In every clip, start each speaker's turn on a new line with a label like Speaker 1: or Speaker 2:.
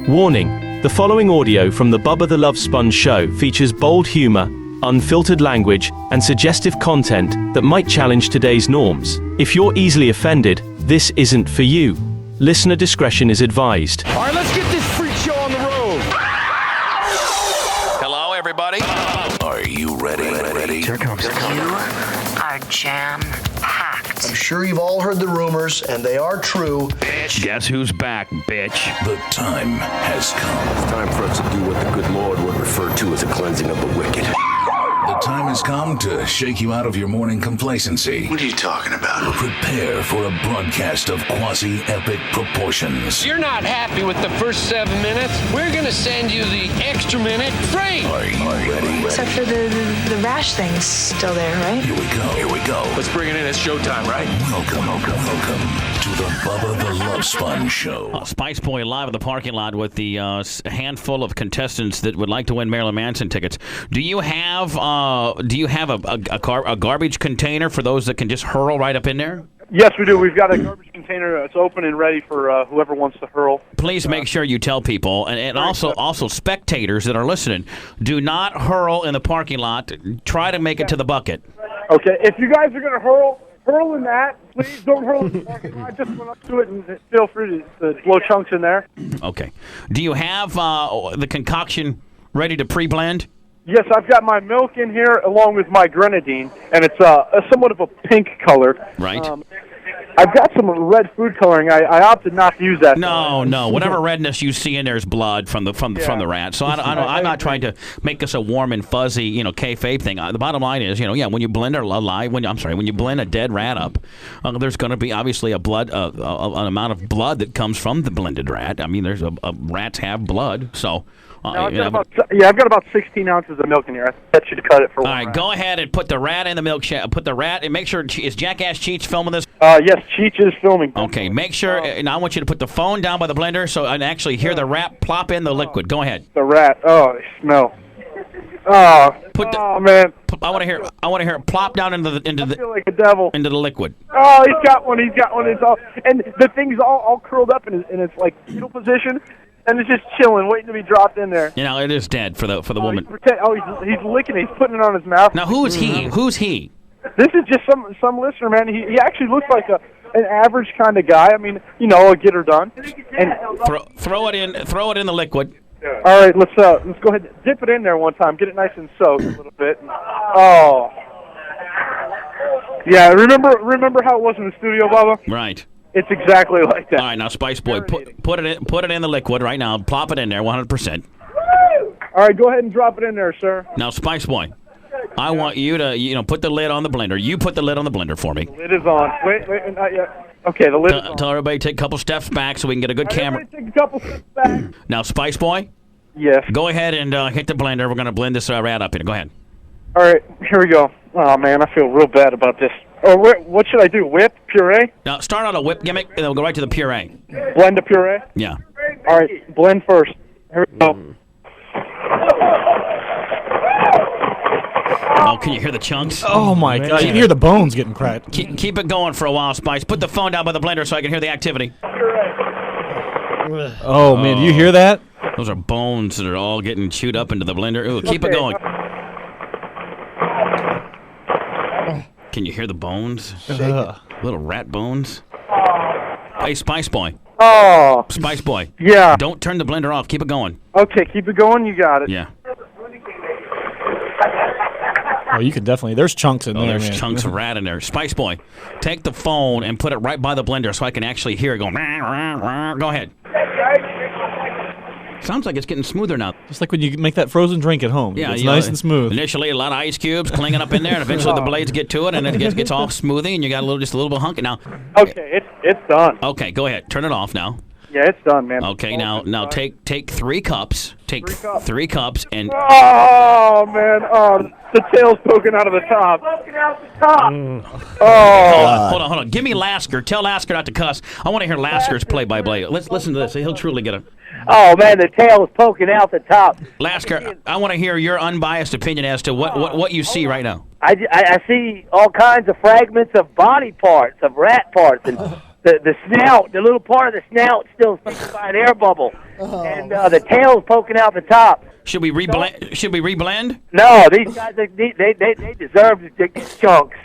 Speaker 1: Warning, the following audio from the Bubba the Love Sponge show features bold humor, unfiltered language, and suggestive content that might challenge today's norms. If you're easily offended, this isn't for you. Listener discretion is advised.
Speaker 2: All right, let's get this freak show on the road.
Speaker 3: Hello, everybody.
Speaker 4: Are you ready?
Speaker 2: Here it comes.
Speaker 5: You are jam-packed.
Speaker 6: I'm sure you've all heard the rumors, and they are true.
Speaker 3: Bitch. Guess who's back, bitch?
Speaker 4: The time has come.
Speaker 7: It's time for us to do what the good Lord would refer to as a cleansing of the wicked.
Speaker 4: The time has come to shake you out of your morning complacency.
Speaker 6: What are you talking about?
Speaker 4: Prepare for a broadcast of quasi-epic proportions.
Speaker 2: If you're not happy with the first 7 minutes, we're going to send you the extra minute free.
Speaker 4: Are you ready?
Speaker 5: Except for the rash thing's still there, right?
Speaker 4: Here we go.
Speaker 7: Let's bring it in. It's showtime, right?
Speaker 4: Welcome to the Bubba the Love Sponge Show.
Speaker 3: Spice Boy live in the parking lot with the handful of contestants that would like to win Marilyn Manson tickets. Do you have a garbage container for those that can just hurl right up in there?
Speaker 8: Yes, we do. We've got a garbage container. It's open and ready for whoever wants to hurl.
Speaker 3: Please make sure you tell people, and also spectators that are listening, do not hurl in the parking lot. Try to make it to the bucket.
Speaker 8: Okay, if you guys are going to hurl in that, please don't hurl in the parking lot. Just went up to it and feel free to blow chunks in there.
Speaker 3: Okay. Do you have the concoction ready to pre-blend?
Speaker 8: Yes, I've got my milk in here along with my grenadine, and it's a somewhat of a pink color.
Speaker 3: Right.
Speaker 8: I've got some red food coloring. I opted not to use that.
Speaker 3: No. Whatever redness you see in there is blood from the rat. So I'm not trying to make this a warm and fuzzy, kayfabe thing. The bottom line is, when you blend when you blend a dead rat up, there's going to be obviously an amount of blood that comes from the blended rat. I mean, rats have blood, so.
Speaker 8: I've got about 16 ounces of milk in here. I bet you to cut it for one.
Speaker 3: All right, go ahead and put the rat in the milkshake. Put the rat and make sure. Is Jackass Cheech filming this?
Speaker 8: Yes, Cheech is filming.
Speaker 3: Okay, make sure. And I want you to put the phone down by the blender so I can actually hear the rat plop in the liquid. Go ahead.
Speaker 8: The rat. Oh, they smell. Man.
Speaker 3: I want to hear it plop down into the.
Speaker 8: I feel like a devil.
Speaker 3: Into the liquid.
Speaker 8: Oh, he's got one. It's all, and the thing's all curled up in its like fetal position. And it's just chilling, waiting to be dropped in there.
Speaker 3: It is dead for the woman.
Speaker 8: He's licking it. He's putting it on his mouth.
Speaker 3: Now, who is he? Who's he?
Speaker 8: This is just some listener, man. He actually looks like an average kind of guy. I mean, a get her done. And
Speaker 3: throw it in the liquid.
Speaker 8: All right, let's go ahead and dip it in there one time. Get it nice and soaked a little bit. Oh. Yeah, remember how it was in the studio, Bubba?
Speaker 3: Right.
Speaker 8: It's exactly like that.
Speaker 3: All right, now Spice Boy, put it in the liquid right now. Plop it in there, 100%.
Speaker 8: All right, go ahead and drop it in there, sir.
Speaker 3: Now, Spice Boy, I want you to put the lid on the blender. You put the lid on the blender for me.
Speaker 8: The lid is on. Wait, not yet. Okay, the lid is on.
Speaker 3: Tell everybody to take a couple steps back so we can get a good camera.
Speaker 8: Take a couple steps back.
Speaker 3: Now, Spice Boy.
Speaker 8: Yes.
Speaker 3: Go ahead and hit the blender. We're going to blend this rat up in. Go ahead.
Speaker 8: All right, here we go. Oh man, I feel real bad about this. Oh, what should I do? Whip? Puree?
Speaker 3: Now, start out a whip gimmick, and then we'll go right to the puree.
Speaker 8: Blend the puree?
Speaker 3: Yeah.
Speaker 8: All right, blend first. Here we go.
Speaker 3: Oh, can you hear the chunks?
Speaker 9: Oh, my God. You can hear the bones getting cracked.
Speaker 3: Keep it going for a while, Spice. Put the phone down by the blender so I can hear the activity.
Speaker 9: Oh, man, do you hear that?
Speaker 3: Those are bones that are all getting chewed up into the blender. Ooh, keep it going. Can you hear the bones? Little rat bones. Hey, Spice Boy.
Speaker 8: Oh.
Speaker 3: Spice Boy.
Speaker 8: Yeah.
Speaker 3: Don't turn the blender off. Keep it going.
Speaker 8: Okay, keep it going. You got it.
Speaker 3: Yeah.
Speaker 9: Oh, you can definitely. There's chunks in there,
Speaker 3: There's
Speaker 9: man.
Speaker 3: chunks of rat in there. Spice Boy, take the phone and put it right by the blender so I can actually hear it going. Go ahead. Sounds like it's getting smoother now.
Speaker 9: Just like when you make that frozen drink at home.
Speaker 3: Yeah,
Speaker 9: it's nice and smooth.
Speaker 3: Initially, a lot of ice cubes clinging up in there, and eventually the blades get to it, and it gets all smoothing, and you got just a little bit hunky now.
Speaker 8: Okay, it's done.
Speaker 3: Okay, go ahead. Turn it off now.
Speaker 8: Yeah, it's done, man.
Speaker 3: Okay, now take 3 cups. Take 3 cups and.
Speaker 8: Oh man! Oh, the tail's poking out of the top. Oh.
Speaker 3: Hold on. Give me Lasker. Tell Lasker not to cuss. I want to hear Lasker's play-by-play. Let's listen to this. He'll truly get it.
Speaker 10: Oh man, the tail is poking out the top.
Speaker 3: Lasker, I want to hear your unbiased opinion as to what you see right now.
Speaker 10: I see all kinds of fragments of body parts, of rat parts, and the snout, the little part of the snout still stuck by an air bubble, and the tail's poking out the top.
Speaker 3: Should we reblend? Should we reblend?
Speaker 10: No, these guys, they deserve to get chunks.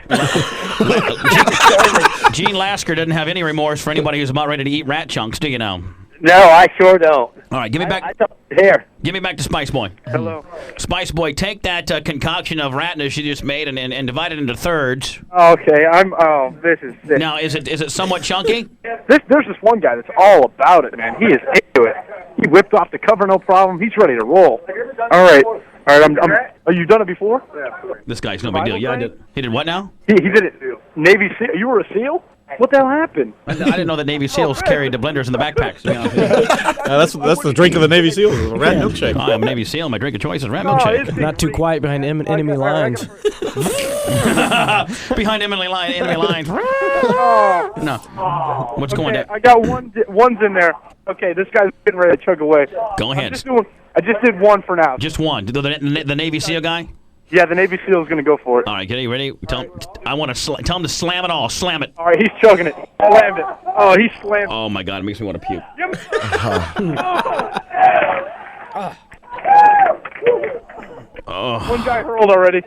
Speaker 3: Gene Lasker doesn't have any remorse for anybody who's about ready to eat rat chunks, do you know?
Speaker 10: No, I sure don't.
Speaker 3: All right, give me back.
Speaker 10: Here.
Speaker 3: Give me back to Spice Boy.
Speaker 8: Hello.
Speaker 3: Spice Boy, take that concoction of ratness you just made and divide it into thirds.
Speaker 8: Okay, this is sick.
Speaker 3: Now, is it somewhat chunky?
Speaker 8: There's this one guy that's all about it, man. He is into it. He whipped off the cover, no problem. He's ready to roll. All right. Oh, you've done it before? Yeah.
Speaker 3: This guy's no big deal. Yeah, I did. He did what now?
Speaker 8: He did it. Navy SEAL. You were a SEAL? What the hell happened?
Speaker 3: I didn't know that Navy SEALs carried the blenders in the backpacks. You know?
Speaker 9: That's the drink of the Navy SEAls, a rat milkshake.
Speaker 3: I'm a Navy SEAL. My drink of choice is rat milkshake.
Speaker 11: Not too quiet behind enemy lines.
Speaker 3: Behind enemy lines. No. What's going on?
Speaker 8: I got one's in there. Okay, this guy's getting ready to chug away.
Speaker 3: Go ahead.
Speaker 8: I just did one for now.
Speaker 3: Just one. The Navy SEAL guy?
Speaker 8: Yeah, the Navy SEAL is going to go for it.
Speaker 3: All right, get you ready? Tell him to slam it all. Slam it.
Speaker 8: All right, he's chugging it. Slammed it. Oh, he slammed it.
Speaker 3: Oh, my God. It makes me want to puke.
Speaker 8: One guy hurled already.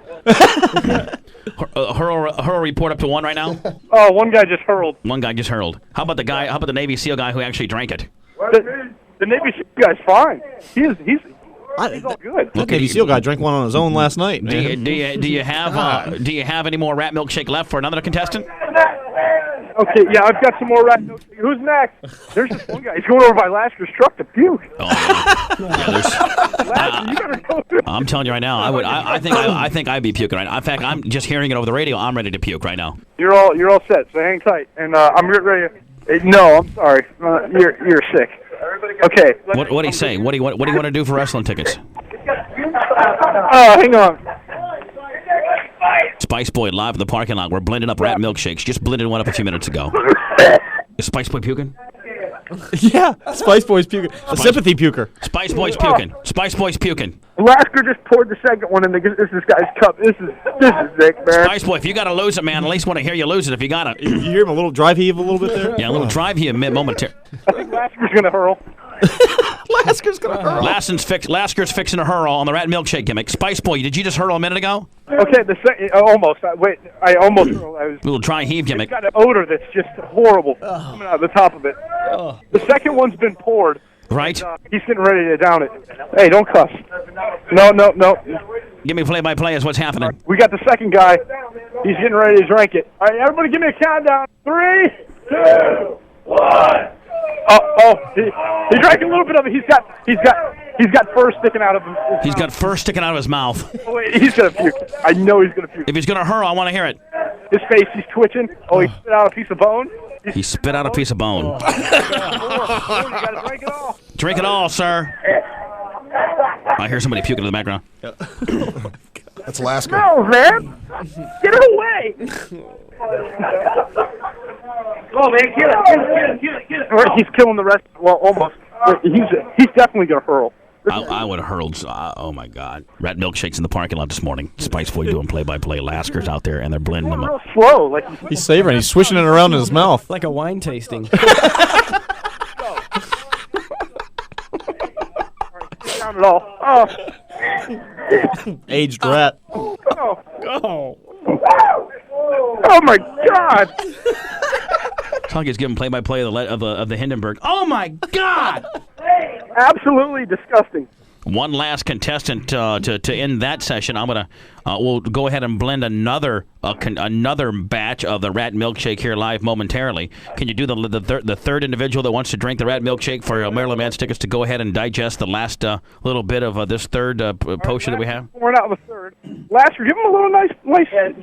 Speaker 3: Hurl report up to 1 right now?
Speaker 8: Oh, one guy just hurled.
Speaker 3: One guy just hurled. How about the Navy SEAL guy who actually drank it?
Speaker 8: The Navy SEAL guy's fine. He's all good.
Speaker 9: That Navy SEAL guy drank one on his own last night.
Speaker 3: Do you have any more rat milkshake left for another contestant?
Speaker 8: Okay, yeah, I've got some more rat milkshake. Who's next? There's this one guy. He's going over by Lasker's truck to puke.
Speaker 3: Oh, yeah.
Speaker 8: Lasker, you better go through.
Speaker 3: I'm telling you right now, I think I'd be puking right now. In fact, I'm just hearing it over the radio. I'm ready to puke right now.
Speaker 8: You're all set. So hang tight, and I'm ready. No, I'm sorry. You're sick. Okay.
Speaker 3: What do you say? What do you want to do for wrestling tickets?
Speaker 8: Hang on.
Speaker 3: Spice Boy live in the parking lot. We're blending up rat milkshakes. Just blended one up a few minutes ago. Is Spice Boy puking?
Speaker 9: Yeah, Spice Boy's puking. A sympathy puker.
Speaker 3: Spice Boy's puking. Spice Boy's puking.
Speaker 8: Lasker just poured the second one in this guy's cup. This is sick, man.
Speaker 3: Spice Boy, if you got to lose it, man, at least want to hear you lose it if you got it.
Speaker 9: You hear him a little drive heave a little bit there?
Speaker 3: Yeah, a little drive heave momentarily.
Speaker 8: I think Lasker's going to hurl.
Speaker 9: Lasker's going to hurl.
Speaker 3: Lasker's fixing to hurl on the rat milkshake gimmick. Spice Boy, did you just hurl a minute ago?
Speaker 8: Okay, almost. I almost hurled.
Speaker 3: A little dry heave gimmick.
Speaker 8: It's got an odor that's just horrible coming out of the top of it. The second one's been poured.
Speaker 3: Right.
Speaker 8: He's getting ready to down it. Hey, don't cuss. No.
Speaker 3: Give me play-by-play as what's happening.
Speaker 8: We got the second guy. He's getting ready to drink it. All right, everybody give me a countdown. 3, 2, 1. He drank a little bit of it. He's got fur sticking out of him.
Speaker 3: He's got fur sticking out of his mouth.
Speaker 8: Oh, wait, he's gonna puke. I know he's gonna puke.
Speaker 3: If he's gonna hurl, I want to hear it.
Speaker 8: His face, he's twitching. Oh, he spit out a piece of bone.
Speaker 3: He spit out a piece of bone.
Speaker 8: You gotta drink it all.
Speaker 3: Drink it all, sir. I hear somebody puking in the background.
Speaker 12: That's Lasker.
Speaker 8: No, man. Get it away. Oh, man, kill it. He's killing the rest. Well, almost. He's definitely going to hurl.
Speaker 3: I would have hurled. Oh, my God. Rat milkshakes in the parking lot this morning. Spice Boy doing play-by-play. Lasker's out there, and they're blending them up.
Speaker 8: Real slow.
Speaker 9: He's savoring. He's swishing it around in his mouth.
Speaker 11: Like a wine tasting.
Speaker 8: Down it all. Oh.
Speaker 9: Aged rat.
Speaker 8: Oh my God!
Speaker 3: Tonka's giving play-by-play of the Hindenburg. Oh my God!
Speaker 8: Absolutely disgusting.
Speaker 3: One last contestant to end that session. I'm gonna we'll go ahead and blend another batch of the rat milkshake here live momentarily. Can you do the third individual that wants to drink the rat milkshake for Maryland Man's tickets to go ahead and digest the last little bit of this third potion that we have?
Speaker 8: We're out of a third. Lasker, give him a little nice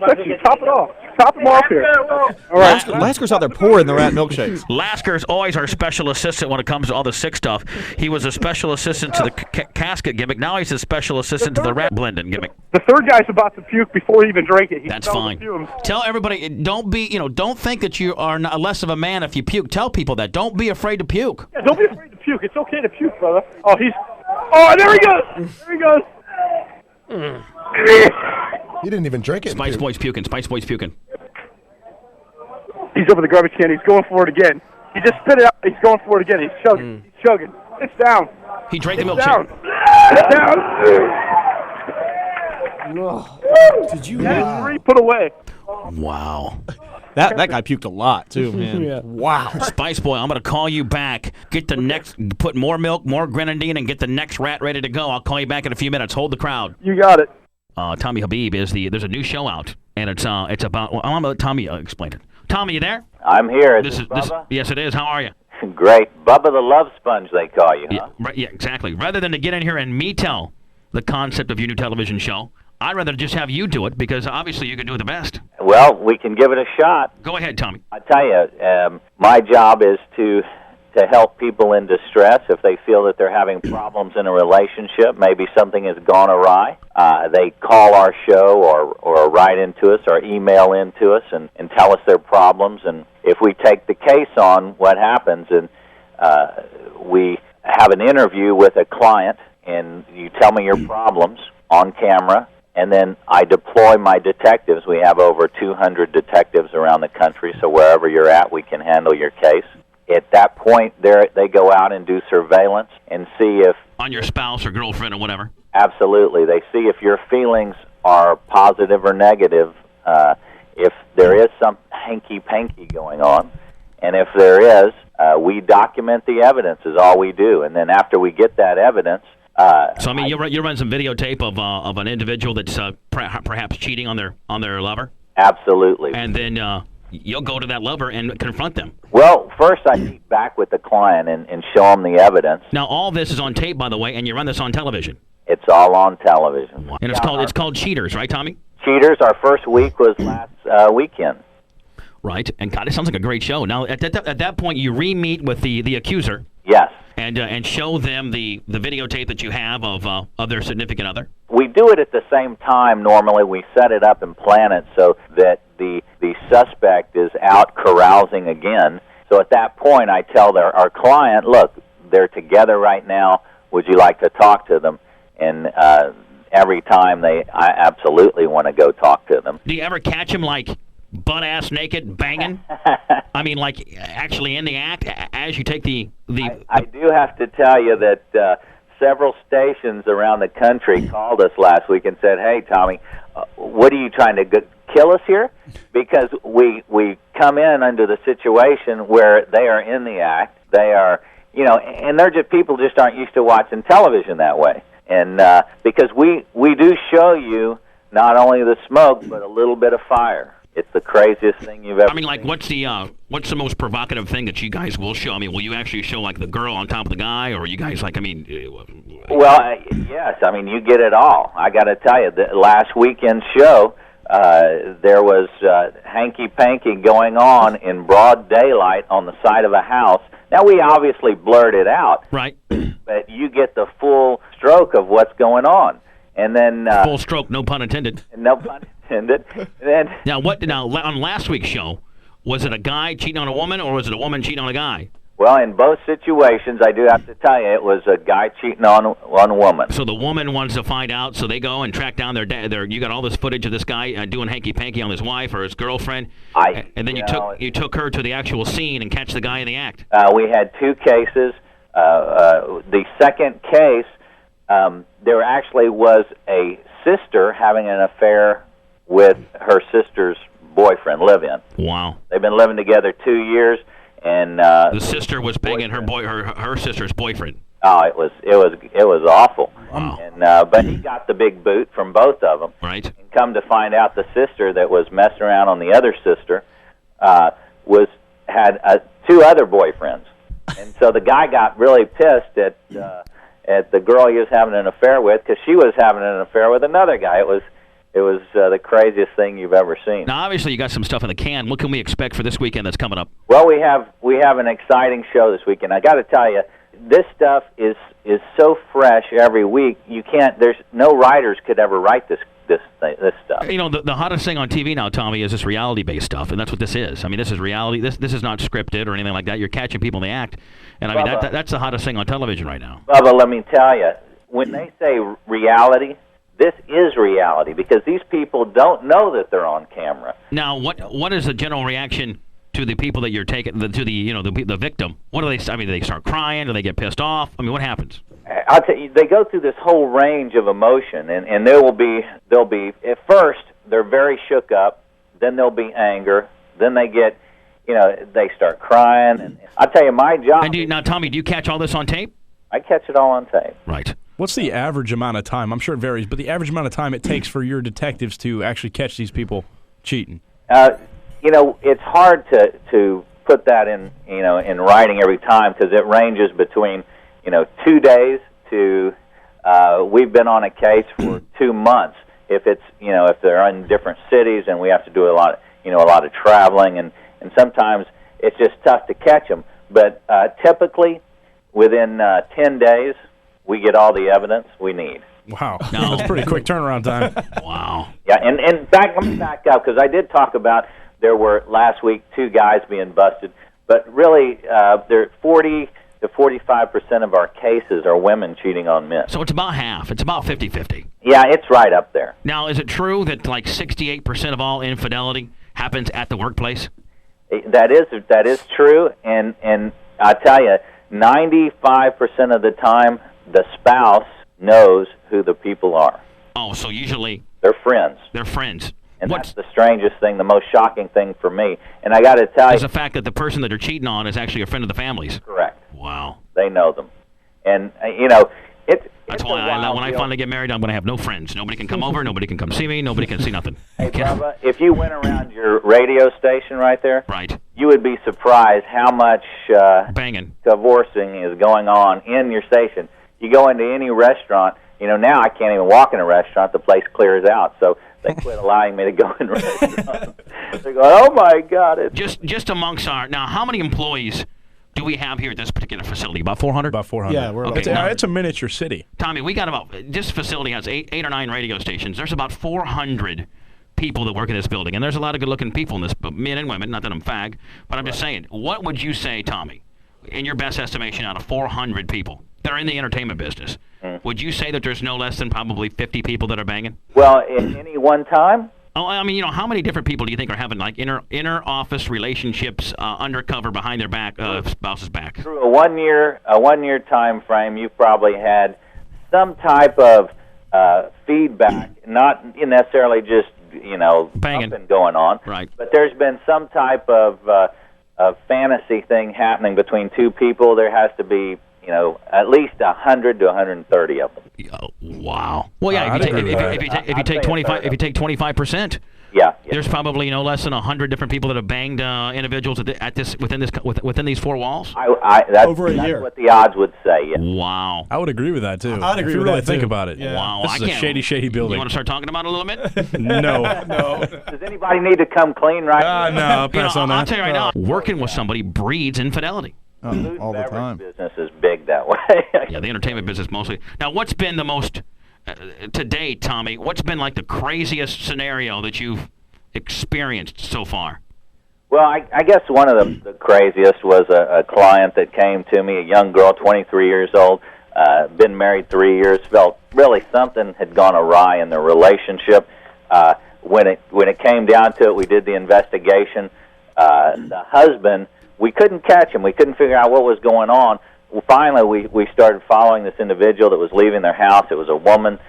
Speaker 8: section. Top it off. Top him off here. All right.
Speaker 9: Lasker's out there pouring the rat milkshakes.
Speaker 3: Lasker's always our special assistant when it comes to all the sick stuff. He was a special assistant to the casket gimmick. Now he's a special assistant to the rat blending gimmick.
Speaker 8: The third guy's about to puke before he even drank it.
Speaker 3: That's fine. Tell everybody, don't think that you are less of a man if you puke. Tell people that. Don't be afraid to puke.
Speaker 8: Yeah, don't be afraid to puke. It's okay to puke, brother. Oh, there he goes. There he goes.
Speaker 12: He didn't even drink it.
Speaker 3: Spice Boy's puking. Spice Boy's puking.
Speaker 8: He's over the garbage can. He's going for it again. He just spit it out. He's going for it again. He's chugging. He's chugging. It's down.
Speaker 3: He drank the
Speaker 8: It's
Speaker 3: milkshake.
Speaker 8: down. It's down.
Speaker 9: Did you?
Speaker 8: That is 3 put away.
Speaker 3: Wow.
Speaker 9: That guy puked a lot too, man.
Speaker 11: Yeah.
Speaker 9: Wow.
Speaker 3: Spice Boy, I'm going to call you back. Get the next, put more milk, more grenadine, and get the next rat ready to go. I'll call you back in a few minutes. Hold the crowd.
Speaker 8: You got it.
Speaker 3: Tommy Habib there's a new show out, and it's about, well, I'm going to let Tommy explain it. Tommy, you there?
Speaker 13: I'm here. Is this Bubba?
Speaker 3: Yes, it is. How are you?
Speaker 13: Great. Bubba the Love Sponge, they call you, huh?
Speaker 3: Yeah, right, yeah, exactly. Rather than to get in here and me tell the concept of your new television show, I'd rather just have you do it because obviously you can do it the best.
Speaker 13: Well, we can give it a shot.
Speaker 3: Go ahead, Tommy.
Speaker 13: I tell you, my job is to help people in distress if they feel that they're having problems in a relationship. Maybe something has gone awry. They call our show or write into us or email into us and tell us their problems. And if we take the case on what happens, and we have an interview with a client, and you tell me your problems on camera, and then I deploy my detectives. We have over 200 detectives around the country, so wherever you're at, we can handle your case. At that point, they go out and do surveillance and see if...
Speaker 3: On your spouse or girlfriend or whatever.
Speaker 13: Absolutely. They see if your feelings are positive or negative, if there is some hanky-panky going on. And if there is, we document the evidence is all we do. And then after we get that evidence...
Speaker 3: so, I mean, you run some videotape of an individual that's perhaps cheating on their lover?
Speaker 13: Absolutely.
Speaker 3: And then... you'll go to that lover and confront them.
Speaker 13: Well, first I meet back with the client and show them the evidence.
Speaker 3: Now, all this is on tape, by the way, and you run this on television.
Speaker 13: It's all on television.
Speaker 3: And it's called Cheaters, right, Tommy?
Speaker 13: Cheaters. Our first week was last weekend.
Speaker 3: Right. And God, it sounds like a great show. Now, at that point, you re-meet with the accuser.
Speaker 13: Yes.
Speaker 3: And show them the videotape that you have of their significant other.
Speaker 13: We do it at the same time. Normally, we set it up and plan it so that the suspect is out carousing again. So at that point, I tell our client, look, they're together right now. Would you like to talk to them? And every time I absolutely want to go talk to them.
Speaker 3: Do you ever catch them like butt-ass naked banging? I mean, like actually in the act as you take the...
Speaker 13: I do have to tell you that several stations around the country called us last week and said, hey, Tommy, what are you trying to kill us here? Because we come in under the situation where they are in the act. They are, and they're just people just aren't used to watching television that way. And because we do show you not only the smoke, but a little bit of fire. It's the craziest thing you've ever
Speaker 3: I mean, like,
Speaker 13: seen.
Speaker 3: what's the most provocative thing that you guys will show? I mean, will you actually show, like, the girl on top of the guy, or are you guys, like, I mean...
Speaker 13: Well, yes. I mean, you get it all. I got to tell you, the last weekend show, there was hanky-panky going on in broad daylight on the side of a house. Now, we obviously blurred it out.
Speaker 3: Right.
Speaker 13: But you get the full stroke of what's going on. And then...
Speaker 3: full stroke, no pun intended.
Speaker 13: No pun intended. And
Speaker 3: Now, on last week's show, was it a guy cheating on a woman, or was it a woman cheating on a guy?
Speaker 13: Well, in both situations, I do have to tell you, it was a guy cheating on a woman.
Speaker 3: So the woman wants to find out, so they go and track down their dad. You got all this footage of this guy doing hanky-panky on his wife or his girlfriend, and then you took her to the actual scene and catch the guy in the act.
Speaker 13: We had two cases. The second case, there actually was a sister having an affair with her sister's boyfriend, live-in.
Speaker 3: Wow. They've
Speaker 13: been living together 2 years, and
Speaker 3: the sister was banging her sister's boyfriend.
Speaker 13: Oh, it was awful.
Speaker 3: Wow.
Speaker 13: And but he got the big boot from both of them.
Speaker 3: Right.
Speaker 13: And come to find out, the sister that was messing around on the other sister had 2 other boyfriends, and so the guy got really pissed at the girl he was having an affair with because she was having an affair with another guy. It was the craziest thing you've ever seen.
Speaker 3: Now, obviously, you got some stuff in the can. What can we expect for this weekend that's coming up?
Speaker 13: Well, we have an exciting show this weekend. I got to tell you, this stuff is so fresh every week. There's no writers could ever write this stuff.
Speaker 3: You know, the hottest thing on TV now, Tommy, is this reality-based stuff, and that's what this is. I mean, this is reality. This is not scripted or anything like that. You're catching people in the act, and I mean that's the hottest thing on television right now.
Speaker 13: Bubba, let me tell you, when they say reality, this is reality because these people don't know that they're on camera.
Speaker 3: Now, what is the general reaction to the people that you're taking, to the victim? What do they? I mean, do they start crying? Do they get pissed off? I mean, what happens?
Speaker 13: I'll tell you, they go through this whole range of emotion, and they'll be at first they're very shook up, then there'll be anger, then they get, they start crying, and I'll tell you, my job.
Speaker 3: And now, Tommy, do you catch all this on tape?
Speaker 13: I catch it all on tape.
Speaker 3: Right.
Speaker 9: What's the average amount of time? I'm sure it varies, but the average amount of time it takes for your detectives to actually catch these people cheating?
Speaker 13: It's hard to put that in writing every time because it ranges between 2 days to we've been on a case for 2 months. If it's if they're in different cities and we have to do a lot of traveling and sometimes it's just tough to catch them. But typically within 10 days we get all the evidence we need.
Speaker 9: Wow, that's pretty quick turnaround time.
Speaker 3: Wow.
Speaker 13: Yeah, and let me back up because I did talk about there were last week 2 guys being busted, but really there 40 to 45% of our cases are women cheating on men.
Speaker 3: So it's about half. It's about 50-50.
Speaker 13: Yeah, it's right up there.
Speaker 3: Now, is it true that like 68% of all infidelity happens at the workplace?
Speaker 13: That is true, and I tell you, 95% of the time the spouse knows who the people are.
Speaker 3: Oh, so usually
Speaker 13: they're friends.
Speaker 3: They're friends.
Speaker 13: And that's the strangest thing, the most shocking thing for me. And I got to tell you,
Speaker 3: is the fact that the person that they're cheating on is actually a friend of the family's.
Speaker 13: Correct.
Speaker 3: Wow.
Speaker 13: They know them, and
Speaker 3: that's why when I finally get married, I'm going to have no friends. Nobody can come over. Nobody can come see me. Nobody can see nothing.
Speaker 13: Hey, Bubba, if you went around your radio station right there,
Speaker 3: right,
Speaker 13: you would be surprised how much
Speaker 3: banging,
Speaker 13: divorcing is going on in your station. You go into any restaurant, now I can't even walk in a restaurant. The place clears out, so they quit allowing me to go in restaurants. They go, oh my God!
Speaker 3: Just amongst now, how many employees do we have here at this particular facility? About 400?
Speaker 9: About 400.
Speaker 12: Yeah, we're
Speaker 9: it's a miniature city.
Speaker 3: Tommy, we got this facility has eight or nine radio stations. There's about 400 people that work in this building, and there's a lot of good-looking people in this, men and women, not that I'm fag, but I'm just saying, what would you say, Tommy, in your best estimation out of 400 people that are in the entertainment business, would you say that there's no less than probably 50 people that are banging?
Speaker 13: Well, in any one time?
Speaker 3: Oh, I mean, how many different people do you think are having like inner office relationships undercover behind their back, spouse's back?
Speaker 13: Through a one year time frame, you've probably had some type of feedback, not necessarily just
Speaker 3: banging
Speaker 13: something going on,
Speaker 3: right?
Speaker 13: But there's been some type of fantasy thing happening between two people. There has to be at least 100 to 130 of them.
Speaker 3: Oh, wow. Well, yeah. If you take 25%,
Speaker 13: yeah,
Speaker 3: there's probably no less than 100 different people that have banged individuals within these four walls.
Speaker 13: That's,
Speaker 12: over a year.
Speaker 13: That's what the odds would say. Yeah.
Speaker 3: Wow.
Speaker 9: I would agree with that too.
Speaker 12: I'd agree
Speaker 9: if you
Speaker 12: with
Speaker 9: really
Speaker 12: that
Speaker 9: think
Speaker 12: too.
Speaker 9: about it.
Speaker 12: Yeah.
Speaker 3: Wow.
Speaker 9: This is a shady building.
Speaker 3: You want to start talking about it a little bit?
Speaker 9: No.
Speaker 13: Does anybody need to come clean right now?
Speaker 9: No, I'll pass on that.
Speaker 3: I'll tell you right now, working with somebody breeds infidelity.
Speaker 12: All the time.
Speaker 13: Business is big that way.
Speaker 3: Yeah, the entertainment business mostly. Now, what's been the most to date, Tommy? What's been like the craziest scenario that you've experienced so far?
Speaker 13: Well, I guess one of the craziest was a client that came to me, a young girl, 23 years old, been married 3 years, felt really something had gone awry in their relationship. When it came down to it, we did the investigation. The husband, we couldn't catch him. We couldn't figure out what was going on. Well, finally, we started following this individual that was leaving their house. It was a woman.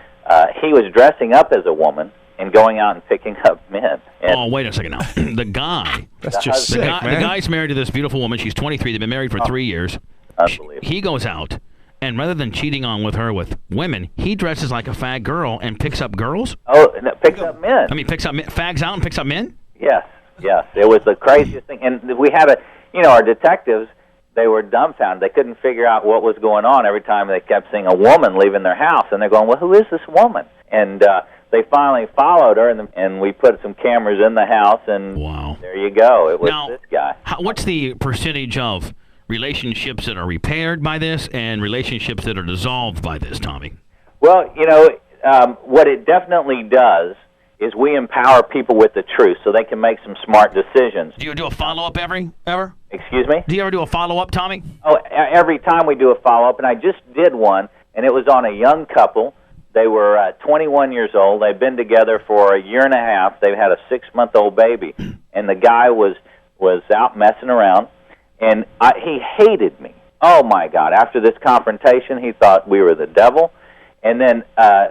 Speaker 13: He was dressing up as a woman and going out and picking up men. And
Speaker 3: wait a second now. The guy.
Speaker 9: That's just sick, man.
Speaker 3: The guy's married to this beautiful woman. She's 23. They've been married for 3 years.
Speaker 13: Unbelievable.
Speaker 3: He goes out, and rather than cheating on with her with women, he dresses like a fag girl and picks up girls?
Speaker 13: Oh, no, picks up men.
Speaker 3: I mean, fags out and picks up men?
Speaker 13: Yes. It was the craziest thing. And we had our detectives, they were dumbfounded. They couldn't figure out what was going on every time they kept seeing a woman leaving their house. And they're going, well, who is this woman? And they finally followed her, and we put some cameras in the house, and
Speaker 3: wow.
Speaker 13: There you go. It was this guy.
Speaker 3: What's the percentage of relationships that are repaired by this and relationships that are dissolved by this, Tommy?
Speaker 13: Well, what it definitely does is we empower people with the truth so they can make some smart decisions.
Speaker 3: Do you do a follow-up ever?
Speaker 13: Excuse me?
Speaker 3: Do you ever do a follow-up, Tommy?
Speaker 13: Oh, every time we do a follow-up, and I just did one, and it was on a young couple. They were 21 years old. They'd been together for a year and a half. They had a 6-month-old baby, and the guy was was out messing around, and he hated me. Oh, my God. After this confrontation, he thought we were the devil. And then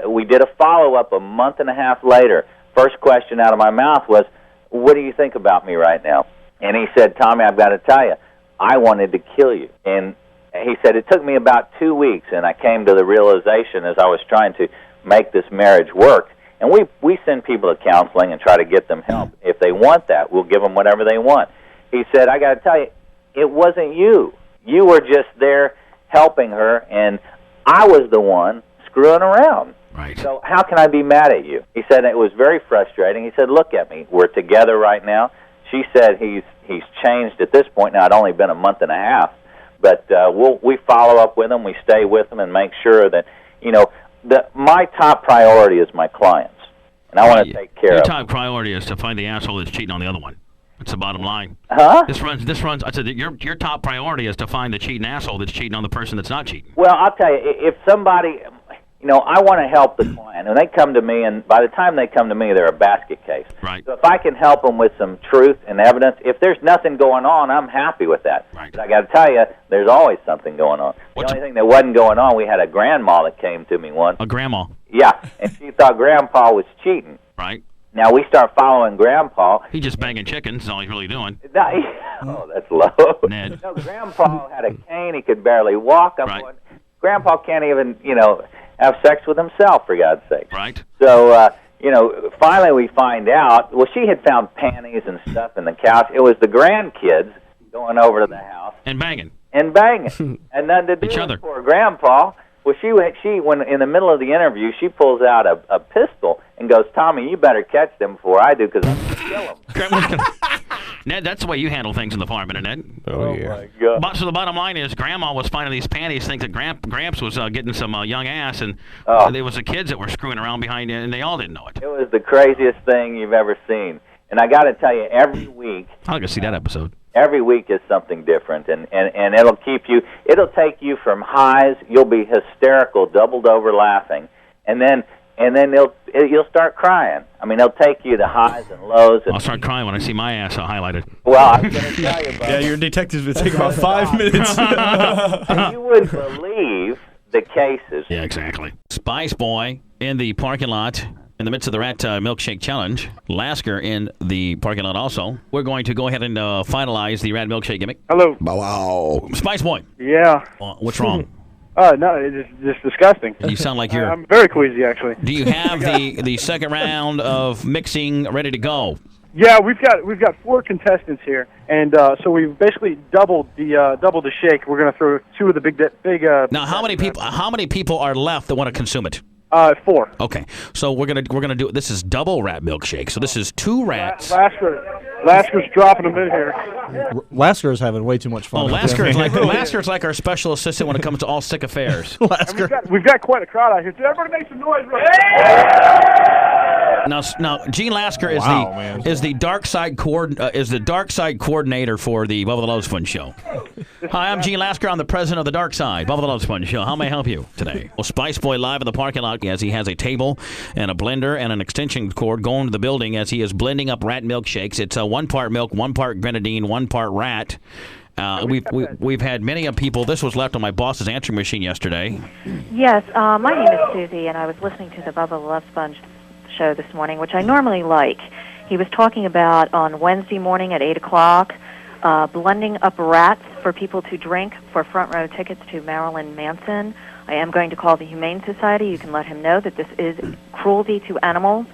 Speaker 13: we did a follow-up a month and a half later. First question out of my mouth was, what do you think about me right now? And he said, Tommy, I've got to tell you, I wanted to kill you. And he said, it took me about 2 weeks, and I came to the realization as I was trying to make this marriage work. And we send people to counseling and try to get them help. If they want that, we'll give them whatever they want. He said, I got to tell you, it wasn't you. You were just there helping her, and I was the one screwing around.
Speaker 3: Right.
Speaker 13: So how can I be mad at you? He said it was very frustrating. He said, look at me. We're together right now. She said he's changed at this point. Now, it'd only been a month and a half. But we follow up with him. We stay with him and make sure that, my top priority is my clients. And I want to take care of them.
Speaker 3: Your top priority is to find the asshole that's cheating on the other one. That's the bottom line.
Speaker 13: Huh?
Speaker 3: This runs. I said that your top priority is to find the cheating asshole that's cheating on the person that's not cheating.
Speaker 13: Well, I'll tell you, if somebody, I want to help the client, and they come to me, and by the time they come to me, they're a basket case.
Speaker 3: Right.
Speaker 13: So if I can help them with some truth and evidence, if there's nothing going on, I'm happy with that.
Speaker 3: Right.
Speaker 13: But I got to tell you, there's always something going on. The only thing that wasn't going on, we had a grandma that came to me once.
Speaker 3: A grandma.
Speaker 13: Yeah, and she thought Grandpa was cheating.
Speaker 3: Right.
Speaker 13: Now we start following Grandpa.
Speaker 3: He's just banging chickens. That's all he's really doing.
Speaker 13: Oh, that's low.
Speaker 3: Ned.
Speaker 13: No, Grandpa had a cane. He could barely walk. I'm going, Grandpa can't even, have sex with himself, for God's sake.
Speaker 3: Right.
Speaker 13: So, finally we find out, well, she had found panties and stuff in the couch. It was the grandkids going over to the house.
Speaker 3: And banging.
Speaker 13: And then to do
Speaker 3: Each other.
Speaker 13: it for Grandpa. Well, she when in the middle of the interview, she pulls out a pistol and goes, Tommy, you better catch them before I do, because I'm going to kill them.
Speaker 3: Ned, that's the way you handle things in the farm, isn't it, Ned?
Speaker 12: Oh, yeah.
Speaker 13: My God.
Speaker 3: So the bottom line is, Grandma was finding these panties, thinks that Gramps was getting some young ass, and there was the kids that were screwing around behind it, and they all didn't know it.
Speaker 13: It was the craziest thing you've ever seen. And I got to tell you, every week...
Speaker 3: I'll go see that episode.
Speaker 13: Every week is something different, and it'll take you from highs. You'll be hysterical, doubled over laughing, and then you'll start crying. I mean, they'll take you to highs and lows.
Speaker 3: I'll start crying when I see my ass highlighted.
Speaker 13: Well, I'm going to tell you,
Speaker 9: Yeah, your detectives would take about 5 minutes.
Speaker 13: You wouldn't believe the cases.
Speaker 3: Yeah, exactly. Spice Boy in the parking lot. In the midst of the Rat Milkshake Challenge, Lasker in the parking lot also. We're going to go ahead and finalize the Rat Milkshake gimmick.
Speaker 8: Hello.
Speaker 12: Wow.
Speaker 3: Spice Boy.
Speaker 8: Yeah.
Speaker 3: What's wrong?
Speaker 8: No, it's just disgusting.
Speaker 3: You sound like you're...
Speaker 8: I'm very queasy, actually.
Speaker 3: Do you have the second round of mixing ready to go?
Speaker 8: Yeah, we've got 4 contestants here, and so we've basically doubled the shake. We're going to throw 2 of the big.
Speaker 3: Now, how many people are left that want to consume it?
Speaker 8: 4.
Speaker 3: Okay, so we're gonna do it. This is double rat milkshake. So this is 2 rats.
Speaker 8: Lasker's dropping them in here.
Speaker 11: Lasker is having way too much fun.
Speaker 3: Oh, Lasker's like our special assistant when it comes to all sick affairs.
Speaker 8: Lasker. We've got quite a crowd out here. Everybody make some noise, bro.
Speaker 3: Now, Gene Lasker is the dark side coordinator for the Bubba the Love Sponge show. Hi, I'm Gene Lasker. I'm the president of the Dark Side, Bubba the Love Sponge show. How may I help you today? Well, Spice Boy live in the parking lot as he has a table and a blender and an extension cord going to the building as he is blending up rat milkshakes. It's 1 part milk, 1 part grenadine, 1 part rat. We've had many people. This was left on my boss's answering machine yesterday.
Speaker 14: Yes, my name is Susie, and I was listening to the Bubba the Love Sponge show this morning, which I normally like. He was talking about on Wednesday morning at 8 o'clock, blending up rats for people to drink for front row tickets to Marilyn Manson. I am going to call the Humane Society. You can let him know that this is cruelty to animals.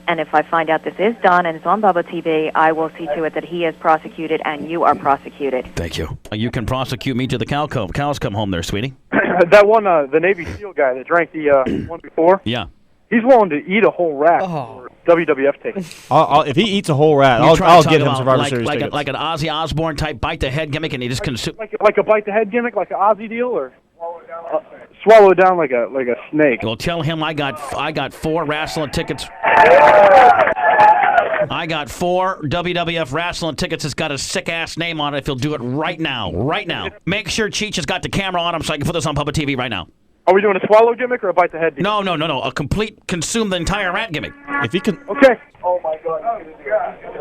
Speaker 14: And if I find out this is done and it's on Bubba TV, I will see to it that he is prosecuted and you are prosecuted.
Speaker 3: Thank you. You can prosecute me to the cows come home there, sweetie.
Speaker 8: That one, the Navy SEAL guy that drank the one before?
Speaker 3: Yeah.
Speaker 8: He's willing to eat a whole rat for WWF tickets.
Speaker 11: If he eats a whole rat, I'll give him Survivor Series tickets.
Speaker 3: Like an Ozzy Osbourne type bite the head gimmick, and he just consume.
Speaker 8: Like a bite the head gimmick, like an Ozzy deal, or swallow it down like a snake.
Speaker 3: Well, tell him I got 4 wrestling tickets. I got 4 WWF wrestling tickets. It's got a sick-ass name on it. If he'll do it right now. Right now. Make sure Cheech has got the camera on him so I can put this on Bubba TV right now.
Speaker 8: Are we doing a swallow gimmick or a bite the head?
Speaker 3: No. A complete consume the entire rat gimmick.
Speaker 11: If he can.
Speaker 8: Okay. Oh my God.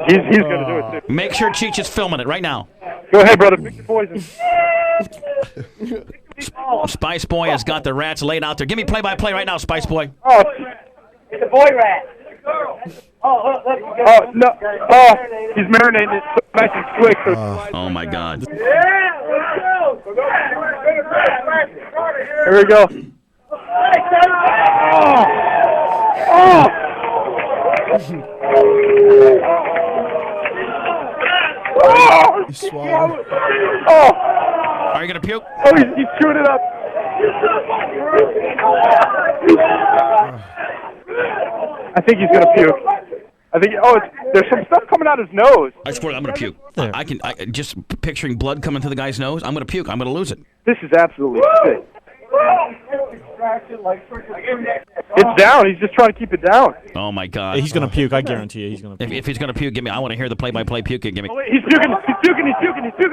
Speaker 8: He's going to do it too.
Speaker 3: Make sure Cheech is filming it right now.
Speaker 8: Go ahead, brother. Pick your poison.
Speaker 3: Spice Boy has got the rats laid out there. Give me play-by-play right now, Spice Boy.
Speaker 8: Oh,
Speaker 10: It's a boy rat.
Speaker 8: oh no. Oh, he's marinating it so nice and quick. So
Speaker 3: Oh my God.
Speaker 8: Here we go. Oh.
Speaker 12: You swallowed.
Speaker 8: Oh.
Speaker 3: Are you gonna puke?
Speaker 8: Oh, he's chewing it up. I think he's gonna puke. I think. Oh, there's some stuff coming out his nose.
Speaker 3: I swear I'm gonna puke. I just picturing blood coming through the guy's nose. I'm gonna puke. I'm gonna lose it.
Speaker 8: This is absolutely sick. It's down. He's just trying to keep it down.
Speaker 3: Oh my God.
Speaker 11: He's gonna puke. I guarantee you. He's gonna puke.
Speaker 3: If he's gonna puke, give me. I want to hear the play-by-play puke. Give me.
Speaker 8: Oh, wait, he's puking.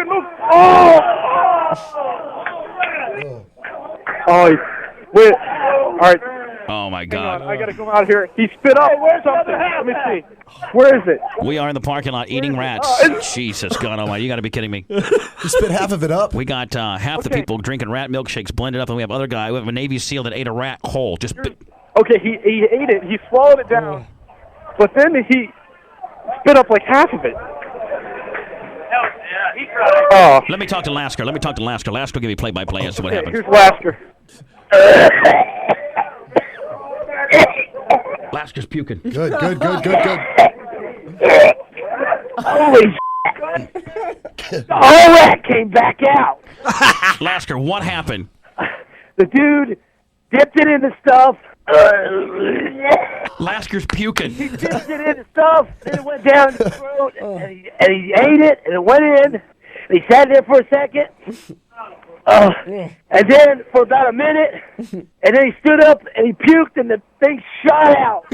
Speaker 8: Move. Oh! Oh, wait. All right.
Speaker 3: Oh my God.
Speaker 8: I gotta come out here. He spit up something. Let me see. Where is it?
Speaker 3: We are in the parking lot eating rats. Jesus God Almighty! You got to be kidding me.
Speaker 12: He spit half of it up.
Speaker 3: We got half the people drinking rat milkshakes blended up, and we have other guy. We have a Navy SEAL that ate a rat whole. Just.
Speaker 8: Okay, he ate it. He swallowed it down, but then he spit up like half of it. Oh.
Speaker 3: Let me talk to Lasker. Lasker will give me play-by-play as to what happened.
Speaker 8: Here's Lasker.
Speaker 3: Lasker's puking.
Speaker 12: Good.
Speaker 10: Holy the whole rat came back out.
Speaker 3: Lasker, what happened?
Speaker 10: The dude dipped it in the stuff.
Speaker 3: Lasker's puking.
Speaker 10: He dipped it in the stuff, and it went down his throat, and he ate it, and it went in. And he sat there for a second, and then for about a minute, and then he stood up and he puked, and the thing shot out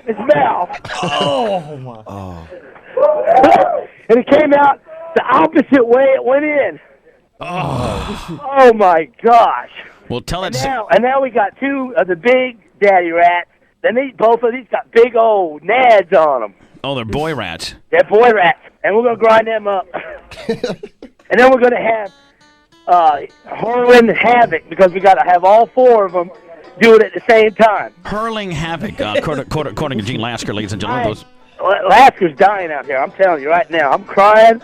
Speaker 10: his mouth.
Speaker 11: Oh my!
Speaker 10: And it came out the opposite way it went in. Oh my gosh!
Speaker 3: Well, tell it.
Speaker 10: And now we got two of the big daddy rats. Then both of these got big old nads on them.
Speaker 3: Oh, they're boy rats.
Speaker 10: They're boy rats, and we're gonna grind them up. And then we're gonna have hurling havoc because we gotta have all four of them do it at the same time.
Speaker 3: Hurling havoc, according to Gene Lasker, ladies and gentlemen.
Speaker 10: Lasker's dying out here. I'm telling you right now. I'm crying.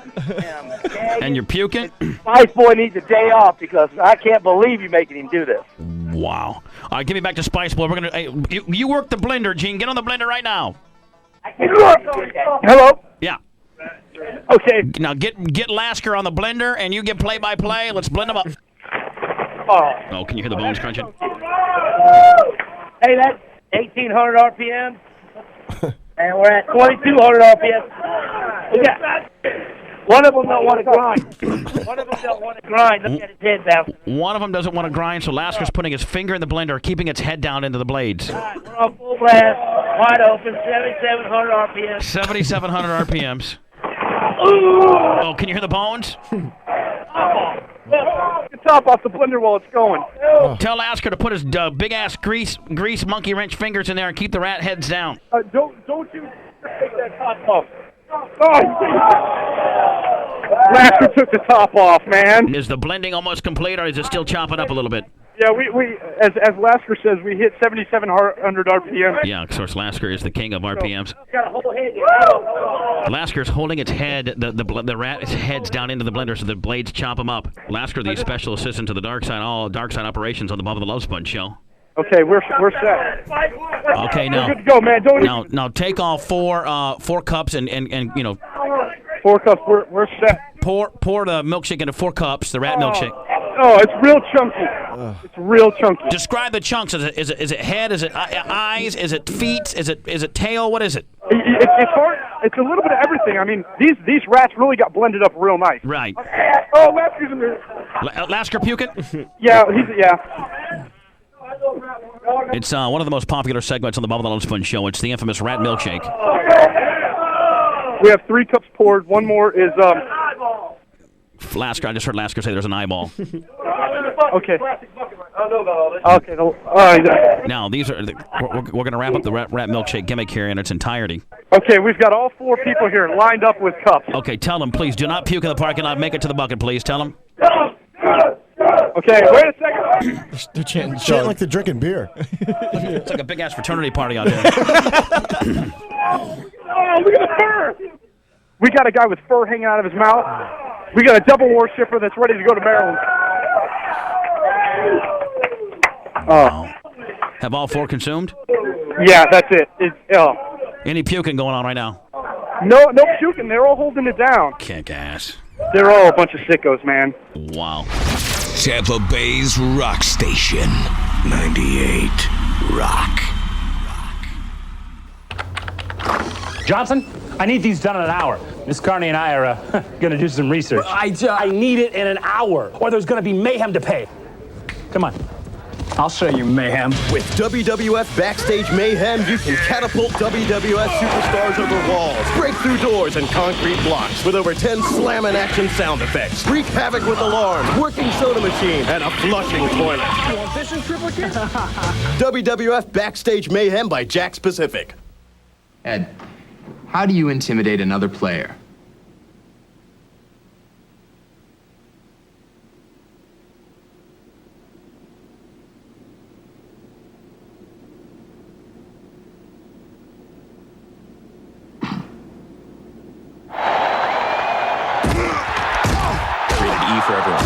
Speaker 3: And you're puking?
Speaker 10: Spice Boy needs a day off because I can't believe you're making him do this.
Speaker 3: Wow. All right, give me back to Spice Boy. We're gonna. Hey, you work the blender, Gene. Get on the blender right now.
Speaker 8: Hello.
Speaker 3: Yeah.
Speaker 8: Okay.
Speaker 3: Now get Lasker on the blender, and you get play-by-play. Let's blend them up. Oh, can you hear the bones crunching?
Speaker 10: Hey, that's 1,800 RPM. And we're at 2,200 RPM. One of them don't want to grind. Look at his head down.
Speaker 3: One of them doesn't want to grind, so Lasker's putting his finger in the blender, keeping its head down into the blades.
Speaker 10: All right, we're on full blast, wide open, 7,700 RPM.
Speaker 3: 7,700 RPMs. Oh, can you hear the bones?
Speaker 8: The top off the blender while it's going.
Speaker 3: Tell Lasker to put his big-ass grease monkey wrench fingers in there and keep the rat heads down.
Speaker 8: Don't you take that top off. Lasker took the top off, man.
Speaker 3: Is the blending almost complete, or is it still chopping up a little bit?
Speaker 8: Yeah, we as Lasker says, we hit 7,700 RPM.
Speaker 3: Yeah, of course, Lasker is the king of RPMs.
Speaker 10: Got a whole head.
Speaker 3: Lasker's holding its head, the rat's heads down into the blender so the blades chop them up. Lasker, the special assistant to the dark side operations on the Bubba the Love Sponge show.
Speaker 8: Okay, we're set.
Speaker 3: Okay, now
Speaker 8: we're good to go, man.
Speaker 3: Now take all four cups and you know.
Speaker 8: 4 cups. We're set.
Speaker 3: Pour the milkshake into 4 cups. The rat milkshake.
Speaker 8: Oh, it's real chunky. It's real chunky.
Speaker 3: Describe the chunks. Is it head? Is it eyes? Is it feet? Is it tail? What is it?
Speaker 8: It's hard. It's a little bit of everything. I mean, these rats really got blended up real nice.
Speaker 3: Right.
Speaker 8: Oh, Lasker's in there.
Speaker 3: Lasker puking?
Speaker 8: Yeah.
Speaker 3: It's one of the most popular segments on the Bubba the Love Sponge show. It's the infamous rat milkshake.
Speaker 8: We have 3 cups poured. One more is
Speaker 3: Lasker. I just heard Lasker say there's an eyeball.
Speaker 8: Okay. I know about all this. Okay, all right.
Speaker 3: Now, these are we're going to wrap up the rat milkshake gimmick here in its entirety.
Speaker 8: Okay, we've got all 4 people here lined up with cups.
Speaker 3: Okay, tell them, please, do not puke in the parking lot. Make it to the bucket, please. Tell them.
Speaker 8: Okay, wait a second.
Speaker 11: They're chanting
Speaker 12: like they're drinking beer.
Speaker 3: It's like a big-ass fraternity party out there.
Speaker 8: Oh, look at the fur. We got a guy with fur hanging out of his mouth. We got a double war shipper that's ready to go to Maryland.
Speaker 3: Have all 4 consumed?
Speaker 8: Yeah, that's it.
Speaker 3: Any puking going on right now?
Speaker 8: No puking. They're all holding it down.
Speaker 3: Kick ass.
Speaker 8: They're all a bunch of sickos, man.
Speaker 3: Wow.
Speaker 4: Tampa Bay's rock station, 98 Rock.
Speaker 15: Johnson, I need these done in an hour. Miss Carney and I are going to do some research. I need it in an hour, or there's going to be mayhem to pay. Come on. I'll show you mayhem.
Speaker 16: With WWF Backstage Mayhem, you can catapult WWF superstars over walls, break through doors and concrete blocks with over 10 slammin' action sound effects, wreak havoc with alarms, working soda machine, and a flushing toilet.
Speaker 15: You want this in triplicate?
Speaker 16: WWF Backstage Mayhem by Jack Specific.
Speaker 17: Ed, how do you intimidate another player?
Speaker 7: For everyone.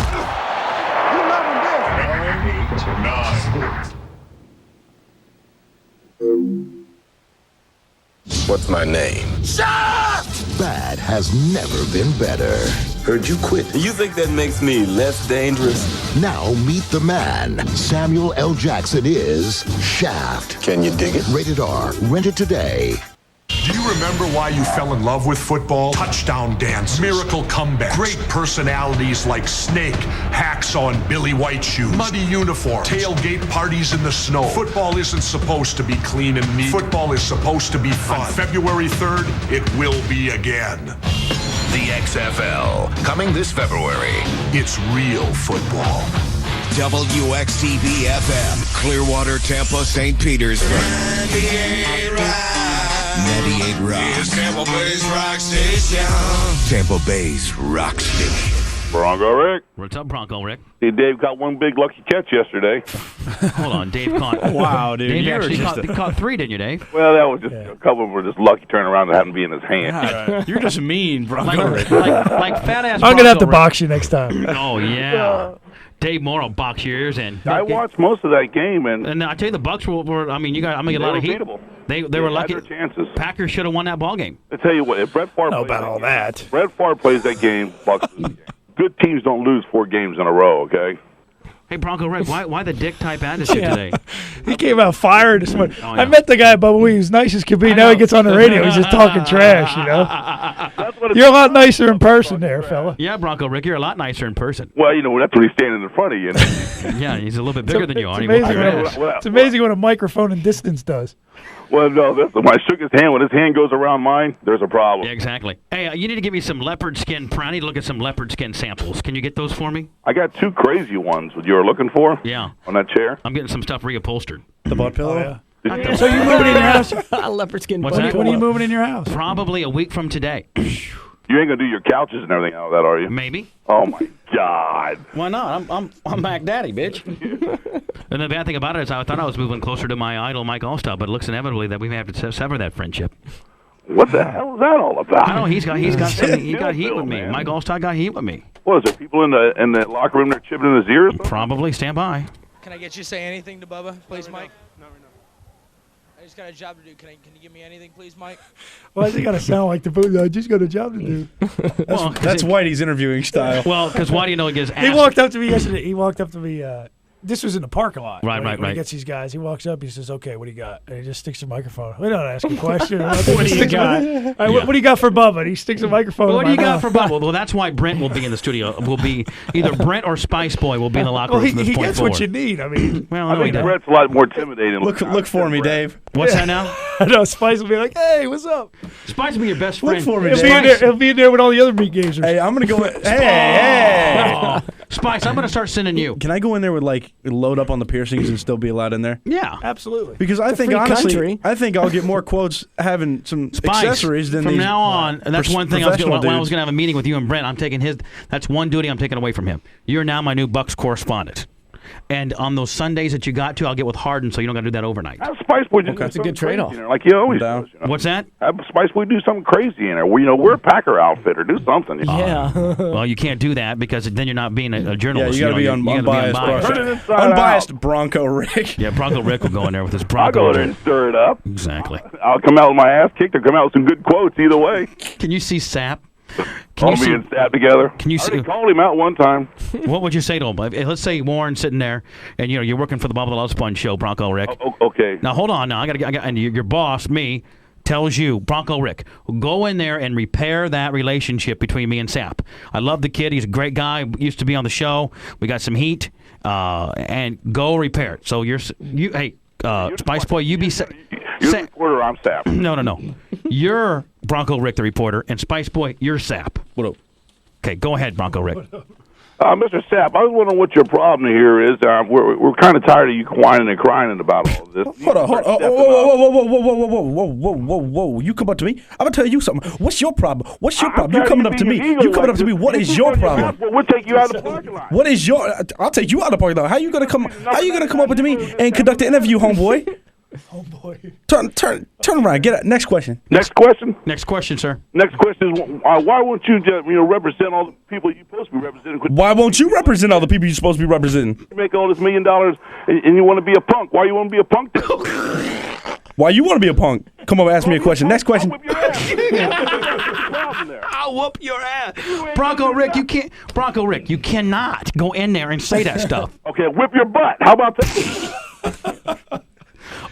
Speaker 7: What's my name?
Speaker 4: Shaft! Bad has never been better.
Speaker 7: Heard you quit. You think that makes me less dangerous?
Speaker 4: Now meet the man. Samuel L. Jackson is Shaft.
Speaker 7: Can you dig it?
Speaker 4: Rated R. Rent it today.
Speaker 18: Do you remember why you fell in love with football? Touchdown dances, miracle comebacks, great personalities like Snake, Hacksaw, and Billy Whiteshoes, muddy uniforms, tailgate parties in the snow. Football isn't supposed to be clean and neat. Football is supposed to be fun. On February 3rd, it will be again.
Speaker 4: The XFL, coming this February.
Speaker 18: It's real football.
Speaker 4: WXTB FM, Clearwater, Tampa, St. Petersburg. 98 Rock. It's Tampa Bay's rock station. Tampa Bay's rock station.
Speaker 19: Bronco Rick.
Speaker 3: What's up, Bronco Rick?
Speaker 19: Hey, Dave got one big lucky catch yesterday.
Speaker 3: Hold on, Dave caught.
Speaker 9: Wow, dude.
Speaker 3: Dave actually caught 3, didn't you, Dave?
Speaker 19: Well, that was just a couple of them were just lucky turnaround that happened to be in his hand.
Speaker 9: God, you're just mean, Bronco Rick.
Speaker 3: Like fat ass.
Speaker 11: I'm gonna have to box you next time.
Speaker 3: Oh yeah. Dave Moore will box your ears in.
Speaker 19: I watched most of that game, and
Speaker 3: I tell you, the Bucks were. I mean, you got. I'm gonna get a lot of heat. They were lucky.
Speaker 19: Had their chances.
Speaker 3: Packers should have won that ball game.
Speaker 19: I tell you what, if Brett Favre
Speaker 11: about all that.
Speaker 19: Brett Favre plays that game, Bucks lose the game. Good teams don't lose 4 games in a row. Okay.
Speaker 3: Hey, Bronco Rick, why the dick type attitude today?
Speaker 11: He came out fired this morning.
Speaker 3: Oh, yeah.
Speaker 11: I met the guy at Bubba. He was nice as could be. Now he gets on the radio. He's just talking trash, you know. You're a lot nicer in person there, fella.
Speaker 3: Yeah, Bronco Rick, you're a lot nicer in person.
Speaker 19: Well, you know, that's when he's standing in front of you.
Speaker 3: Yeah, he's a little bit bigger than you are.
Speaker 11: It's amazing what a microphone and distance does.
Speaker 19: Well, no, when I shook his hand, when his hand goes around mine, there's a problem.
Speaker 3: Yeah, exactly. Hey, you need to give me some leopard skin. I need to look at some leopard skin samples. Can you get those for me?
Speaker 19: I got 2 crazy ones that you were looking for.
Speaker 3: Yeah.
Speaker 19: On that chair.
Speaker 3: I'm getting some stuff reupholstered.
Speaker 11: The butt pillow?
Speaker 3: Oh, yeah.
Speaker 11: So you're moving in your house? Leopard skin.
Speaker 3: What's that?
Speaker 11: When are you moving in your house?
Speaker 3: Probably a week from today.
Speaker 19: You ain't gonna do your couches and everything out of that, are you?
Speaker 3: Maybe.
Speaker 19: Oh my God.
Speaker 3: Why not? I'm Mac Daddy, bitch. And the bad thing about it is I thought I was moving closer to my idol, Mike Allstott, but it looks inevitably that we may have to sever that friendship.
Speaker 19: What the hell is that all about?
Speaker 3: I don't know. He got heat with me. Mike Allstott got heat with me.
Speaker 19: What is there? People in the locker room there chipping in his ears?
Speaker 3: Probably. Stand by.
Speaker 20: Can I get you to say anything to Bubba, please, Mike? No. I just got a job to do. Can you give me anything, please, Mike?
Speaker 11: Why does it got to sound like the boot? I just got a job to do.
Speaker 9: That's Whitey's interviewing style.
Speaker 3: Well, because why do you know he gets asked?
Speaker 11: He walked up to me yesterday. He walked up to me. This was in the parking lot.
Speaker 3: Right.
Speaker 11: When he gets these guys, he walks up. He says, "Okay, what do you got?" And he just sticks a microphone. We don't ask a question. What do you got? What do you got for Bubba? And he sticks a microphone.
Speaker 3: What do you got
Speaker 11: mouth.
Speaker 3: for Bubba? Well, that's why Brent will be in the studio. Will be either Brent or Spice Boy will be in the locker room from this
Speaker 11: he
Speaker 3: point
Speaker 11: gets
Speaker 3: forward.
Speaker 11: what you need. I mean,
Speaker 3: well,
Speaker 19: I think Brett's a lot more intimidating.
Speaker 9: Look for me, Dave.
Speaker 3: What's that now?
Speaker 11: I know Spice will be like, "Hey, what's up?"
Speaker 3: Spice will be your best friend.
Speaker 9: for me,
Speaker 11: He'll be in there when all the other meat games are.
Speaker 9: Hey, I'm gonna go. Hey.
Speaker 3: Oh, Spice, I'm gonna start sending you.
Speaker 9: Can I go in there with load up on the piercings and still be allowed in there?
Speaker 3: Yeah,
Speaker 11: absolutely.
Speaker 9: Because I think
Speaker 21: free
Speaker 9: honestly,
Speaker 21: country.
Speaker 9: I think I'll get more quotes having some
Speaker 3: Spice,
Speaker 9: accessories than
Speaker 3: from
Speaker 9: these
Speaker 3: now on. And that's one thing I was
Speaker 9: professional
Speaker 3: when I was
Speaker 9: dudes.
Speaker 3: gonna have a meeting with you and Brent. I'm taking his. That's one duty I'm taking away from him. You're now my new Bucks correspondent. And on those Sundays that you got to, I'll get with Harden, so you don't got to do that overnight.
Speaker 19: Have Spice Boy just
Speaker 21: That's a good trade-off.
Speaker 19: like he always does.
Speaker 3: What's that?
Speaker 19: Have Spice Boy do something crazy in there. Well, we're a Packer outfitter. Do something.
Speaker 21: Yeah.
Speaker 3: Well, you can't do that because then you're not being a
Speaker 9: Yeah,
Speaker 3: journalist.
Speaker 9: you got to be
Speaker 3: you gotta
Speaker 9: unbiased.
Speaker 19: Turn it
Speaker 9: Unbiased Bronco Rick.
Speaker 3: Yeah, Bronco Rick will go in there with his
Speaker 19: I'll
Speaker 3: Bronco.
Speaker 19: go there and stir it up.
Speaker 3: Exactly.
Speaker 19: I'll come out with my ass kicked or come out with some good quotes. Either way.
Speaker 3: Can you see Sap?
Speaker 19: All me and Sap together.
Speaker 3: Can you
Speaker 19: I already
Speaker 3: see?
Speaker 19: called him out one time.
Speaker 3: What would you say to him? Let's say Warren's sitting there, and you're working for the Bubba the Love Sponge show, Bronco Rick.
Speaker 19: Okay.
Speaker 3: Now hold on. Now I got and your boss, me, tells you, Bronco Rick, go in there and repair that relationship between me and Sap. I love the kid. He's a great guy. Used to be on the show. We got some heat, and go repair it. So hey, Spice Boy, you be.
Speaker 19: You're the reporter. I'm Sap.
Speaker 3: No. You're Bronco Rick, the reporter, and Spice Boy, you're Sap.
Speaker 9: What up?
Speaker 3: Okay, go ahead, Bronco Rick.
Speaker 19: Mr. Sapp, I was wondering what your problem here is. We're kind of tired of you whining and crying about all of this.
Speaker 9: Hold on. Whoa. You come up to me. I'm going to tell you something. What's your problem? What's your problem? You coming up to me. You coming up to me. What is your problem?
Speaker 19: We'll take you out of the parking lot.
Speaker 9: What is your... I'll take you out of the parking lot. How you going to come up to me and conduct an interview, homeboy?
Speaker 11: Oh boy!
Speaker 9: Turn around. Get up. Next question.
Speaker 19: Next question,
Speaker 3: sir.
Speaker 19: Next question is why won't you just represent all the people you're supposed to be representing?
Speaker 9: Why won't you represent all the people you're supposed to be representing?
Speaker 19: You make all this $1 million and you want to be a punk. Why you want to be a punk? Then?
Speaker 9: Why you want to be a punk? Come over, ask me a question. Next question.
Speaker 3: I'll whoop your ass. Bronco Rick, you can't. Bronco Rick, you cannot go in there and say that stuff.
Speaker 19: Okay, whip your butt. How about that?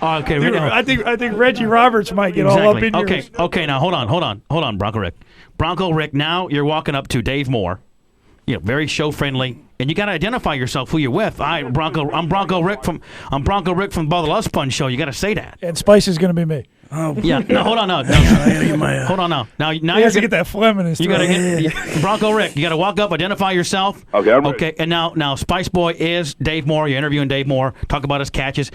Speaker 3: Okay,
Speaker 11: Dude, I think Reggie Roberts might get all up in yours.
Speaker 3: Okay. Now hold on, Bronco Rick. Bronco Rick. Now you're walking up to Dave Moore. Very show friendly, and you got to identify yourself who you're with. I'm Bronco Rick from Bubba the Love Sponge show. You got to say that.
Speaker 11: And Spice is going to be me.
Speaker 9: Oh
Speaker 3: yeah. No, hold on. No. Hold on. Now
Speaker 11: he has to get that phlegm in his throat.
Speaker 3: You got to get Bronco Rick. You got to walk up, identify yourself.
Speaker 19: Okay. I'm ready.
Speaker 3: Okay. And now Spice Boy is Dave Moore. You're interviewing Dave Moore. Talk about his catches.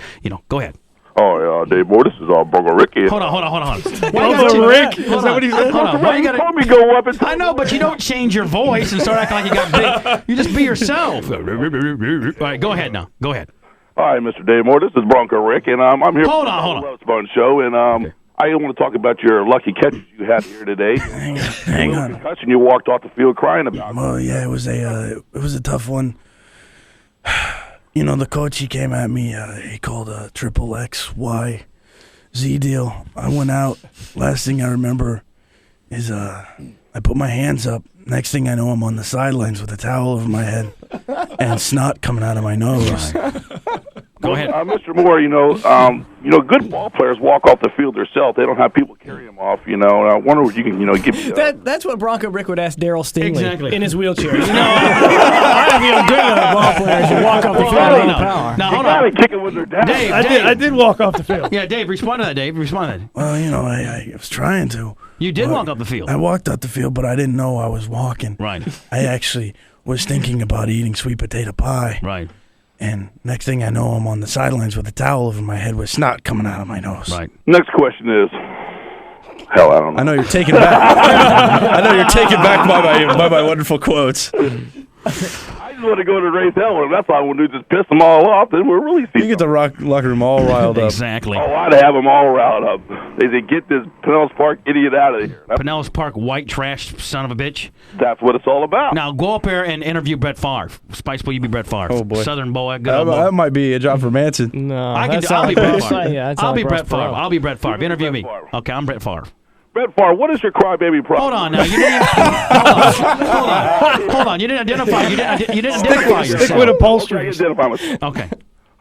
Speaker 3: Go ahead.
Speaker 19: Oh, yeah, Dave Moore, this is Bronco Rick.
Speaker 3: Hold on.
Speaker 11: Bronco Rick? Is that what he said?
Speaker 3: Hold on. Why you
Speaker 19: told me go up and
Speaker 3: I know, but you don't change your voice and start acting like you got big. You just be yourself. All right, go ahead now. Go ahead.
Speaker 19: Hi, Mr. Dave Moore. This is Bronco Rick, and I'm here
Speaker 3: Hold
Speaker 19: for
Speaker 3: on.
Speaker 19: the Love Sponge show, and I want to talk about your lucky catches you had here today.
Speaker 12: Hang on.
Speaker 19: Concussion you walked off the field crying about.
Speaker 12: Well, yeah, it was a tough one. The coach, he came at me. He called a triple XYZ deal. I went out. Last thing I remember is I put my hands up. Next thing I know, I'm on the sidelines with a towel over my head and snot coming out of my nose.
Speaker 3: Go ahead.
Speaker 19: Mr. Moore, good ball players walk off the field themselves. They don't have people carry them off, And I wonder if you can, give me
Speaker 21: That's what Bronco Rick would ask Daryl Stingley in his wheelchair. I good ball players who walk off the field with power.
Speaker 3: Now, hold on.
Speaker 19: Kick it with their dad.
Speaker 3: Dave,
Speaker 11: I did walk off the field.
Speaker 3: Yeah, Dave, respond to that, Dave. Respond to that.
Speaker 12: Well, I was trying to.
Speaker 3: You did walk off the field.
Speaker 12: I walked off the field, but I didn't know I was walking.
Speaker 3: Right.
Speaker 12: I actually was thinking about eating sweet potato pie.
Speaker 3: Right.
Speaker 12: And next thing I know, I'm on the sidelines with a towel over my head with snot coming out of my nose.
Speaker 3: Right.
Speaker 19: Next question is, hell, I don't know.
Speaker 9: I know you're taken back. I know you're taken back by my wonderful quotes.
Speaker 19: I just want to go to Ray's Hell, and that's why I want to do, just piss them all off. Then we're really
Speaker 9: You get the locker room all riled up.
Speaker 3: Exactly.
Speaker 19: Oh, I'd have them all riled up. They say, get this Pinellas Park idiot out of here.
Speaker 3: Pinellas Park white trash son of a bitch.
Speaker 19: That's what it's all about.
Speaker 3: Now go up there and interview Brett Favre. Spice Boy, you be Brett Favre.
Speaker 9: Oh boy,
Speaker 3: Southern boy, good old boy.
Speaker 9: That might be a job for Manson.
Speaker 21: No,
Speaker 3: I'll be Brett Favre. I'll be Brett Favre. I'll be Brett Favre. Interview me. Okay, I'm Brett Favre.
Speaker 19: Brett Favre, what is your crybaby problem?
Speaker 3: Hold on now. Hold on. You didn't identify. You didn't identify yourself.
Speaker 11: Stick with upholstery.
Speaker 3: Okay.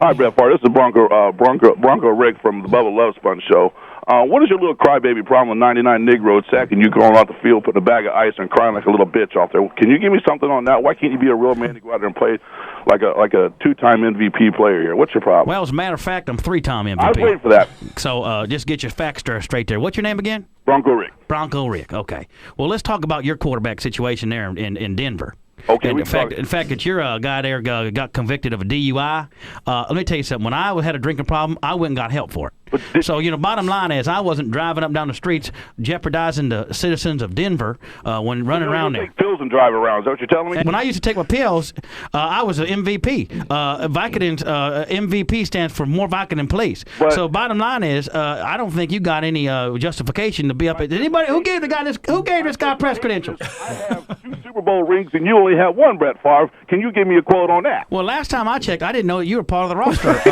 Speaker 19: Hi, Brett Favre. This is Bronco Rick from the Bubba Love Sponge show. What is your little crybaby problem with 99 Negro sacking you going off the field, putting a bag of ice and crying like a little bitch off there? Can you give me something on that? Why can't you be a real man to go out there and play like a 2-time MVP player here. What's your problem?
Speaker 3: Well, as a matter of fact, I'm 3-time MVP.
Speaker 19: I was waiting for that.
Speaker 3: So just get your facts straight there. What's your name again?
Speaker 19: Bronco Rick.
Speaker 3: Bronco Rick. Okay. Well, let's talk about your quarterback situation there in Denver.
Speaker 19: Okay.
Speaker 3: And in fact, that your guy there got convicted of a DUI. Let me tell you something. When I had a drinking problem, I went and got help for it. So, bottom line is I wasn't driving up and down the streets jeopardizing the citizens of Denver when running around there.
Speaker 19: Take pills and drive around. Is that what you're telling me?
Speaker 3: When I used to take my pills, I was an MVP. Vicodin MVP stands for more Vicodin, please. So bottom line is, I don't think you got any justification to be up at anybody. Who gave this guy press credentials?
Speaker 19: I have 2 Super Bowl rings, and you only have 1, Brett Favre. Can you give me a quote on that?
Speaker 3: Well, last time I checked, I didn't know that you were part of the roster of the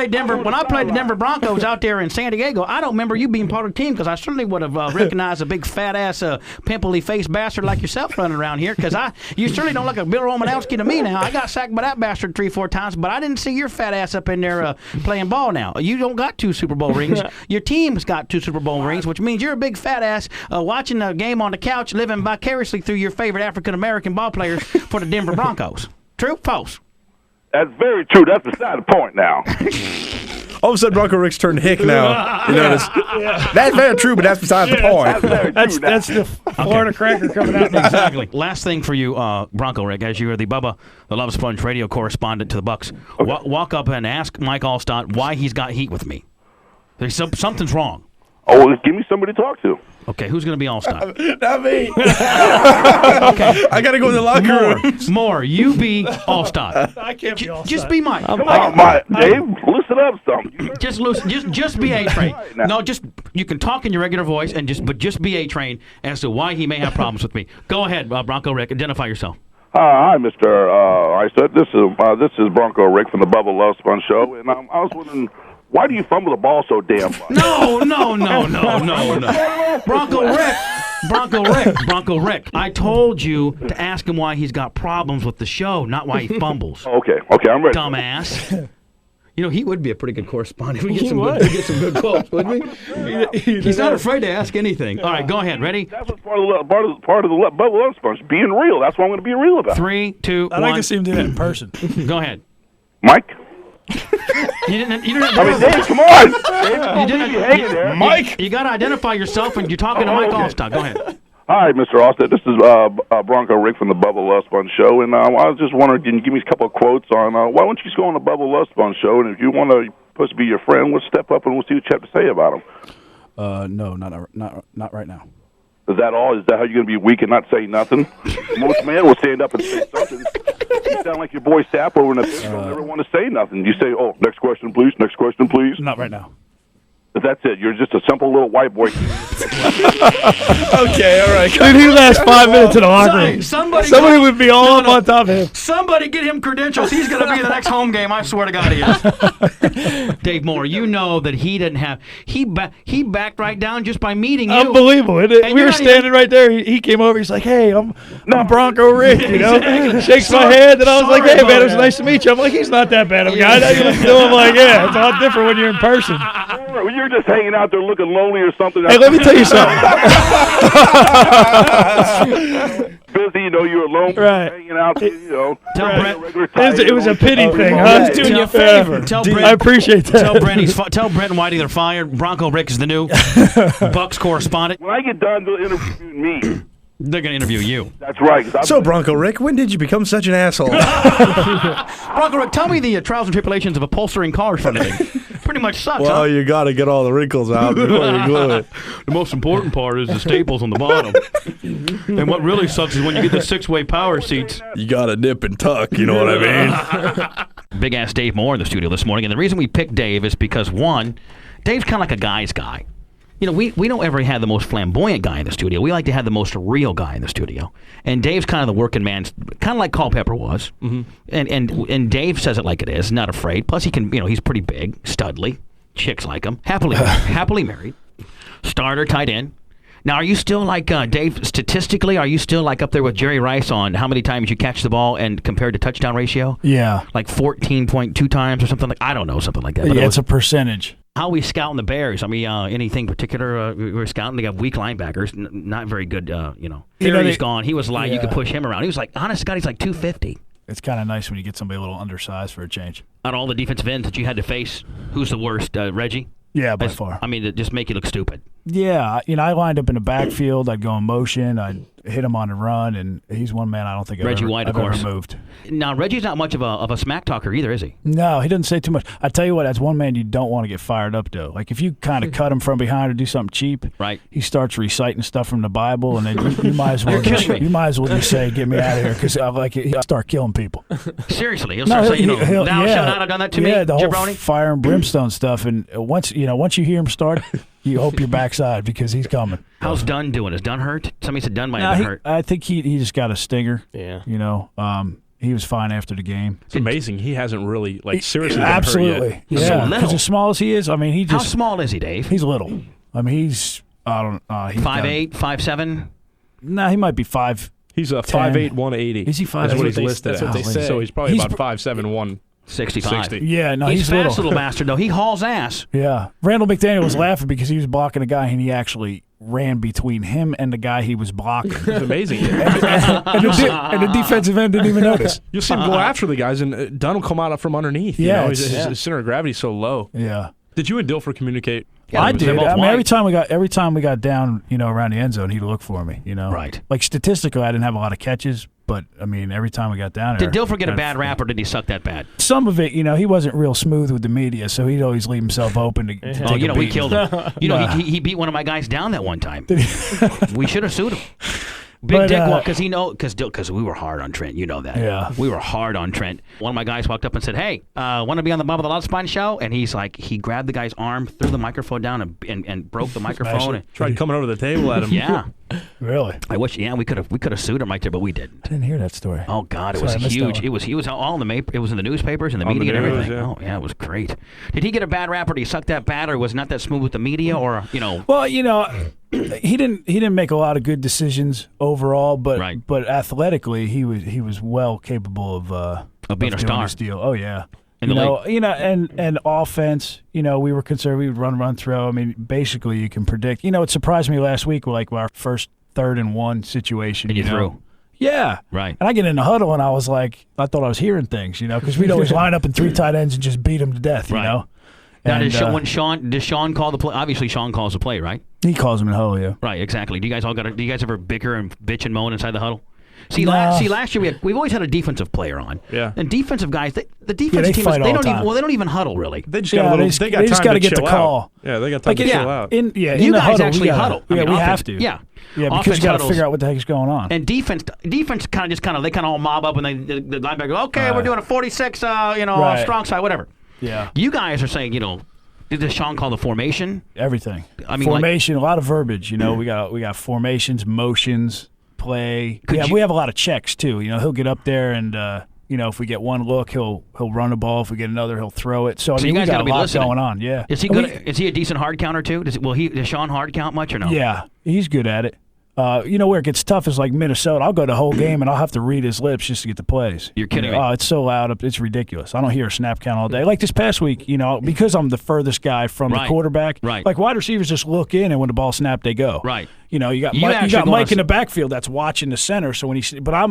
Speaker 3: Denver Broncos. When I played the Denver Broncos out there in San Diego, I don't remember you being part of the team because I certainly would have recognized a big fat ass pimply faced bastard like yourself running around here because you certainly don't look like Bill Romanowski to me now. I got sacked by that bastard 3-4 times, but I didn't see your fat ass up in there playing ball now. You don't got 2 Super Bowl rings. Your team's got 2 Super Bowl rings, which means you're a big fat ass watching the game on the couch, living vicariously through your favorite African-American ball players for the Denver Broncos. True? False?
Speaker 19: That's very true. That's beside the point now.
Speaker 9: All of a sudden, Bronco Rick's turned hick now. You notice? That's very true, but that's beside the point.
Speaker 11: That's the Florida cracker coming out.
Speaker 3: Exactly. Last thing for you, Bronco Rick, as you are the Bubba the Love Sponge radio correspondent to the Bucks, walk up and ask Mike Allstott why he's got heat with me. There's something's wrong.
Speaker 19: Oh, well, give me somebody to talk to.
Speaker 3: Okay, who's going to be Allstott?
Speaker 12: Not me.
Speaker 3: Okay.
Speaker 12: I got to go in the locker room.
Speaker 3: More. You be Allstott.
Speaker 11: I can't be Allstott.
Speaker 3: Just be Mike.
Speaker 19: Come on, Dave, loosen up some.
Speaker 3: Just be A-Train. No, you can talk in your regular voice, but just be A-Train as to why he may have problems with me. Go ahead, Bronco Rick. Identify yourself.
Speaker 19: Hi, Mr. I said this is Bronco Rick from the Bubba Love Sponge show, and I was wondering, why do you fumble the ball so damn much?
Speaker 3: No. Bronco Rick. I told you to ask him why he's got problems with the show, not why he fumbles.
Speaker 19: Okay, I'm ready.
Speaker 3: Dumbass. He would be a pretty good correspondent. We get some good quotes, wouldn't we? He's not afraid to ask anything. All right, go ahead. Ready?
Speaker 19: That was part of the Bubba Love Sponge, being real. That's what I'm going to be real about.
Speaker 3: 3, 2, 1.
Speaker 11: I'd like to see him do that in person.
Speaker 3: Go ahead.
Speaker 19: Mike?
Speaker 3: You didn't
Speaker 19: Dave, come on.
Speaker 3: You didn't
Speaker 19: hanging there.
Speaker 3: Mike? You got to identify yourself, and you're talking to Mike Allstott. Go ahead.
Speaker 19: Hi, Mr. Allstott. This is Bronco Rick from the Bubba Love Sponge show, and I was just wondering, can you give me a couple of quotes on why don't you just go on the Bubba Love Sponge show, and if you want to supposed to be your friend, we'll step up and we'll see what you have to say about him.
Speaker 9: No, not right now.
Speaker 19: Is that all? Is that how you're going to be weak and not say nothing? Most men will stand up and say something. You sound like your boy Sapp over in the pit. You don't ever want to say nothing. You say, "Oh, next question, please. Next question, please."
Speaker 9: Not right now.
Speaker 19: That's it. You're just a simple little white boy.
Speaker 12: Okay, all right.
Speaker 11: Dude, he lasts 5 minutes in the locker room. Somebody would be all up on top of him.
Speaker 3: Somebody get him credentials. He's going to be the next home game. I swear to God he is. Dave Moore, you know that he didn't have – he backed right down just by meeting you.
Speaker 11: Unbelievable. We were standing right there. He came over. He's like, hey, I'm Bronco Rick,
Speaker 3: Exactly.
Speaker 11: Shakes my head. And I was like, hey, man, it was nice to meet you. I'm like, he's not that bad of a guy. Now you look to him like, yeah, it's a lot different when you're in person.
Speaker 19: You're just hanging out there looking lonely or something.
Speaker 11: Hey, let me tell you something.
Speaker 19: Busy, you're alone,
Speaker 11: right.
Speaker 19: hanging out,
Speaker 3: Tell Brent.
Speaker 11: It was a pity thing, huh?
Speaker 21: He's doing you a favor.
Speaker 11: I appreciate that.
Speaker 3: Tell Brent and Whitey they're fired. Bronco Rick is the new Bucks correspondent.
Speaker 19: When I get done, they'll interview me.
Speaker 3: They're going to interview you.
Speaker 19: That's right.
Speaker 12: So, Bronco Rick, when did you become such an asshole?
Speaker 3: Bronco Rick, tell me the trials and tribulations of upholstering cars for a living. Pretty much sucks,
Speaker 12: Well,
Speaker 3: huh?
Speaker 12: you got to get all the wrinkles out before you glue it.
Speaker 3: The most important part is the staples on the bottom. And what really sucks is when you get the 6-way power seats.
Speaker 12: You got to nip and tuck, you know what I mean?
Speaker 3: Big-ass Dave Moore in the studio this morning. And the reason we picked Dave is because, one, Dave's kind of like a guy's guy. We don't ever have the most flamboyant guy in the studio. We like to have the most real guy in the studio. And Dave's kind of the working man, kind of like Culpepper was. Mm-hmm. And Dave says it like it is, not afraid. Plus, he can, he's pretty big, studly. Chicks like him. Happily married. Starter, tight end. Now, are you still like, Dave, statistically, are you still like up there with Jerry Rice on how many times you catch the ball and compared to touchdown ratio?
Speaker 11: Yeah.
Speaker 3: Like 14.2 times or something like I don't know, something like that.
Speaker 11: But yeah, it's a percentage.
Speaker 3: How are we scouting the Bears? I mean, anything particular? We're scouting. They got weak linebackers, not very good. Theory's gone. He was light. You could push him around. He was like, honest to God, he's like 250.
Speaker 11: It's kind of nice when you get somebody a little undersized for a change.
Speaker 3: Out of all the defensive ends that you had to face, who's the worst? Reggie?
Speaker 11: Yeah, by far.
Speaker 3: I mean, it just make you look stupid.
Speaker 11: Yeah, I lined up in the backfield. I'd go in motion. I'd hit him on the run, and he's one man I don't think
Speaker 3: Reggie White, of course.
Speaker 11: ever moved.
Speaker 3: Now, Reggie's not much of a smack talker either, is he?
Speaker 11: No, he doesn't say too much. I tell you what, that's one man you don't want to get fired up, though. Like, if you kind of cut him from behind or do something cheap,
Speaker 3: right?
Speaker 11: He starts reciting stuff from the Bible, and then you might as well just say, "Get me out of here," because he'll start killing people.
Speaker 3: Seriously, he'll start saying, "Thou shalt not have done that to me,
Speaker 11: the
Speaker 3: jabroni."
Speaker 11: Whole fire and brimstone stuff, and once you hear him start, you hope your backside because he's coming.
Speaker 3: How's Dunn doing? Is Dunn hurt? Somebody said Dunn might have been hurt.
Speaker 11: I think he just got a stinger.
Speaker 9: Yeah.
Speaker 11: He was fine after the game.
Speaker 9: It's amazing. He hasn't really, seriously been
Speaker 11: absolutely.
Speaker 9: hurt yet.
Speaker 11: Yeah, because as small as he is, I mean,
Speaker 3: How small is he, Dave?
Speaker 11: He's little. I mean, he's, I don't know.
Speaker 3: 5'8", 5'7"?
Speaker 11: No, he might be 5'.
Speaker 9: He's a 5'8", 180.
Speaker 11: Is he 5'8"?
Speaker 9: That's what he's listed
Speaker 11: That's what they say.
Speaker 9: So he's probably about 5'7", 165.
Speaker 3: 65.
Speaker 11: Yeah, no,
Speaker 3: he's
Speaker 11: little.
Speaker 3: fast, little bastard, though. He hauls ass.
Speaker 11: Yeah. Randall McDaniel was laughing because he was blocking a guy, and he actually ran between him and the guy he was blocking.
Speaker 9: It's amazing.
Speaker 11: and the defensive end didn't even notice.
Speaker 9: You'll see him go after the guys, and Dunn will come out from underneath.
Speaker 11: Yeah,
Speaker 9: his center of gravity is so low.
Speaker 11: Yeah.
Speaker 9: Did you and Dilfer communicate?
Speaker 11: Yeah, I did. I mean, every time we got down, around the end zone, he'd look for me.
Speaker 3: Right.
Speaker 11: Like statistically, I didn't have a lot of catches, but I mean, every time we got down there.
Speaker 3: Did Dilfer get a bad rap, or did he suck that bad?
Speaker 11: Some of it, he wasn't real smooth with the media, so he'd always leave himself open to take a
Speaker 3: we
Speaker 11: beat.
Speaker 3: killed him. He beat one of my guys down that one time. We should have sued him. Big Dick, because we were hard on Trent. You know that.
Speaker 11: Yeah.
Speaker 3: We were hard on Trent. One of my guys walked up and said, "Hey, want to be on the Bubba the Love Sponge show?" And he's like, he grabbed the guy's arm, threw the microphone down, and broke the microphone. And
Speaker 9: tried coming over the table at him.
Speaker 3: Yeah.
Speaker 11: Really?
Speaker 3: I wish. Yeah, we could have sued him right there, but we didn't.
Speaker 11: I didn't hear that story.
Speaker 3: Oh God, it was huge. He was all in the it was in the newspapers and the media and everything. Yeah. Oh yeah, it was great. Did he get a bad rap, or did he suck that bad, or was not that smooth with the media, or
Speaker 11: Well, he didn't make a lot of good decisions overall, but athletically he was well capable of
Speaker 3: being a star.
Speaker 11: His deal. Oh yeah.
Speaker 3: In the league.
Speaker 11: And offense, we were concerned. We would run throw. I mean, basically, you can predict. It surprised me last week, like our first 3rd and 1 situation.
Speaker 3: And you threw.
Speaker 11: Yeah.
Speaker 3: Right.
Speaker 11: And I get in the huddle, and I was like, I thought I was hearing things, because we'd always line up in 3 tight ends and just beat them to death,
Speaker 3: right.
Speaker 11: Now,
Speaker 3: does Sean call the play? Obviously, Sean calls the play, right?
Speaker 11: He calls him in the huddle, yeah.
Speaker 3: Right, exactly. Do you guys ever bicker and bitch and moan inside the huddle? Last year we've always had a defensive player on.
Speaker 9: Yeah.
Speaker 3: And defensive guys, the defensive team they don't even huddle really.
Speaker 9: They just got to
Speaker 11: get the call.
Speaker 9: Yeah, they got time to chill out.
Speaker 3: You guys
Speaker 11: huddle,
Speaker 3: actually huddle.
Speaker 11: Yeah, we have to.
Speaker 3: Yeah.
Speaker 11: Yeah, because you got to figure out what the heck is going on.
Speaker 3: And defense kind of all mob up, and the linebacker goes, okay, we're doing a 46, strong side, whatever.
Speaker 11: Yeah.
Speaker 3: You guys are saying, did Sean call the formation?
Speaker 11: Everything.
Speaker 3: I mean,
Speaker 11: formation, a lot of verbiage. We got formations, motions, play. We have a lot of checks too. He'll get up there and if we get one look, he'll run the ball. If we get another, he'll throw it. So
Speaker 3: you guys
Speaker 11: got a lot
Speaker 3: listening.
Speaker 11: going on. Yeah.
Speaker 3: Is he good? Is he a decent hard counter too? Does Sean hard count much or no?
Speaker 11: Yeah, he's good at it. Where it gets tough is like Minnesota. I'll go the whole game and I'll have to read his lips just to get the plays.
Speaker 3: You're kidding me.
Speaker 11: Oh, it's so loud. It's ridiculous. I don't hear a snap count all day. Like this past week, because I'm the furthest guy from the quarterback.
Speaker 3: Right.
Speaker 11: Like wide receivers just look in, and when the ball snapped, they go.
Speaker 3: Right.
Speaker 11: You got Mike in the backfield that's watching the center. So when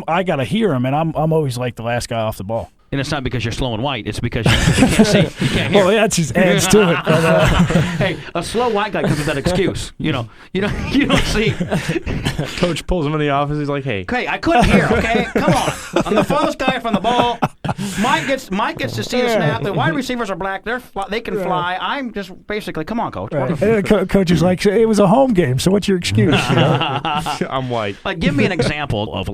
Speaker 11: I got to hear him, and I'm always like the last guy off the ball.
Speaker 3: And it's not because you're slow and white. It's because you can't see. You can't hear.
Speaker 11: Well, that just adds to it. But,
Speaker 3: hey, a slow white guy comes with that excuse. You don't see.
Speaker 9: Coach pulls him in the office. He's like, "Hey,
Speaker 3: I couldn't hear. Okay, come on. I'm the farthest guy from the ball. Mike gets to see the snap. The wide receivers are black. They can fly. I'm just basically, come on, coach.
Speaker 11: Right. And coach is like, it was a home game. So what's your excuse?
Speaker 9: I'm white.
Speaker 3: Like, give me an example of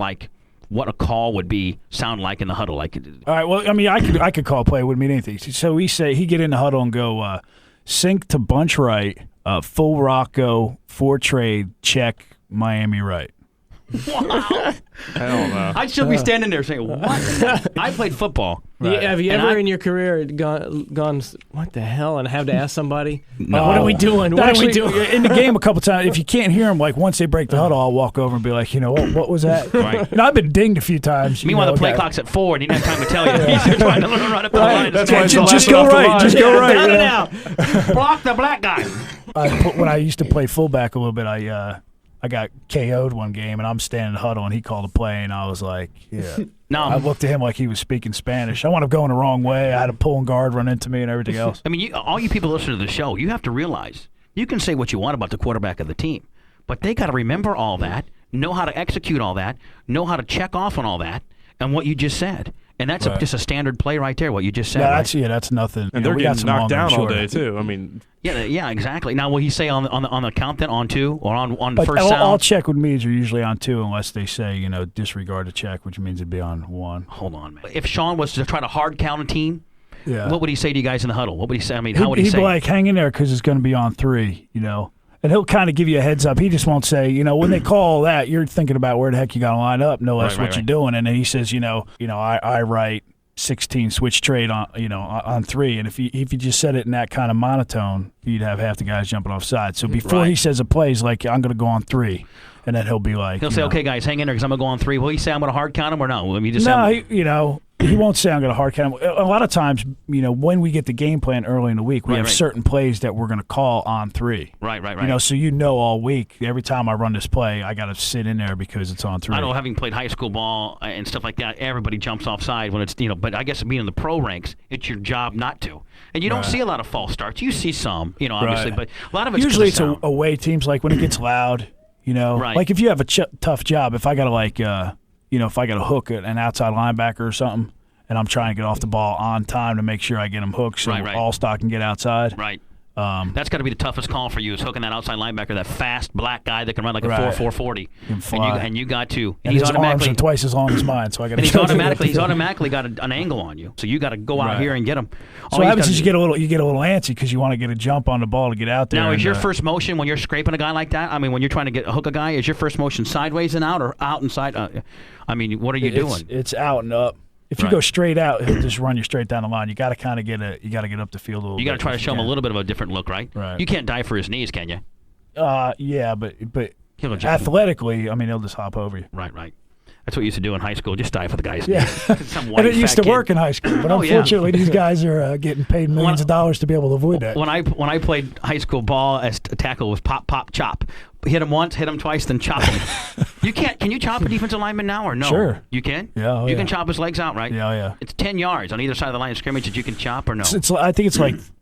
Speaker 3: what a call would sound like in the huddle. Like,
Speaker 11: all right. Well, I mean, I could call a play. It wouldn't mean anything. So he get in the huddle and go sink to bunch right, full Rocco, 4 trade, check Miami right.
Speaker 3: Wow.
Speaker 9: Hell no.
Speaker 3: I'd still be standing there saying, what? I played football.
Speaker 21: Yeah, have you
Speaker 3: And
Speaker 21: ever
Speaker 3: I-
Speaker 21: in your career gone, what the hell, and have to ask somebody,
Speaker 3: No.
Speaker 21: what are we doing? What
Speaker 11: Actually,
Speaker 21: are we doing?
Speaker 11: in the game a couple times, if you can't hear them, like once they break the huddle, I'll walk over and be like, what was that?
Speaker 3: Right.
Speaker 11: And I've been dinged a few times.
Speaker 3: Meanwhile, the play
Speaker 11: guy.
Speaker 3: clock's at 4, and he didn't have time to tell you. He's trying to run up the line.
Speaker 9: That's why it's the
Speaker 11: Just
Speaker 9: last
Speaker 11: go
Speaker 9: one off the
Speaker 11: right.
Speaker 9: line.
Speaker 11: Just go right.
Speaker 3: Cut
Speaker 11: you
Speaker 3: it
Speaker 11: know?
Speaker 3: out. Block the black guy.
Speaker 11: When I used to play fullback a little bit, I got KO'd one game, and I'm standing in the huddle, and he called a play, and I was like, yeah.
Speaker 3: No.
Speaker 11: I looked at him like he was speaking Spanish. I wound up going the wrong way. I had a pulling guard run into me and everything else.
Speaker 3: I mean, all you people listening to the show, you have to realize you can say what you want about the quarterback of the team, but they got to remember all that, know how to execute all that, know how to check off on all that, and what you just said. And that's
Speaker 11: Right.
Speaker 3: just a standard play right there, what you just said.
Speaker 11: Yeah,
Speaker 3: right?
Speaker 11: that's nothing.
Speaker 9: And
Speaker 11: You know,
Speaker 9: they're
Speaker 11: we got
Speaker 9: getting
Speaker 11: some
Speaker 9: knocked
Speaker 11: long and
Speaker 9: down all
Speaker 11: short.
Speaker 9: day too. I mean,
Speaker 3: Yeah, exactly. Now, will he say on the count then on 2 or on
Speaker 11: But
Speaker 3: first
Speaker 11: all
Speaker 3: sound?
Speaker 11: check with me are usually on 2 unless they say, disregard the check, which means it'd be on 1.
Speaker 3: Hold on, man. If Sean was to try to hard count a team,
Speaker 11: Yeah.
Speaker 3: what would he say to you guys in the huddle? What would he say? I mean, how would he
Speaker 11: He'd
Speaker 3: say?
Speaker 11: be like, hang in there because it's going to be on 3, And he'll kind of give you a heads up. He just won't say, when they call that, you're thinking about where the heck you got to line up, no less
Speaker 3: Right,
Speaker 11: what
Speaker 3: right.
Speaker 11: you're doing. And then he says, I write 16 switch trade on 3, and if you just said it in that kind of monotone, you'd have half the guys jumping off sides. So before
Speaker 3: Right.
Speaker 11: he says a play, he's like, I'm going to go on 3, and then he'll be like,
Speaker 3: He'll say, okay, guys, hang in there because I'm going to go on 3. Will he say I'm going to hard count him or no? Will he just
Speaker 11: no,
Speaker 3: say,
Speaker 11: he won't say I'm going to hard count him. A lot of times, when we get the game plan early in the week, we
Speaker 3: Right,
Speaker 11: have
Speaker 3: right.
Speaker 11: certain plays that we're going to call on 3.
Speaker 3: Right.
Speaker 11: So all week, every time I run this play, I got to sit in there because it's on 3.
Speaker 3: I know, having played high school ball and stuff like that, everybody jumps offside when it's, but I guess being in the pro ranks, it's your job not to. And you don't
Speaker 11: Right.
Speaker 3: see a lot of false starts. You see some, obviously,
Speaker 11: Right.
Speaker 3: but a lot of it's
Speaker 11: Usually it's
Speaker 3: sound.
Speaker 11: away teams, like when it gets loud,
Speaker 3: Right.
Speaker 11: Like if you have a tough job, if I got to if I got to hook an outside linebacker or something, and I'm trying to get off the ball on time to make sure I get him hooked so
Speaker 3: Right.
Speaker 11: All-Star can get outside.
Speaker 3: Right. That's got to be the toughest call for you is hooking that outside linebacker, that fast black guy that can run like a
Speaker 11: Right.
Speaker 3: 4.40.
Speaker 11: Can fly.
Speaker 3: And you got to.
Speaker 11: And his arms are twice as long as mine, so I got
Speaker 3: And
Speaker 11: to.
Speaker 3: he's automatically got an angle on you, so you got to go out
Speaker 11: Right.
Speaker 3: here and get him.
Speaker 11: So what happens is you get a little antsy because you want to get a jump on the ball to get out there.
Speaker 3: Now, is
Speaker 11: and,
Speaker 3: your first motion when you're scraping a guy like that? I mean, when you're trying to hook a guy, is your first motion sideways and out or out and side? I mean, what are you doing?
Speaker 11: It's out and up. If you
Speaker 3: Right.
Speaker 11: go straight out, he'll just run you straight down the line. You got to kind of get up the field a little.
Speaker 3: You got to
Speaker 11: bit
Speaker 3: try to
Speaker 11: if
Speaker 3: show
Speaker 11: you
Speaker 3: him a
Speaker 11: can.
Speaker 3: little bit of a different look, right?
Speaker 11: Right.
Speaker 3: You can't dive for his knees, can you?
Speaker 11: Yeah, but
Speaker 3: He'll jump.
Speaker 11: athletically, I mean, he'll just hop over you.
Speaker 3: Right. That's what we used to do in high school. Just dive for the guy's
Speaker 11: Yeah,
Speaker 3: knees. Some white,
Speaker 11: and it used
Speaker 3: fat
Speaker 11: to work
Speaker 3: kid.
Speaker 11: in high school, but
Speaker 3: Oh, yeah.
Speaker 11: unfortunately, these guys are getting paid millions of dollars to be able to avoid that.
Speaker 3: When I played high school ball as a tackle, was pop, pop, chop. Hit him once, hit him twice, then chop him. Can you chop a defensive lineman now or no?
Speaker 11: Sure.
Speaker 3: You can?
Speaker 11: Yeah, oh,
Speaker 3: you
Speaker 11: yeah.
Speaker 3: can chop his legs out, right?
Speaker 11: Yeah.
Speaker 3: It's 10 yards on either side of the line of scrimmage that you can chop or no?
Speaker 11: I think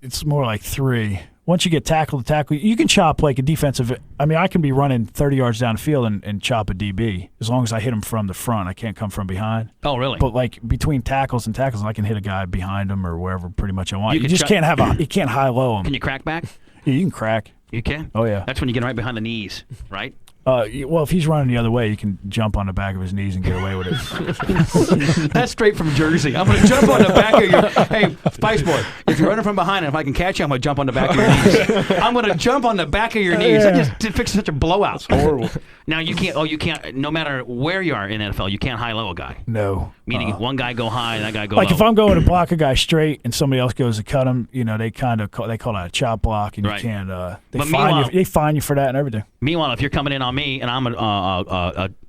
Speaker 11: it's more like 3. Once you get tackle to tackle, you can chop like a defensive. I mean, I can be running 30 yards down the field and chop a DB as long as I hit him from the front. I can't come from behind.
Speaker 3: Oh, really?
Speaker 11: But like between tackles and tackles, I can hit a guy behind him or wherever pretty much I want. You
Speaker 3: can
Speaker 11: just can't you can't high low him.
Speaker 3: Can you crack back?
Speaker 11: Yeah, you can crack.
Speaker 3: You can?
Speaker 11: Oh yeah.
Speaker 3: That's when you get right behind the knees, right?
Speaker 11: Well, if he's running the other way, you can jump on the back of his knees and get away with it.
Speaker 3: That's straight from Jersey. I'm going to jump on the back of your... Hey, Spice Boy, if you're running from behind and if I can catch you, I'm going to jump on the back of your knees. I'm going to jump on the back of your knees. That just fixes such a blowout.
Speaker 9: It's horrible.
Speaker 3: Now, you can't, no matter where you are in NFL, you can't high-low a guy.
Speaker 11: No.
Speaker 3: Meaning one guy go high and that guy go
Speaker 11: like
Speaker 3: low.
Speaker 11: if I'm going to block a guy straight and somebody else goes to cut him, they call that a chop block, and
Speaker 3: Right.
Speaker 11: you can't.
Speaker 3: But meanwhile-
Speaker 11: They fine you for that and everything.
Speaker 3: Meanwhile, if you're coming in on me and I'm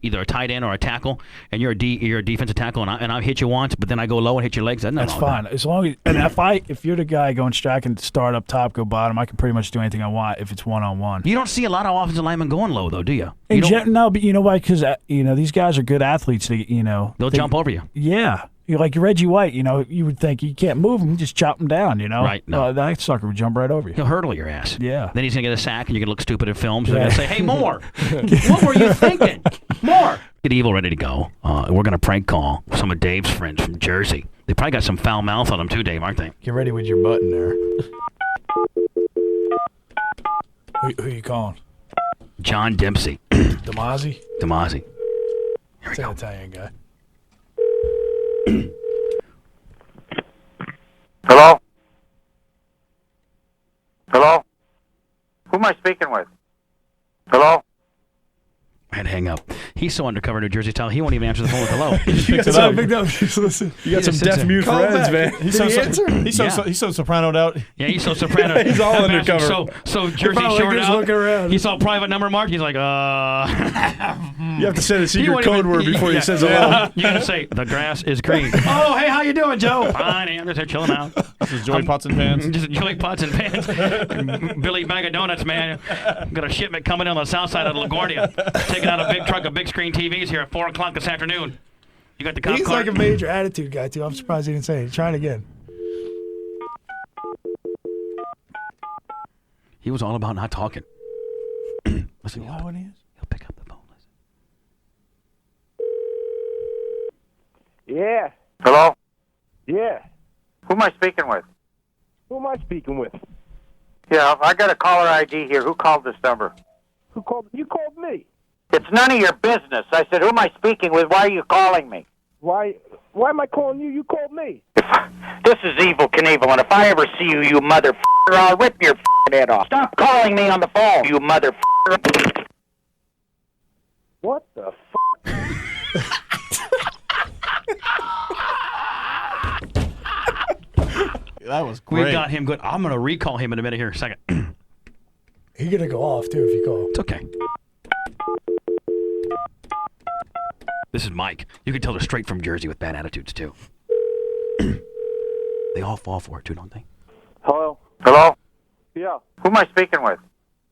Speaker 3: either a tight end or a tackle, and you're a defensive tackle, and I hit you once, but then I go low and hit your legs,
Speaker 11: That's fine. As long as if you're the guy going strike and start up top, go bottom, I can pretty much do anything I want if it's 1-on-1.
Speaker 3: You don't see a lot of offensive linemen going low, though, do you?
Speaker 11: No, but you know why? Because these guys are good athletes.
Speaker 3: They'll jump over you.
Speaker 11: Yeah. Like Reggie White, you would think you can't move him, you just chop him down,
Speaker 3: Right, no.
Speaker 11: That sucker would jump right over you.
Speaker 3: He'll hurdle your ass.
Speaker 11: Yeah.
Speaker 3: Then he's going to get a sack, and you're going to look stupid in films. And
Speaker 11: Yeah.
Speaker 3: they're going to say, hey, more. What were you thinking? More. Get Evil ready to go. We're going to prank call some of Dave's friends from Jersey. They probably got some foul mouth on them, too, Dave, aren't they?
Speaker 11: Get ready with your button there. Who you calling?
Speaker 3: John Dempsey.
Speaker 11: Damazzi?
Speaker 3: Damazzi.
Speaker 11: It's an Italian guy.
Speaker 1: Hello? Hello? Who am I speaking with? Hello?
Speaker 3: had to hang up. He's so undercover New Jersey style, he won't even answer the phone with hello.
Speaker 9: He just picks it up. Listen, you got some deaf mute friends, man.
Speaker 11: He's so sopranoed out.
Speaker 3: Yeah, he's so soprano.
Speaker 9: He's all undercover.
Speaker 3: So Jersey short out.
Speaker 11: Looking around.
Speaker 3: He saw private number mark. He's like,
Speaker 9: You have to say the secret code word before he says hello.
Speaker 3: You got to say, the grass is green. Oh, hey, how you doing, Joe? Fine, I'm just here chilling out.
Speaker 9: This is Joey Pots and Pans.
Speaker 3: Just Joey Pots and Pans. Billy Bag of Donuts, man. Got a shipment coming in on the south side of LaGuardia. Taking out a big truck of big screen TVs here at 4 o'clock this afternoon. You got the cop
Speaker 11: He's
Speaker 3: car?
Speaker 11: like a major attitude guy, too. I'm surprised he didn't say it. Try it again.
Speaker 3: He was all about not talking. Listen,
Speaker 11: he'll
Speaker 3: pick up the phone.
Speaker 8: Yeah.
Speaker 7: Hello?
Speaker 8: Yeah.
Speaker 7: Who am I speaking with?
Speaker 8: Who am I speaking with?
Speaker 7: Yeah, I got a caller ID here. Who called this number?
Speaker 8: Who called? You called me.
Speaker 7: It's none of your business. I said, who am I speaking with? Why are you calling me?
Speaker 8: Why am I calling you? You called me.
Speaker 7: This is Evil Knievel, and if I ever see you, you motherfucker, I'll rip your head off. Stop calling me on the phone, you motherfucker.
Speaker 8: What the
Speaker 11: That was great.
Speaker 3: We got him good. I'm going to recall him in a minute here. A second.
Speaker 11: He's going to go off, too, if you call.
Speaker 3: It's okay. This is Mike. You can tell they're straight from Jersey with bad attitudes, too. They all fall for it, too, don't they?
Speaker 8: Hello?
Speaker 7: Hello?
Speaker 8: Yeah.
Speaker 7: Who am I speaking with?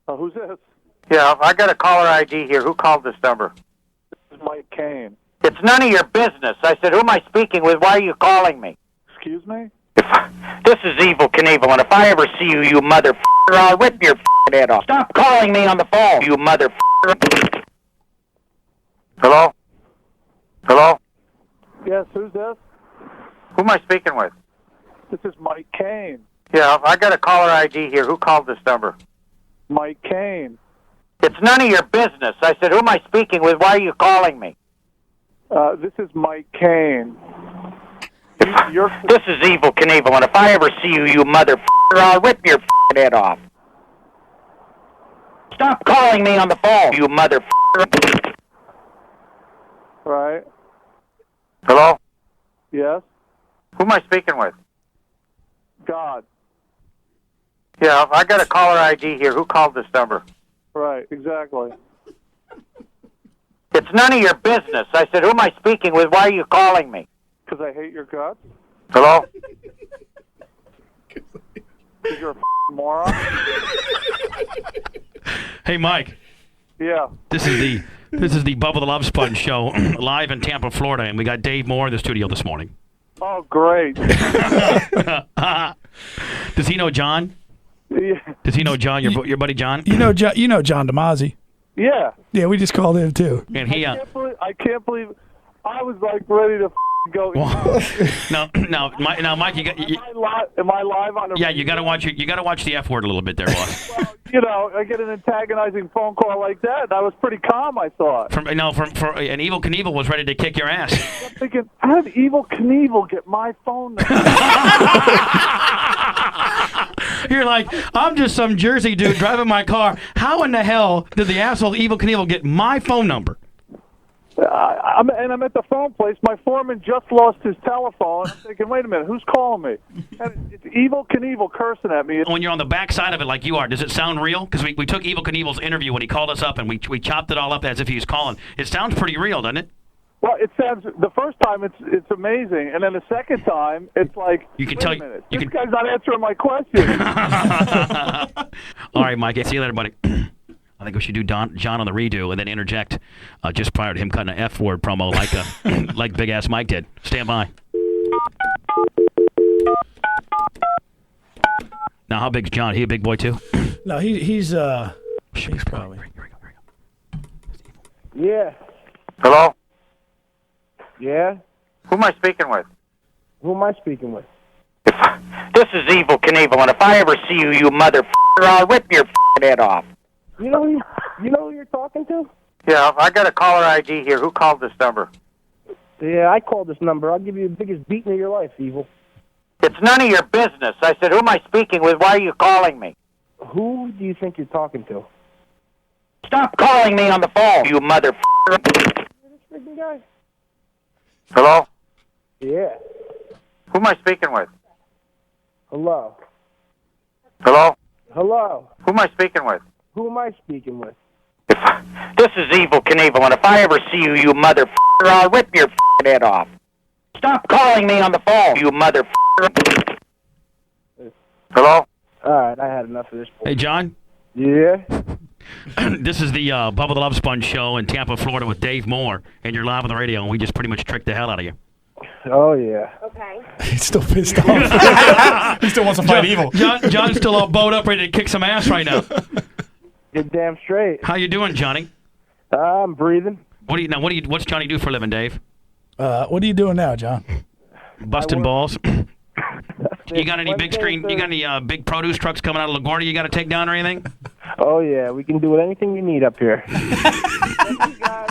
Speaker 8: Who's this?
Speaker 7: Yeah, I got a caller ID here. Who called this number?
Speaker 8: This is Mike Kane.
Speaker 7: It's none of your business. I said, who am I speaking with? Why are you calling me?
Speaker 8: Excuse me?
Speaker 7: This is Evil Knievel, and if I ever see you, you motherfucker, I'll rip your head off. Stop calling me on the phone, you motherfucker. Hello? Hello?
Speaker 8: Yes, who's this?
Speaker 7: Who am I speaking with?
Speaker 8: This is Mike Kane.
Speaker 7: Yeah, I got a caller ID here. Who called this number?
Speaker 8: Mike Kane.
Speaker 7: It's none of your business. I said, who am I speaking with? Why are you calling me?
Speaker 8: This is Mike Kane.
Speaker 7: This is Evil Knievel, and if I ever see you, you motherfucker, I'll rip your head off. Stop calling me on the phone, you motherfucker.
Speaker 8: Right.
Speaker 7: Hello?
Speaker 8: Yes?
Speaker 7: Who am I speaking with?
Speaker 8: God.
Speaker 7: Yeah, I got a caller ID here. Who called this number?
Speaker 8: Right, exactly.
Speaker 7: It's none of your business. I said, who am I speaking with? Why are you calling me?
Speaker 8: Because I hate your guts?
Speaker 7: Hello?
Speaker 8: Because you're a moron?
Speaker 3: Hey, Mike.
Speaker 8: Yeah.
Speaker 3: This is the Bubba the Love Sponge show live in Tampa, Florida, and we got Dave Moore in the studio this morning.
Speaker 8: Oh, great.
Speaker 3: Does he know John?
Speaker 8: Yeah.
Speaker 3: Does he know John, your buddy John?
Speaker 11: You know John DeMazzi.
Speaker 8: Yeah.
Speaker 11: Yeah, we just called him, too.
Speaker 3: And he,
Speaker 8: I can't believe I was like ready to go.
Speaker 3: Now, Mike, you got.
Speaker 8: Am I live on the
Speaker 3: Yeah, you got to watch the F word a little bit there, boss.
Speaker 8: Well, you know, I get an antagonizing phone call like that, and I was pretty calm, I thought.
Speaker 3: For and Evil Knievel was ready to kick your ass.
Speaker 8: I'm thinking, how did Evil Knievel get my phone number?
Speaker 3: You're like, I'm just some Jersey dude driving my car. How in the hell did the asshole Evil Knievel get my phone number?
Speaker 8: I'm at the phone place. My foreman just lost his telephone. I'm thinking, wait a minute, who's calling me? And it's Evil Knievel cursing at me.
Speaker 3: When you're on the back side of it like you are, does it sound real? Because we took Evil Knievel's interview when he called us up, and we chopped it all up as if he was calling. It sounds pretty real, doesn't it?
Speaker 8: Well, it sounds, the first time it's amazing, and then the second time it's like,
Speaker 3: you can
Speaker 8: wait
Speaker 3: tell
Speaker 8: a minute,
Speaker 3: you
Speaker 8: this
Speaker 3: can.
Speaker 8: guy's not answering my question.
Speaker 3: All right, Mike. See you later, buddy. I think we should do John on the redo and then interject just prior to him cutting an F-word promo like Big Ass Mike did. Stand by. Now, how big's John? He a big boy too?
Speaker 11: No, he's probably.
Speaker 8: Yeah.
Speaker 7: Hello?
Speaker 8: Yeah?
Speaker 7: Who am I speaking with?
Speaker 8: Who am I speaking with?
Speaker 7: This is Evil Knievel, and if I ever see you, you motherfucker, I'll rip your head off.
Speaker 8: You know who you're talking to?
Speaker 7: Yeah, I got a caller ID here. Who called this number?
Speaker 8: Yeah, I called this number. I'll give you the biggest beating of your life, Evil.
Speaker 7: It's none of your business. I said, who am I speaking with? Why are you calling me?
Speaker 8: Who do you think you're talking to?
Speaker 7: Stop calling me on the phone, you motherfucker. Hello?
Speaker 8: Yeah.
Speaker 7: Who am I speaking with?
Speaker 8: Hello.
Speaker 7: Hello?
Speaker 8: Hello.
Speaker 7: Who am I speaking with?
Speaker 8: Who am I speaking with?
Speaker 7: This is Evil Knievel, and if I ever see you, you motherfucker, I'll rip your head off. Stop calling me on the phone, you motherfucker. Hello?
Speaker 8: All right, I had enough of this.
Speaker 3: Hey, John?
Speaker 8: Yeah?
Speaker 3: This is the Bubba the Love Sponge show in Tampa, Florida with Dave Moore, and you're live on the radio, and we just pretty much tricked the hell out of you.
Speaker 8: Oh, yeah.
Speaker 5: Okay.
Speaker 11: He's still pissed off. He still wants to fight evil.
Speaker 3: John's still all bowed up, ready to kick some ass right now.
Speaker 8: You're damn straight.
Speaker 3: How you doing, Johnny?
Speaker 8: I'm breathing.
Speaker 3: What's Johnny do for a living, Dave?
Speaker 11: What are you doing now, John?
Speaker 3: Busting balls. You got any big screen? You got any big produce trucks coming out of LaGuardia you got to take down or anything?
Speaker 8: Oh, yeah. We can do anything you need up here.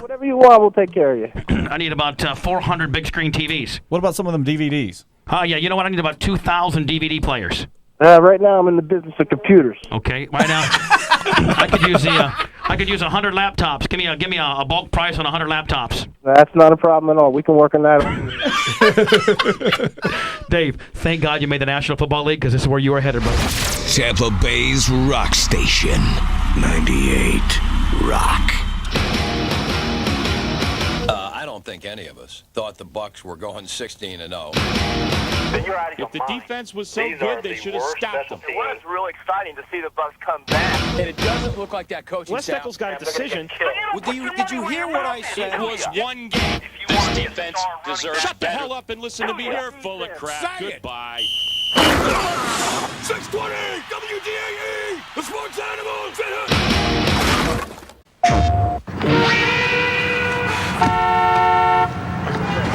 Speaker 8: Whatever you want, we'll take care of you.
Speaker 3: I need about 400 big screen TVs.
Speaker 1: What about some of them DVDs?
Speaker 3: Oh, yeah. You know what? I need about 2,000 DVD players.
Speaker 8: Right now, I'm in the business of computers.
Speaker 3: Okay. Right now, I could use 100 laptops. Give me a bulk price on 100 laptops.
Speaker 8: That's not a problem at all. We can work on that.
Speaker 3: Dave, thank God you made the National Football League because this is where you were headed, brother.
Speaker 4: Tampa Bay's rock station, 98 Rock.
Speaker 22: I don't think any of us thought the Bucs were going 16-0.
Speaker 15: If the defense was so good, they should have stopped them.
Speaker 10: It was really exciting to see the Bucs come back.
Speaker 22: And it doesn't look like that coaching
Speaker 15: Les
Speaker 22: staff.
Speaker 15: Steckel's got a decision.
Speaker 22: Well, did you hear what I said?
Speaker 15: It was one game. This defense deserves Shut the hell up and listen to me. You're full of crap. Goodbye.
Speaker 4: 620 WDAE, the sports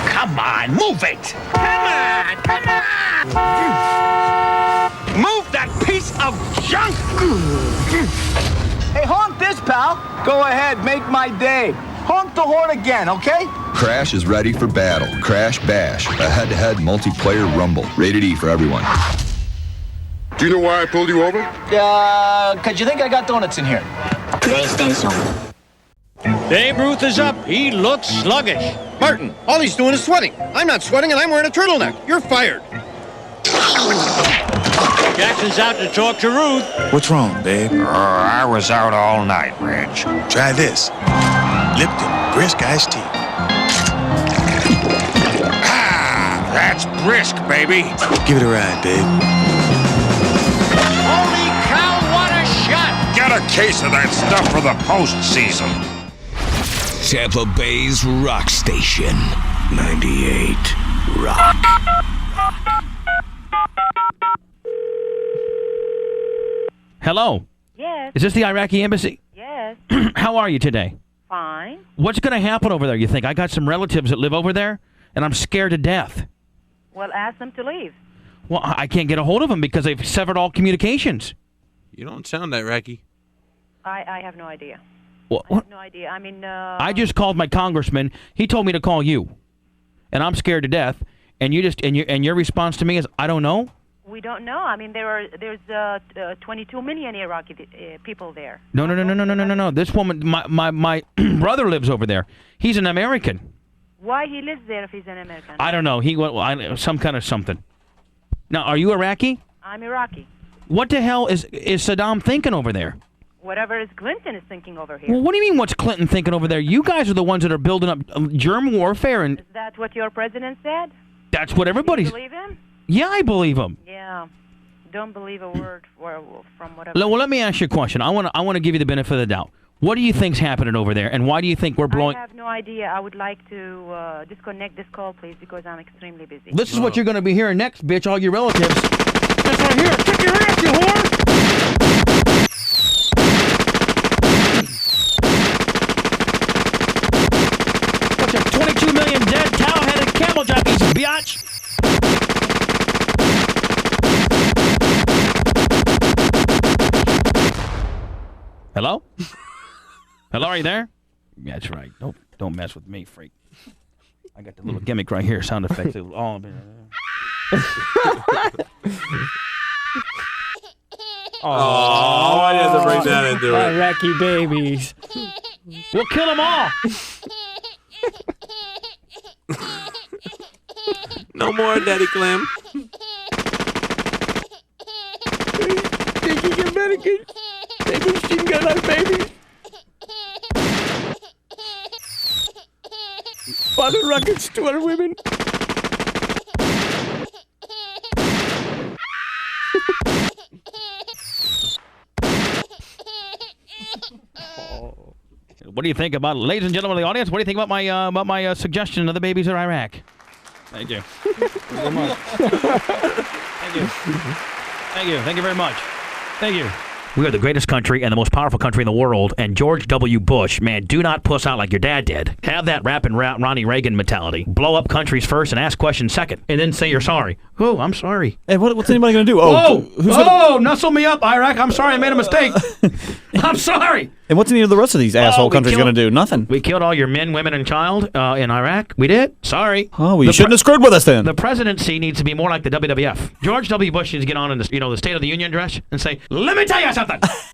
Speaker 7: Come on, move it! Come on! Move that piece of junk!
Speaker 10: Hey, honk this, pal. Go ahead, make my day. Honk the horn again, okay?
Speaker 23: Crash is ready for battle. Crash Bash, a head-to-head multiplayer rumble. Rated E for everyone.
Speaker 18: Do you know why I pulled you over?
Speaker 10: 'Cause you think I got donuts in here.
Speaker 5: PlayStation.
Speaker 15: Babe Ruth is up. He looks sluggish.
Speaker 24: Martin, all he's doing is sweating. I'm not sweating, and I'm wearing a turtleneck. You're fired.
Speaker 15: Jackson's out to talk to Ruth.
Speaker 24: What's wrong, babe?
Speaker 25: I was out all night, Reg.
Speaker 24: Try this. Lipton Brisk Iced Tea.
Speaker 25: Ah, that's brisk, baby.
Speaker 24: Give it a ride, babe.
Speaker 25: Holy cow, what a shot! Get a case of that stuff for the postseason.
Speaker 4: Tampa Bay's rock station, 98 Rock.
Speaker 3: Hello.
Speaker 14: Yes.
Speaker 3: Is this the Iraqi embassy?
Speaker 14: Yes.
Speaker 3: How are you today?
Speaker 14: Fine.
Speaker 3: What's going to happen over there, you think? I got some relatives that live over there, and I'm scared to death.
Speaker 14: Well, ask them to leave.
Speaker 3: Well, I can't get a hold of them because they've severed all communications.
Speaker 26: You don't sound Iraqi.
Speaker 14: I have no idea.
Speaker 3: What?
Speaker 14: I have no idea. I mean,
Speaker 3: I just called my congressman. He told me to call you, and I'm scared to death. And your response to me is, I don't know.
Speaker 14: we don't know. I mean, there's 22 million Iraqi people there.
Speaker 3: No. This woman, my brother lives over there. He's an American.
Speaker 14: Why he lives there if he's an American?
Speaker 3: I don't know. He went some kind of something. Now, are you Iraqi?
Speaker 14: I'm Iraqi.
Speaker 3: What the hell is Saddam thinking over there?
Speaker 14: Whatever is Clinton is thinking over here.
Speaker 3: Well, what do you mean? What's Clinton thinking over there? You guys are the ones that are building up germ warfare, and
Speaker 14: Is that what your president said?
Speaker 3: that's what everybody's.
Speaker 14: You believe him?
Speaker 3: Yeah, I believe him.
Speaker 14: Yeah. Don't believe a word from whatever.
Speaker 3: Well, let me ask you a question. I want to give you the benefit of the doubt. What do you think's happening over there, and why do you think we're blowing?
Speaker 14: I have no idea. I would like to disconnect this call, please, because I'm extremely busy.
Speaker 3: This is what you're going to be hearing next, bitch. All your relatives. That's right here. Kick your ass, you whore. Bunch of 22 million dead cow-headed camel jockeys, biatch. Hello? Hello, are you there? Yeah, that's right. Don't mess with me, freak. I got the little gimmick right here, sound effects.
Speaker 26: Oh, why did you have to bring that into it?
Speaker 21: Iraqi babies.
Speaker 3: We'll kill them all.
Speaker 26: No more, Daddy Clem.
Speaker 21: Think you get medicated? Think you can get our babies? Father records to our women.
Speaker 3: What do you think about, ladies and gentlemen of the audience? What do you think about my suggestion of the babies in Iraq? Thank you. Thank you. Thank you. Thank you very much. Thank you. We are the greatest country and the most powerful country in the world, and George W. Bush, man, do not puss out like your dad did. Have that rapping Ronnie Reagan mentality. Blow up countries first and ask questions second, and then say you're sorry. Oh, I'm sorry.
Speaker 1: Hey, what's anybody going to do?
Speaker 3: Nuzzle me up, Iraq. I'm sorry, I made a mistake. I'm sorry.
Speaker 1: And what's any of the rest of these asshole countries going to do? Nothing.
Speaker 3: We killed all your men, women, and child in Iraq. We did. Sorry.
Speaker 1: Oh, well, you shouldn't have screwed with us then.
Speaker 3: The presidency needs to be more like the WWF. George W. Bush needs to get on in the State of the Union address and say, let me tell you something.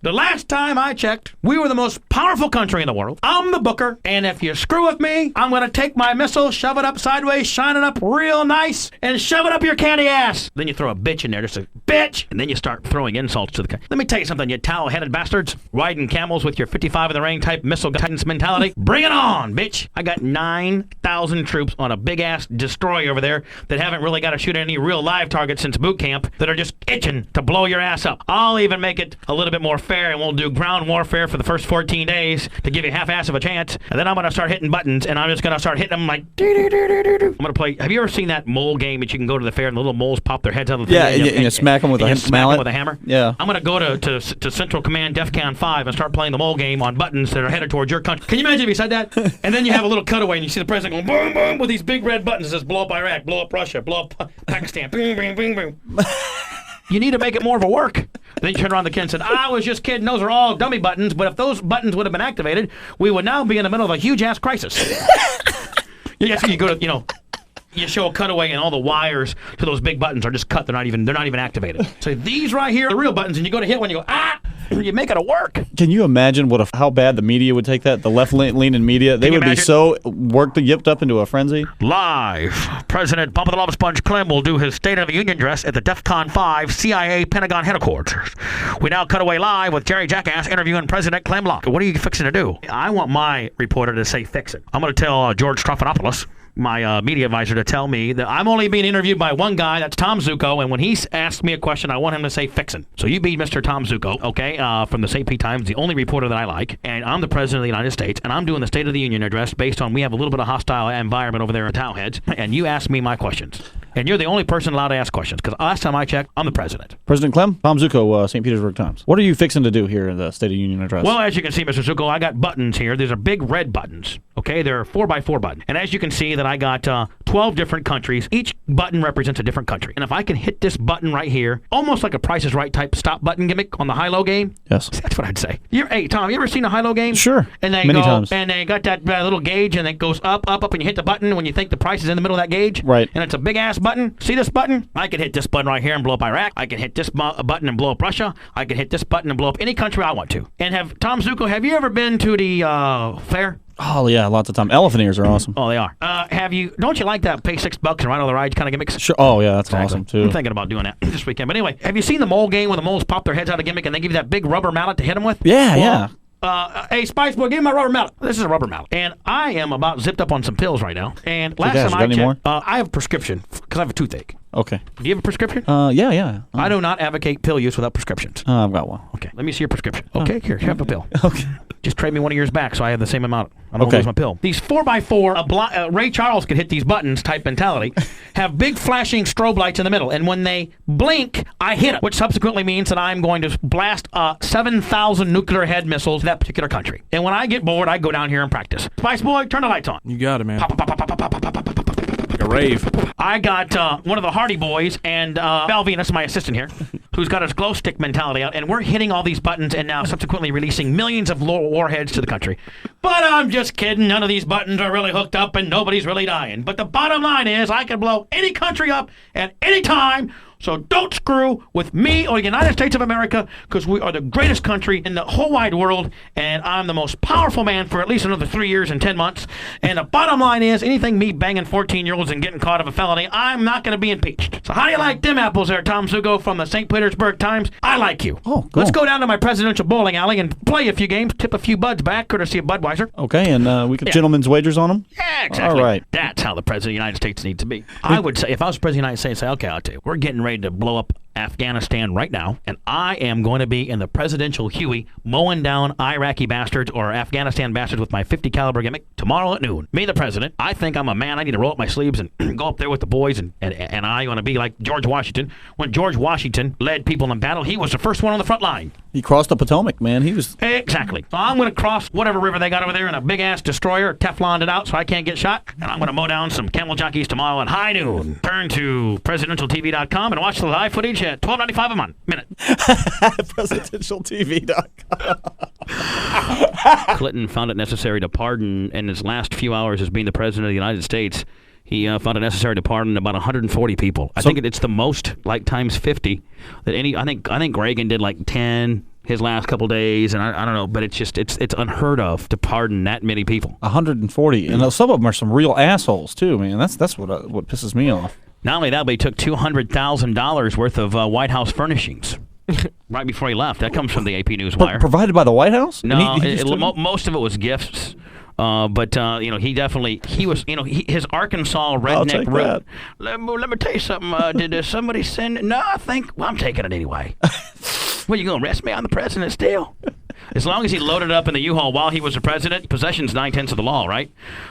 Speaker 3: The last time I checked, we were the most powerful country in the world. I'm the booker, and if you screw with me, I'm going to take my missile, shove it up sideways, shine it up real nice, and shove it up your candy ass. Then you throw a bitch in there, just a bitch, and then you start throwing insults to the guy. Let me tell you something, you towel-headed bastards. Riding camels with your 55 in the ring type missile guidance mentality. Bring it on, bitch. I got 9,000 troops on a big-ass destroyer over there that haven't really got to shoot any real live targets since boot camp that are just itching to blow your ass up. I'll even make it a little bit more fair, and we'll do ground warfare for the first 14 days to give you half-ass of a chance, and then I'm going to start hitting buttons, and I'm just going to start hitting them like I'm going to play. Have you ever seen that mole game that you can go to the fair and the little moles pop their heads out of the thing?
Speaker 1: Yeah, and you smack them with a
Speaker 3: hammer?
Speaker 1: Yeah.
Speaker 3: I'm going to go to Central Command DEFCON 5 and start playing the mole game on buttons that are headed towards your country. Can you imagine if you said that? And then you have a little cutaway and you see the president going boom, boom, with these big red buttons that says blow up Iraq, blow up Russia, blow up Pakistan, boom, boom, boom, boom. You need to make it more of a work. Then you turn around the kid and said, I was just kidding, those are all dummy buttons, but if those buttons would have been activated, we would now be in the middle of a huge-ass crisis. Yes, you go to, you show a cutaway and all the wires to those big buttons are just cut. They're not even activated. So these right here are the real buttons, and you go to hit one, you go, you make it a work.
Speaker 1: Can you imagine how bad the media would take that? The left-leaning media, they would be so yipped up into a frenzy.
Speaker 3: Live, President Bubba the Love Sponge Clem will do his State of the Union address at the DEFCON 5 CIA Pentagon headquarters. We now cut away live with Jerry Jackass interviewing President Clem Locke. What are you fixing to do? I want my reporter to say fix it. I'm going to tell George Strophanopoulos, my media advisor, to tell me that I'm only being interviewed by one guy, that's Tom Zucco, and when he asks me a question, I want him to say fixin'. So you be Mr. Tom Zucco, okay, from the St. Pete Times, the only reporter that I like, and I'm the President of the United States, and I'm doing the State of the Union address based on we have a little bit of hostile environment over there in Towelheads, and you ask me my questions. And you're the only person allowed to ask questions, because last time I checked, I'm the president.
Speaker 1: President Clem, Tom Zucco, St. Petersburg Times. What are you fixing to do here in the State of the Union address?
Speaker 3: Well, as you can see, Mr. Zucco, I got buttons here. These are big red buttons, okay? They're 4x4 buttons. And as you can see that I got 12 different countries. Each button represents a different country. And if I can hit this button right here, almost like a Price is Right type stop button gimmick on the high-low game.
Speaker 1: Yes.
Speaker 3: That's what I'd say. Hey, Tom, you ever seen a high-low game?
Speaker 1: Sure.
Speaker 3: And they
Speaker 1: Many times.
Speaker 3: And they got that little gauge, and it goes up, and you hit the button when you think the price is in the middle of that gauge.
Speaker 1: Right.
Speaker 3: And it's a big-ass button. See this button? I can hit this button right here and blow up Iraq. I can hit this button and blow up Russia. I can hit this button and blow up any country I want to. And Tom Zucco, have you ever been to the fair?
Speaker 1: Oh, yeah, lots of time. Elephant ears are awesome.
Speaker 3: Oh, they are. Don't you like that pay $6 and ride all the rides kind of gimmicks?
Speaker 1: Sure. Oh, yeah, that's awesome, too.
Speaker 3: I'm thinking about doing that this weekend. But anyway, have you seen the mole game where the moles pop their heads out of gimmick and they give you that big rubber mallet to hit them with?
Speaker 1: Yeah, yeah.
Speaker 3: Hey, Spice Boy, give me my rubber mallet. This is a rubber mallet. And I am about zipped up on some pills right now. And last time I checked, I have a prescription because I have a toothache.
Speaker 1: Okay.
Speaker 3: Do you have a prescription?
Speaker 1: Yeah.
Speaker 3: I do not advocate pill use without prescriptions.
Speaker 1: I've got one.
Speaker 3: Okay, let me see your prescription. Okay, here, have a pill.
Speaker 1: Okay.
Speaker 3: Just trade me one of yours back so I have the same amount. I don't lose my pill. These 4x4, Ray Charles could hit these buttons type mentality, have big flashing strobe lights in the middle. And when they blink, I hit them, which subsequently means that I'm going to blast 7,000 nuclear head missiles to that particular country. And when I get bored, I go down here and practice. Spice Boy, turn the lights on.
Speaker 9: You got it, man.
Speaker 3: Pop, pop, pop, pop, pop, pop, pop, pop, pop, pop.
Speaker 9: Like a rave.
Speaker 3: I got one of the Hardy Boys and Val Venus, my assistant here, who's got his glow stick mentality out, and we're hitting all these buttons and now subsequently releasing millions of warheads to the country. But I'm just kidding. None of these buttons are really hooked up and nobody's really dying. But the bottom line is I can blow any country up at any time So don't screw with me or the United States of America, because we are the greatest country in the whole wide world, and I'm the most powerful man for at least another 3 years and 10 months. And the bottom line is, anything me banging 14-year-olds and getting caught of a felony, I'm not going to be impeached. So how do you like them apples there, Tom Zugo from the St. Petersburg Times? I like you.
Speaker 1: Oh, cool.
Speaker 3: Let's go down to my presidential bowling alley and play a few games, tip a few buds back, courtesy of Budweiser.
Speaker 1: Okay, and we could gentlemen's wagers on them?
Speaker 3: Yeah, exactly.
Speaker 1: All right.
Speaker 3: That's how the President of the United States needs to be. I would say, if I was President of the United States, I'd say, okay, I'll tell you, we're getting ready to blow up Afghanistan right now, and I am going to be in the presidential Huey mowing down Iraqi bastards or Afghanistan bastards with my .50 caliber gimmick tomorrow at noon. Me, the president. I think I'm a man. I need to roll up my sleeves and go up there with the boys, and I want to be like George Washington. When George Washington led people in battle, he was the first one on the front line.
Speaker 1: He crossed the Potomac, man. He was...
Speaker 3: Exactly. So I'm going to cross whatever river they got over there in a big-ass destroyer, Tefloned it out so I can't get shot, and I'm going to mow down some camel jockeys tomorrow at high noon. Turn to presidentialtv.com and watch the live footage at $12.95 a minute.
Speaker 1: presidentialtv.com.
Speaker 3: Clinton found it necessary to pardon in his last few hours as being the president of the United States. He found it necessary to pardon about 140 people. I think it's the most, like times 50, that any. I think Reagan did like 10 his last couple days, and I don't know, but it's unheard of to pardon that many people.
Speaker 1: 140, and some of them are some real assholes too, man. That's what pisses me off.
Speaker 3: Not only that, but he took $200,000 worth of White House furnishings right before he left. That comes from the AP Newswire.
Speaker 1: Provided by the White House?
Speaker 3: No, most of it was gifts. But he was his Arkansas redneck root. Let me tell you something. Did somebody send? No, I'm taking it anyway. Well, you gonna arrest me? I'm the president still. As long as he loaded up in the U-Haul while he was the president, possession's 9/10 of the law, right?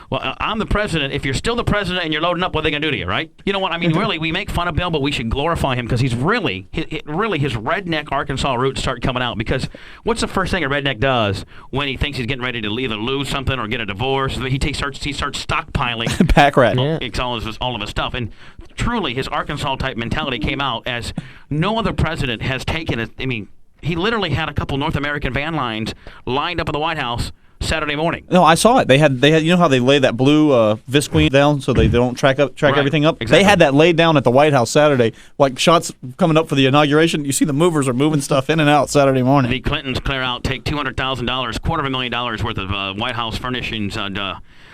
Speaker 3: Well, I'm the president. If you're still the president and you're loading up, what are they going to do to you, right? You know what? I mean, really, we make fun of Bill, but we should glorify him because he's really his redneck Arkansas roots start coming out. Because what's the first thing a redneck does when he thinks he's getting ready to either lose something or get a divorce? He starts stockpiling.
Speaker 1: Pack rat.
Speaker 3: It's all of his stuff. And truly, his Arkansas-type mentality came out as no other president has taken it. I mean, he literally had a couple North American van lines lined up at the White House Saturday morning.
Speaker 1: No, I saw it. They had. You know how they lay that blue visqueen down so they don't track everything up. Exactly. They had that laid down at the White House Saturday. Like shots coming up for the inauguration. You see the movers are moving stuff in and out Saturday morning.
Speaker 3: The Clintons clear out, take $200,000, $250,000 worth of White House furnishings.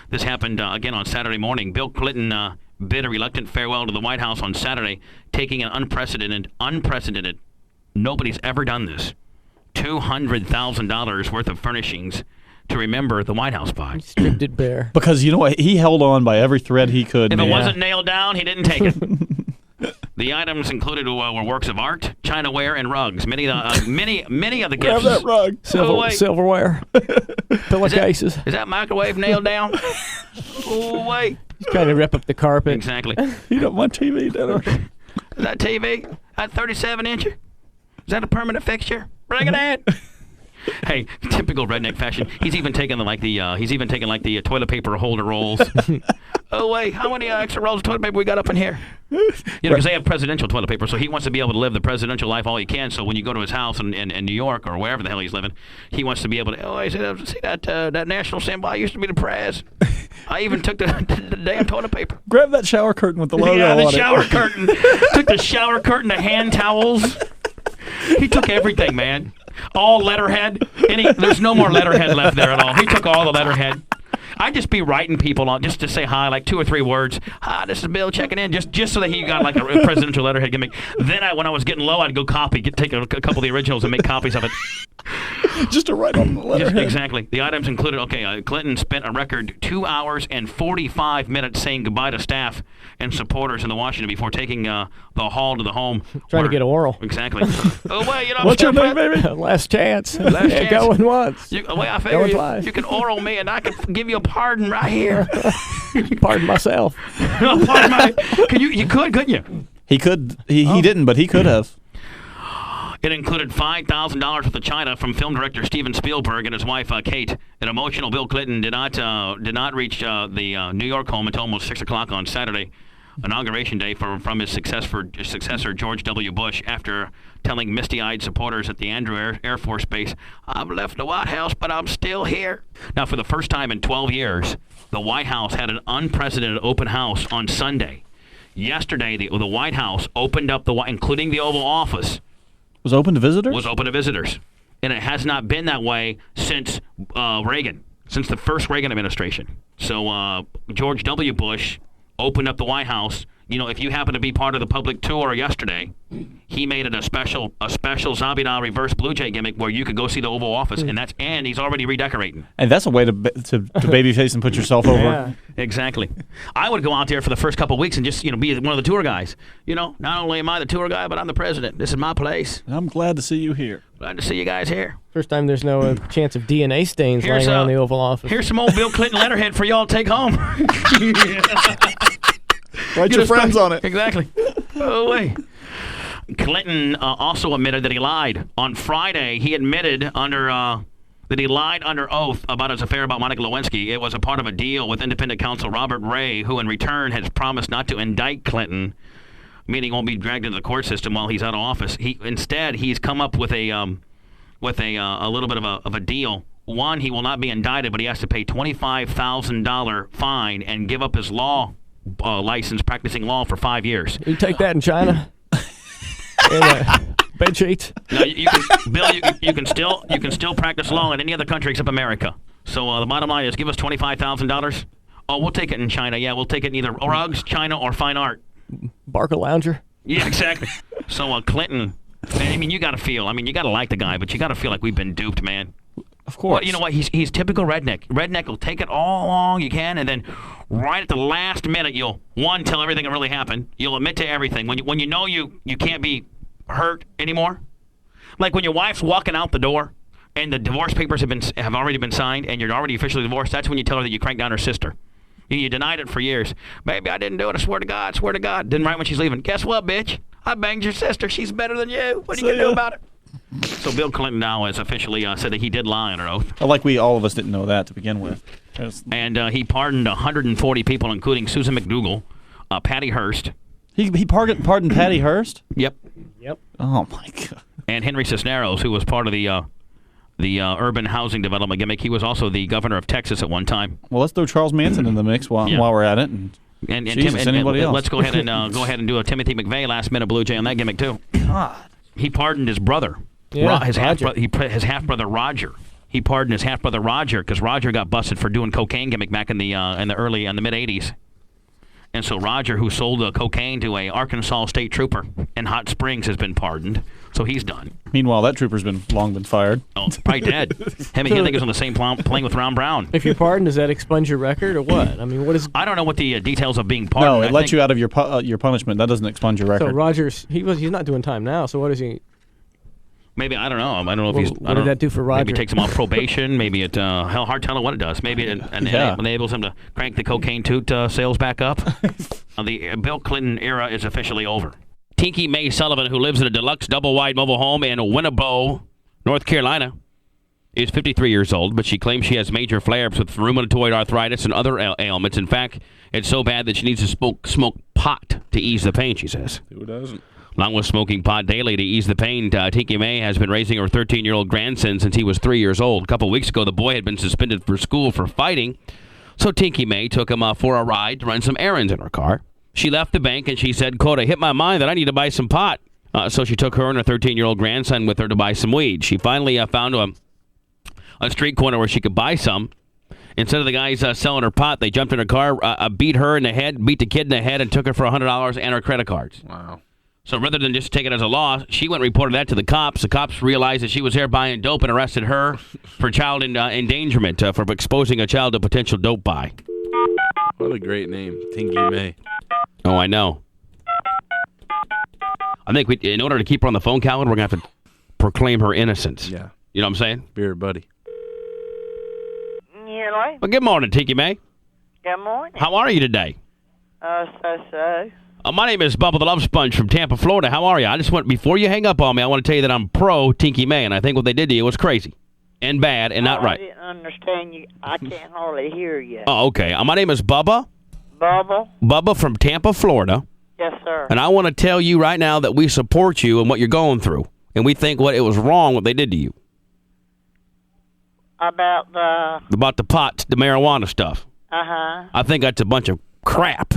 Speaker 3: This happened again on Saturday morning. Bill Clinton bid a reluctant farewell to the White House on Saturday, taking an unprecedented. Nobody's ever done this. $200,000 worth of furnishings to remember the White House by.
Speaker 21: Stripped it bare.
Speaker 1: Because you know what? He held on by every thread he could.
Speaker 3: If it wasn't nailed down, he didn't take it. The items included were works of art, chinaware, and rugs. Many of the gifts.
Speaker 1: Grab that rug.
Speaker 21: Silverware. Pillowcases.
Speaker 3: Is that microwave nailed down? Oh, wait.
Speaker 21: He's trying to rip up the carpet.
Speaker 3: Exactly.
Speaker 1: You got my TV dinner.
Speaker 3: Is that TV? That 37-incher? Is that a permanent fixture? Bring it in. Hey, typical redneck fashion. He's even taken the toilet paper holder rolls. Oh wait, how many extra rolls of toilet paper we got up in here? Because they have presidential toilet paper, so he wants to be able to live the presidential life all he can. So when you go to his house in New York or wherever the hell he's living, he wants to be able to. Oh, I said, see that national symbol? I used to be the prez. I even took the damn toilet paper.
Speaker 1: Grab that shower curtain with the logo on it.
Speaker 3: Yeah, the shower curtain. Took the shower curtain, the hand towels. He took everything, man. All letterhead. There's no more letterhead left there at all. He took all the letterhead. I'd just be writing people on just to say hi, like 2 or 3 words. Hi, this is Bill checking in, just so that he got like a presidential letterhead gimmick. Then when I was getting low, I'd go take a couple of the originals and make copies of it.
Speaker 1: Just to write on the letterhead.
Speaker 3: Exactly. The items included, Clinton spent a record 2 hours and 45 minutes saying goodbye to staff and supporters in Washington before taking the hall to the home.
Speaker 21: Trying to get oral.
Speaker 3: Exactly. Oh, wait,
Speaker 21: what's your name, baby? Last chance.
Speaker 3: Last chance.
Speaker 21: Going once.
Speaker 3: I figure you can oral me and I can give you a pardon right here.
Speaker 21: Pardon myself.
Speaker 3: You couldn't you?
Speaker 1: He could. He didn't, but he could have.
Speaker 3: It included $5,000 worth of china from film director Steven Spielberg and his wife Kate. An emotional Bill Clinton did not reach the New York home until almost 6 o'clock on Saturday, inauguration day, from his successor George W. Bush, after telling misty-eyed supporters at the Andrews Air Force Base, "I've left the White House, but I'm still here." Now, for the first time in 12 years, the White House had an unprecedented open house on Sunday. Yesterday, the White House opened up including the Oval Office.
Speaker 1: Was open to visitors?
Speaker 3: Was open to visitors. And it has not been that way since Reagan, since the first Reagan administration. So George W. Bush opened up the White House. You know, if you happen to be part of the public tour yesterday, he made it a special Zabida reverse Blue Jay gimmick where you could go see the Oval Office, and he's already redecorating.
Speaker 1: And that's a way to babyface and put yourself over.
Speaker 3: Yeah, exactly. I would go out there for the first couple of weeks and just be one of the tour guys. Not only am I the tour guy, but I'm the president. This is my place.
Speaker 1: I'm glad to see you here.
Speaker 3: Glad to see you guys here.
Speaker 21: First time there's no chance of DNA stains laying around the Oval Office.
Speaker 3: Here's some old Bill Clinton letterhead for y'all to take home.
Speaker 1: Write your friends on it.
Speaker 3: Exactly. Oh, wait. Clinton also admitted that he lied. On Friday, he admitted that he lied under oath about his affair about Monica Lewinsky. It was a part of a deal with independent counsel Robert Ray, who in return has promised not to indict Clinton, meaning he won't be dragged into the court system while he's out of office. Instead, he's come up with a little bit of a deal. One, he will not be indicted, but he has to pay $25,000 fine and give up his law license practicing law for 5 years.
Speaker 21: You take that in China? Bed sheets?
Speaker 3: No, Bill, you can still practice law in any other country except America. So the bottom line is, give us $25,000. Oh, we'll take it in China. Yeah, we'll take it in either rugs, China, or fine art.
Speaker 21: Barca Lounger?
Speaker 3: Yeah, exactly. So Clinton, I mean, you got to like the guy, but you got to feel like we've been duped, man.
Speaker 1: Of course.
Speaker 3: Well, you know what? He's typical redneck. Redneck will take it all along you can, and then right at the last minute, you'll tell everything that really happened. You'll admit to everything when you know you can't be hurt anymore. Like when your wife's walking out the door and the divorce papers have already been signed and you're already officially divorced. That's when you tell her that you cranked down her sister. You denied it for years. Baby, I didn't do it. I swear to God. Swear to God. Then right when she's leaving, guess what, bitch? I banged your sister. She's better than you. What are you gonna do about it? So Bill Clinton now has officially said that he did lie under oath.
Speaker 1: Like all of us didn't know that to begin with.
Speaker 3: And he pardoned 140 people, including Susan McDougal, Patty Hearst.
Speaker 1: He pardoned Patty Hearst?
Speaker 3: Yep.
Speaker 1: Oh, my God.
Speaker 3: And Henry Cisneros, who was part of the urban housing development gimmick. He was also the governor of Texas at one time.
Speaker 1: Well, let's throw Charles Manson in the mix while we're at it. And anybody else.
Speaker 3: Let's go ahead and do a Timothy McVeigh last-minute Blue Jay on that gimmick, too.
Speaker 1: God.
Speaker 3: He pardoned his brother.
Speaker 21: Yeah,
Speaker 3: his half-brother Roger. He pardoned his half-brother Roger because Roger got busted for doing cocaine gimmick back in the mid-'80s. And so Roger, who sold cocaine to a Arkansas state trooper in Hot Springs, has been pardoned. So he's done.
Speaker 1: Meanwhile, that trooper's long been fired.
Speaker 3: Oh, probably dead. Him and he was on the same playing with Ron Brown.
Speaker 21: If you're pardoned, does that expunge your record or what? I mean, what is?
Speaker 3: I don't know what the details of being pardoned.
Speaker 1: No, it lets you out of your punishment. That doesn't expunge your record.
Speaker 21: So Roger's he's not doing time now. So what is he?
Speaker 3: Maybe I don't know. I don't know if he's.
Speaker 21: What did that do for Roger?
Speaker 3: Maybe it takes him off probation. Maybe it hard telling what it does. Maybe it enables him to crank the cocaine toot sales back up. The Bill Clinton era is officially over. Tinky Mae Sullivan, who lives in a deluxe double-wide mobile home in Winnebago, North Carolina, is 53 years old, but she claims she has major flare-ups with rheumatoid arthritis and other ailments. In fact, it's so bad that she needs to smoke pot to ease the pain, she says.
Speaker 26: Who doesn't?
Speaker 3: Along with smoking pot daily to ease the pain, Tinky Mae has been raising her 13-year-old grandson since he was 3 years old. A couple weeks ago, the boy had been suspended for school for fighting, so Tinky Mae took him for a ride to run some errands in her car. She left the bank and she said, quote, "I hit my mind that I need to buy some pot." So she took her and her 13-year-old grandson with her to buy some weed. She finally found a street corner where she could buy some. Instead of the guys selling her pot, they jumped in her car, beat her in the head, beat the kid in the head, and took her for $100 and her credit cards.
Speaker 26: Wow.
Speaker 3: So rather than just take it as a loss, she went and reported that to the cops. The cops realized that she was there buying dope and arrested her for child endangerment for exposing a child to potential dope buy.
Speaker 26: What a great name, Tinky Mae.
Speaker 3: Oh, I know. I think in order to keep her on the phone, Calvin, we're going to have to proclaim her innocence.
Speaker 26: Yeah.
Speaker 3: You know what I'm saying?
Speaker 26: Be her buddy.
Speaker 2: Hello.
Speaker 3: Well, good morning, Tinky Mae.
Speaker 2: Good morning.
Speaker 3: How are you today?
Speaker 2: So.
Speaker 3: My name is Bubba the Love Sponge from Tampa, Florida. How are you? I just want, before you hang up on me, I want to tell you that I'm pro Tinky Mae, and I think what they did to you was crazy and bad and not right.
Speaker 2: I didn't understand you. I can't hardly hear you.
Speaker 3: Oh, okay. My name is Bubba.
Speaker 2: Bubba?
Speaker 3: Bubba from Tampa, Florida.
Speaker 2: Yes, sir.
Speaker 3: And I want to tell you right now that we support you and what you're going through, and we think it was wrong what they did to you.
Speaker 2: About
Speaker 3: the pot, the marijuana stuff.
Speaker 2: Uh-huh.
Speaker 3: I think that's a bunch of crap.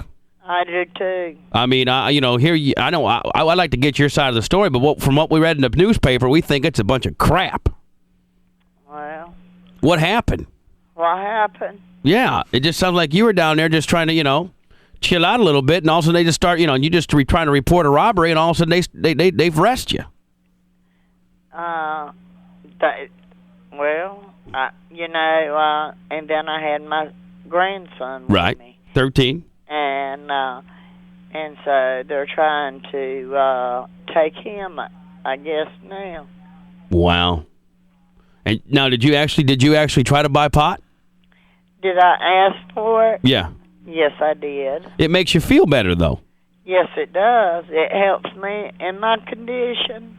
Speaker 2: I do too.
Speaker 3: I mean, I know I like to get your side of the story, but from what we read in the newspaper, we think it's a bunch of crap.
Speaker 2: Well.
Speaker 3: What happened?
Speaker 2: What happened?
Speaker 3: Yeah, it just sounds like you were down there just trying to, chill out a little bit, and all of a sudden they just start, you just trying to report a robbery, and all of a sudden they've arrested you.
Speaker 2: And then I had my grandson with
Speaker 3: right.
Speaker 2: me.
Speaker 3: 13.
Speaker 2: And so they're trying to take him, I guess, now.
Speaker 3: Wow. And now, did you actually try to buy pot?
Speaker 2: Did I ask for it?
Speaker 3: Yeah.
Speaker 2: Yes, I did.
Speaker 3: It makes you feel better, though.
Speaker 2: Yes, it does. It helps me in my condition.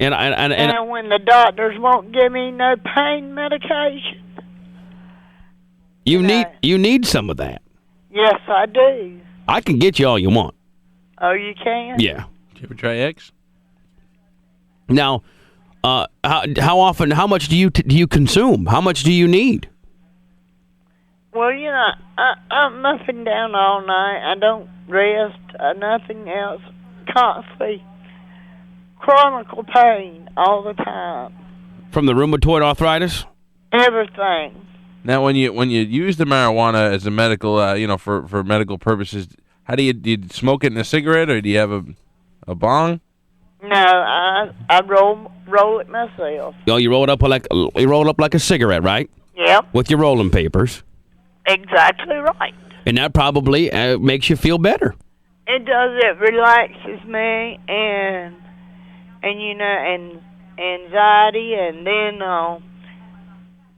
Speaker 3: And
Speaker 2: when the doctors won't give me no pain medication.
Speaker 3: You need some of that.
Speaker 2: Yes, I do.
Speaker 3: I can get you all you want.
Speaker 2: Oh, you can?
Speaker 3: Yeah.
Speaker 26: Did you ever try X?
Speaker 3: Now, how often? How much do you consume? How much do you need?
Speaker 2: Well, I'm up and down all night. I don't rest. Nothing else. Constantly chronic pain all the time.
Speaker 3: From the rheumatoid arthritis?
Speaker 2: Everything.
Speaker 26: Now, when you use the marijuana as a medical, for medical purposes, how do you smoke it in a cigarette, or do you have a bong?
Speaker 2: No, I roll it myself.
Speaker 3: Oh, you roll it up like a cigarette, right?
Speaker 2: Yep.
Speaker 3: With your rolling papers.
Speaker 2: Exactly right.
Speaker 3: And that probably makes you feel better.
Speaker 2: It does. It relaxes me, and anxiety, and then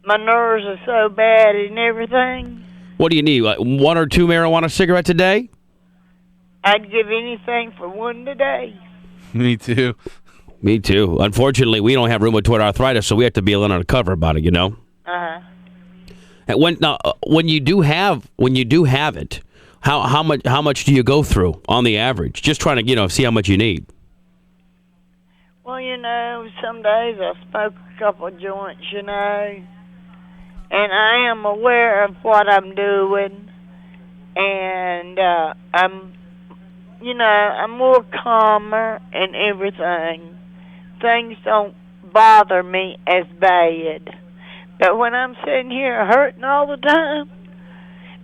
Speaker 2: my nerves are so bad and everything.
Speaker 3: What do you need? Like 1 or 2 marijuana cigarettes a day?
Speaker 2: I'd give anything for one today.
Speaker 26: Me too.
Speaker 3: Me too. Unfortunately, we don't have rheumatoid arthritis, so we have to be a little undercover about it,
Speaker 2: Uh-huh.
Speaker 3: And when you do have it, how much do you go through on the average? Just trying to see how much you need.
Speaker 2: Well, some days I smoke a couple of joints, and I am aware of what I'm doing, and I'm more calmer and everything. Things don't bother me as bad. But when I'm sitting here hurting all the time,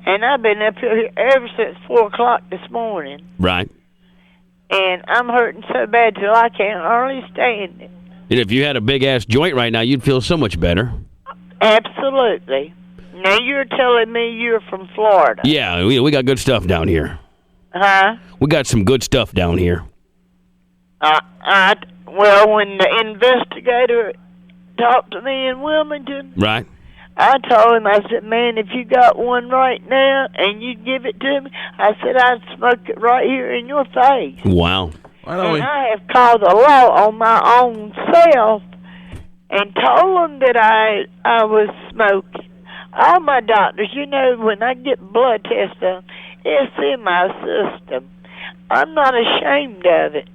Speaker 2: and I've been up here ever since 4 o'clock this morning.
Speaker 3: Right.
Speaker 2: And I'm hurting so bad till I can't hardly stand it.
Speaker 3: And if you had a big-ass joint right now, you'd feel so much better.
Speaker 2: Absolutely. Now, you're telling me you're from Florida.
Speaker 3: Yeah, we got good stuff down here.
Speaker 2: Huh?
Speaker 3: We got some good stuff down here.
Speaker 2: Well, when the investigator talked to me in Wilmington,
Speaker 3: right,
Speaker 2: I told him, I said, man, if you got one right now and you'd give it to me, I said, I'd smoke it right here in your face.
Speaker 3: Wow.
Speaker 2: And I have called the law on my own self and told them that I was smoking. All my doctors, when I get blood tests done, it's in my system. I'm not ashamed of it.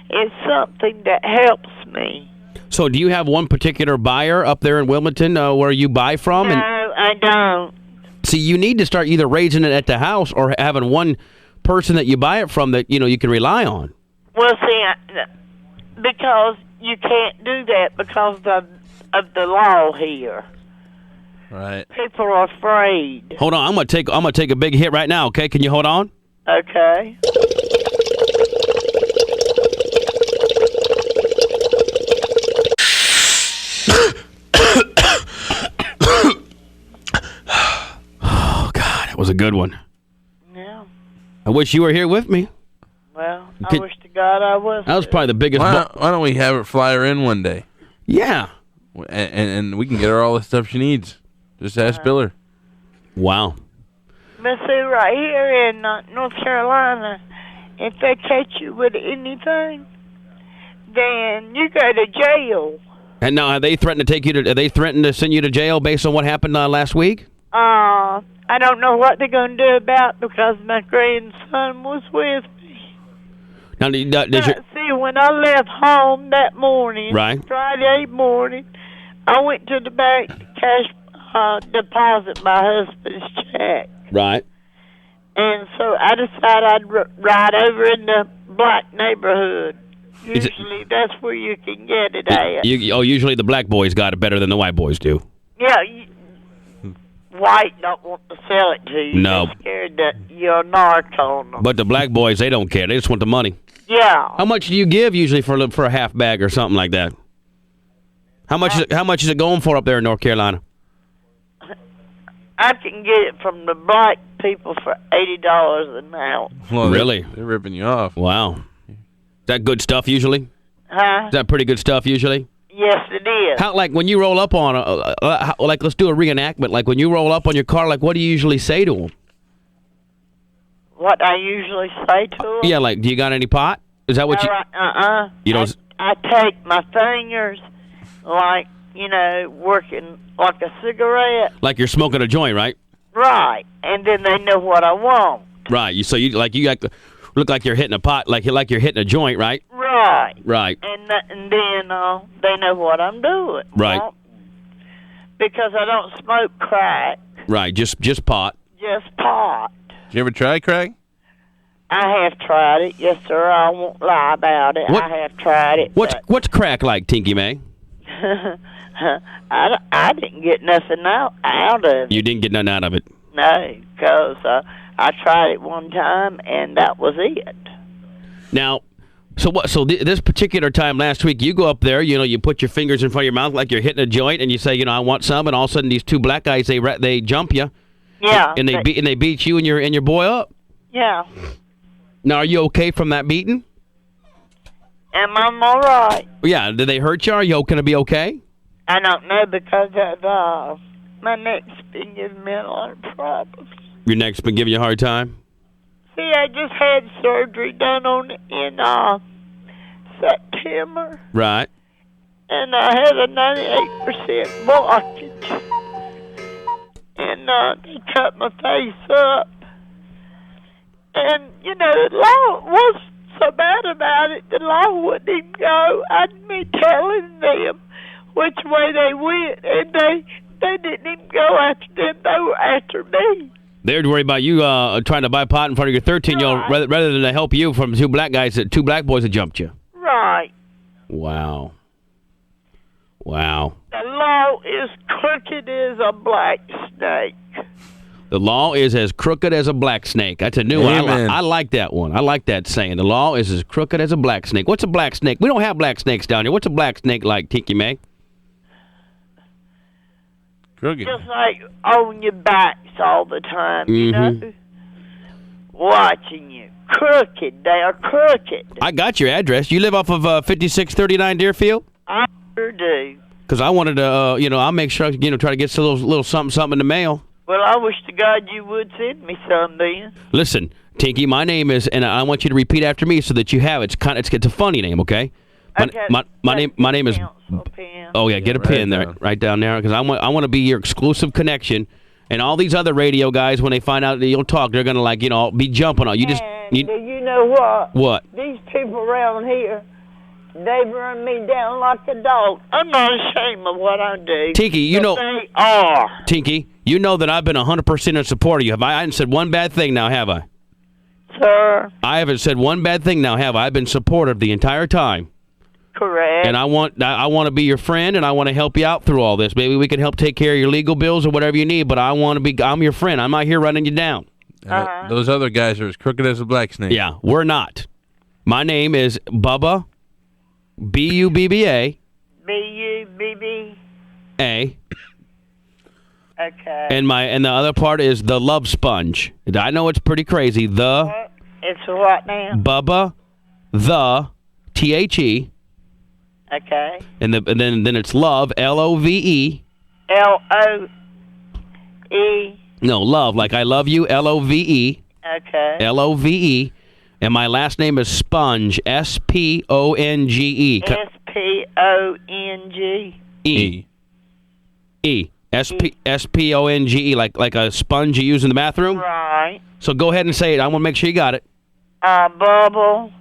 Speaker 2: It's something that helps me.
Speaker 3: So do you have one particular buyer up there in Wilmington where you buy from?
Speaker 2: No, I don't.
Speaker 3: See, you need to start either raising it at the house or having one person that you buy it from that, you can rely on.
Speaker 2: Well, see, because you can't do that because of the law here.
Speaker 26: Right.
Speaker 2: People are afraid.
Speaker 3: Hold on, I'm gonna take a big hit right now. Okay, can you hold on?
Speaker 2: Okay.
Speaker 3: Oh God, that was a good one.
Speaker 2: Yeah.
Speaker 3: I wish you were here with me.
Speaker 2: Well, I wish to God I was.
Speaker 3: That was probably the biggest.
Speaker 26: Why don't we have her fly her in one day?
Speaker 3: Yeah.
Speaker 26: And we can get her all the stuff she needs. Just ask Bill her.
Speaker 3: Wow.
Speaker 2: But see, right here in North Carolina, if they catch you with anything, then you go to jail.
Speaker 3: And now, have they threatened to take you to? Are they threatened to send you to jail based on what happened last week?
Speaker 2: I don't know what they're going to do about it because my grandson was with me.
Speaker 3: Now,
Speaker 2: See, when I left home that morning,
Speaker 3: right,
Speaker 2: Friday morning, I went to the bank to cash deposit my husband's check.
Speaker 3: Right.
Speaker 2: And so I decided I'd ride over in the black neighborhood. Usually that's where you can get it at.
Speaker 3: Usually the black boys got it better than the white boys do.
Speaker 2: Yeah, white don't want to sell it to you.
Speaker 3: No.
Speaker 2: They're scared that you'll narc on them.
Speaker 3: But the black boys, they don't care. They just want the money.
Speaker 2: Yeah.
Speaker 3: How much do you give usually for a half bag or something like that? How much is it going for up there in North Carolina?
Speaker 2: I can get it from the black people for $80 an ounce.
Speaker 26: Well,
Speaker 3: really?
Speaker 26: They're ripping you off.
Speaker 3: Wow. Is that good stuff usually?
Speaker 2: Huh?
Speaker 3: Is that pretty good stuff usually?
Speaker 2: Yes, it is.
Speaker 3: How, like, when you roll up on like, let's do a reenactment. Like, when you roll up on your car, like, what do you usually say to them?
Speaker 2: What I usually say to them?
Speaker 3: Yeah, like, do you got any pot? Is that what you... You don't...
Speaker 2: I take my fingers, like, working like a cigarette.
Speaker 3: Like you're smoking a joint, right?
Speaker 2: Right. And then they know what I want.
Speaker 3: Right. So you look like you're hitting a pot, like you're hitting a joint, right?
Speaker 2: Right.
Speaker 3: Right.
Speaker 2: And then they know what I'm doing.
Speaker 3: Right.
Speaker 2: Because I don't smoke crack.
Speaker 3: Right. Just pot.
Speaker 2: Just pot.
Speaker 26: Did you ever try crack?
Speaker 2: I have tried it, yes, sir. I won't lie about it. I have tried it.
Speaker 3: What's crack like, Tinky May?
Speaker 2: I didn't get nothing out of it.
Speaker 3: You didn't get nothing out of it?
Speaker 2: No, because I tried it one time, and that was it.
Speaker 3: Now, so this particular time last week, you go up there, you put your fingers in front of your mouth like you're hitting a joint, and you say, I want some, and all of a sudden these two black guys, they jump you.
Speaker 2: Yeah.
Speaker 3: And they beat you and your boy up.
Speaker 2: Yeah.
Speaker 3: Now, are you okay from that beating?
Speaker 2: Am I all right?
Speaker 3: Yeah. Did they hurt you? Are you going to be okay?
Speaker 2: I don't know because of my neck's been giving me a lot of problems.
Speaker 3: Your neck's been giving you a hard time?
Speaker 2: See, I just had surgery done on in September.
Speaker 3: Right.
Speaker 2: And I had a 98% blockage. And they cut my face up. And, the law was so bad about it, the law wouldn't even go. I'd be telling them which way they went, and they didn't even go after them. They were after me.
Speaker 3: They're worried about you trying to buy pot in front of your 13-year-old rather than to help you from two black boys that jumped you.
Speaker 2: Right.
Speaker 3: Wow. Wow.
Speaker 2: The law is crooked as a black snake.
Speaker 3: The law is as crooked as a black snake. That's a new one. I like that one. I like that saying. The law is as crooked as a black snake. What's a black snake? We don't have black snakes down here. What's a black snake like, Tinky May?
Speaker 26: Crooked.
Speaker 2: Just like on your backs all the time, watching you. Crooked. They are crooked.
Speaker 3: I got your address. You live off of 5639 Deerfield?
Speaker 2: I sure do.
Speaker 3: Because I wanted to, I'll make sure, try to get a little something in the mail.
Speaker 2: Well, I wish to God you would send me some then.
Speaker 3: Listen, Tinky, my name is, and I want you to repeat after me so that you have it. It's a funny name, okay? My name is. Oh yeah, get a pen there, right down there, because I want to be your exclusive connection, and all these other radio guys, when they find out that you'll talk, they're gonna be jumping on you.
Speaker 2: Do you know what?
Speaker 3: What?
Speaker 2: These people around here, they run me down like a dog. I'm not ashamed of what I do.
Speaker 3: Tinky,
Speaker 2: they are.
Speaker 3: Tinky, you know that I've been 100% in support of you. I haven't said one bad thing now, have I?
Speaker 2: Sir?
Speaker 3: I haven't said one bad thing now, have I? I've been supportive the entire time.
Speaker 2: Correct.
Speaker 3: And I want to be your friend, and I want to help you out through all this. Maybe we can help take care of your legal bills or whatever you need, but I'm your friend. I'm not here running you down.
Speaker 26: Those other guys are as crooked as a black snake.
Speaker 3: Yeah, we're not. My name is Bubba, B-U-B-B-A.
Speaker 2: B-U-B-B-A. Okay.
Speaker 3: And the other part is the Love Sponge. I know it's pretty crazy.
Speaker 2: It's what now?
Speaker 3: Bubba, the T-H-E.
Speaker 2: Okay.
Speaker 3: And then it's love, L-O-V-E.
Speaker 2: L-O-E.
Speaker 3: No, love, like I love you, L-O-V-E.
Speaker 2: Okay.
Speaker 3: L-O-V-E. And my last name is Sponge, S-P-O-N-G-E.
Speaker 2: S-P-O-N-G.
Speaker 3: E. S-P-O-N-G-E, like a sponge you use in the bathroom?
Speaker 2: Right.
Speaker 3: So go ahead and say it. I want to make sure you got it.
Speaker 2: Bubba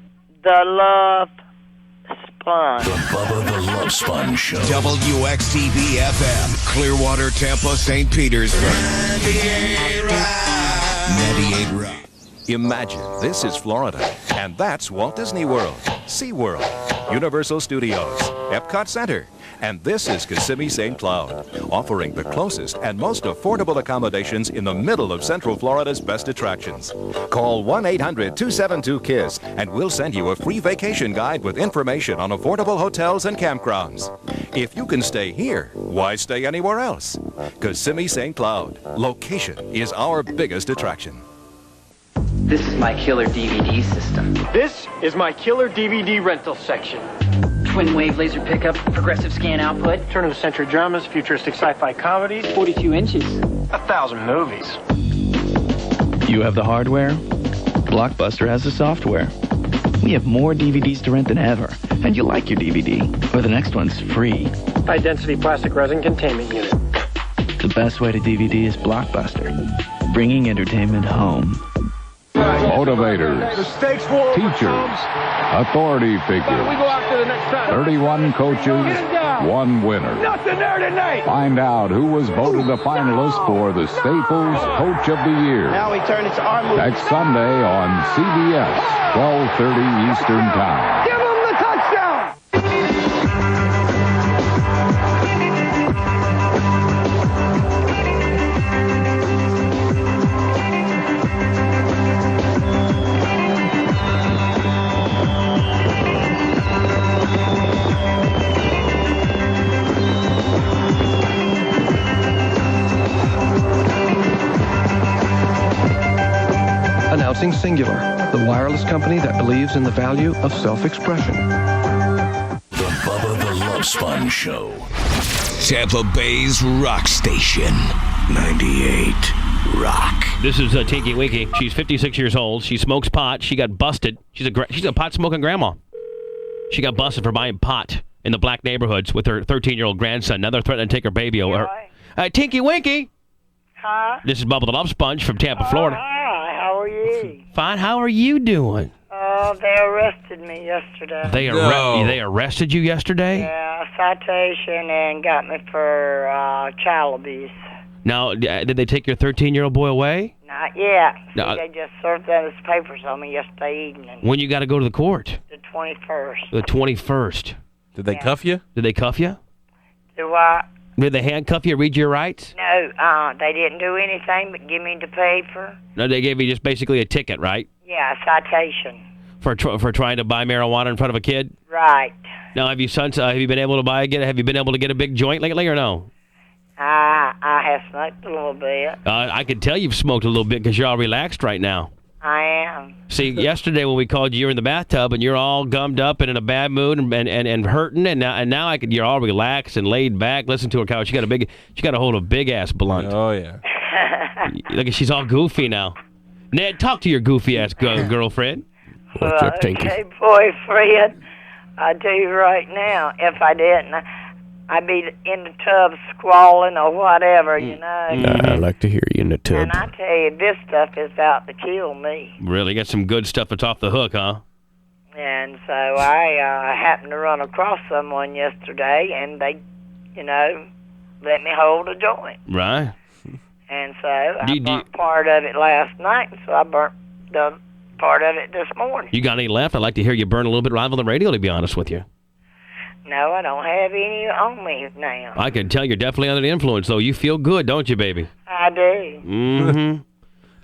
Speaker 2: the Love Sponge.
Speaker 4: The Bubba the Love Sponge Show. WXTB FM, Clearwater, Tampa, St. Petersburg. 98 Rock. 98 Rock.
Speaker 6: Imagine this is Florida, and that's Walt Disney World, SeaWorld, Universal Studios, Epcot Center, and this is Kissimmee St. Cloud, offering the closest and most affordable accommodations in the middle of Central Florida's best attractions. Call 1-800-272-KISS, and we'll send you a free vacation guide with information on affordable hotels and campgrounds. If you can stay here, why stay anywhere else? Kissimmee St. Cloud, location is our biggest attraction.
Speaker 13: This is my killer DVD system.
Speaker 16: This is my killer DVD rental section.
Speaker 13: Twin wave laser pickup, progressive scan output.
Speaker 16: Turn of the century dramas, futuristic sci-fi comedies.
Speaker 13: 42 inches.
Speaker 16: 1,000 movies.
Speaker 17: You have the hardware. Blockbuster has the software. We have more DVDs to rent than ever. And you like your DVD. Or the next one's free.
Speaker 16: High-density plastic resin containment unit.
Speaker 17: The best way to DVD is Blockbuster. Bringing entertainment home.
Speaker 19: Motivators, teachers, authority figures, 31 coaches, one winner.
Speaker 16: Nothing there tonight.
Speaker 19: Find out who was voted a finalist for the Staples Coach of the Year.
Speaker 16: Now we turn it to our move.
Speaker 19: Next Sunday on CBS, 12:30 Eastern Time.
Speaker 16: Give him the touchdown.
Speaker 20: Announcing Singular, the wireless company that believes in the value of self-expression.
Speaker 4: The Bubba the Love Sponge Show. Tampa Bay's rock station. 98 Rock.
Speaker 3: This is Tinky Winky. She's 56 years old. She smokes pot. She got busted. She's a pot-smoking grandma. She got busted for buying pot in the black neighborhoods with her 13-year-old grandson. Now they're threatening to take her baby over. Tinky Winky.
Speaker 2: Huh?
Speaker 3: This is Bubba the Love Sponge from Tampa, Florida.
Speaker 2: Hi, how are you?
Speaker 3: Fine. How are you doing?
Speaker 2: Oh, they arrested me yesterday.
Speaker 3: They arrested you yesterday?
Speaker 2: Yeah, citation and got me for child abuse.
Speaker 3: Now, did they take your 13-year-old boy away?
Speaker 2: Not yet.
Speaker 3: No.
Speaker 2: They just served those papers on me yesterday evening.
Speaker 3: When you got to go to the court?
Speaker 2: The 21st.
Speaker 3: The 21st.
Speaker 26: Did they cuff you?
Speaker 3: Did they cuff you?
Speaker 2: Do I?
Speaker 3: Did they handcuff you, read your rights?
Speaker 2: No, they didn't do anything but give me the paper.
Speaker 3: No, they gave you just basically a ticket, right?
Speaker 2: Yeah, a citation.
Speaker 3: For trying to buy marijuana in front of a kid?
Speaker 2: Right.
Speaker 3: Now, have you been able to get a big joint lately or no?
Speaker 2: I have smoked a little bit.
Speaker 3: I can tell you've smoked a little bit because you're all relaxed right now.
Speaker 2: I am.
Speaker 3: See, yesterday when we called you were in the bathtub and you're all gummed up and in a bad mood and hurting, and now you're all relaxed and laid back. Listen to her couch. She got a hold of a big ass blunt.
Speaker 26: Oh yeah.
Speaker 3: Look, she's all goofy now. Ned, talk to your goofy ass girlfriend.
Speaker 2: What's up, Tinky? Okay, boyfriend, I do right now. If I didn't, I'd be in the tub squalling or whatever, you know.
Speaker 3: I like to hear you in the tub.
Speaker 2: And I tell you, this stuff is out to kill me.
Speaker 3: Really? Got some good stuff that's off the hook, huh?
Speaker 2: And so I happened to run across someone yesterday, and they, let me hold a joint.
Speaker 3: Right.
Speaker 2: And so I burnt part of it last night, so I burnt the part of it this morning.
Speaker 3: You got any left? I'd like to hear you burn a little bit live on the radio, to be honest with you.
Speaker 2: No, I don't have any on me now.
Speaker 3: I can tell you're definitely under the influence, though. You feel good, don't you, baby?
Speaker 2: I do.
Speaker 3: Mm-hmm.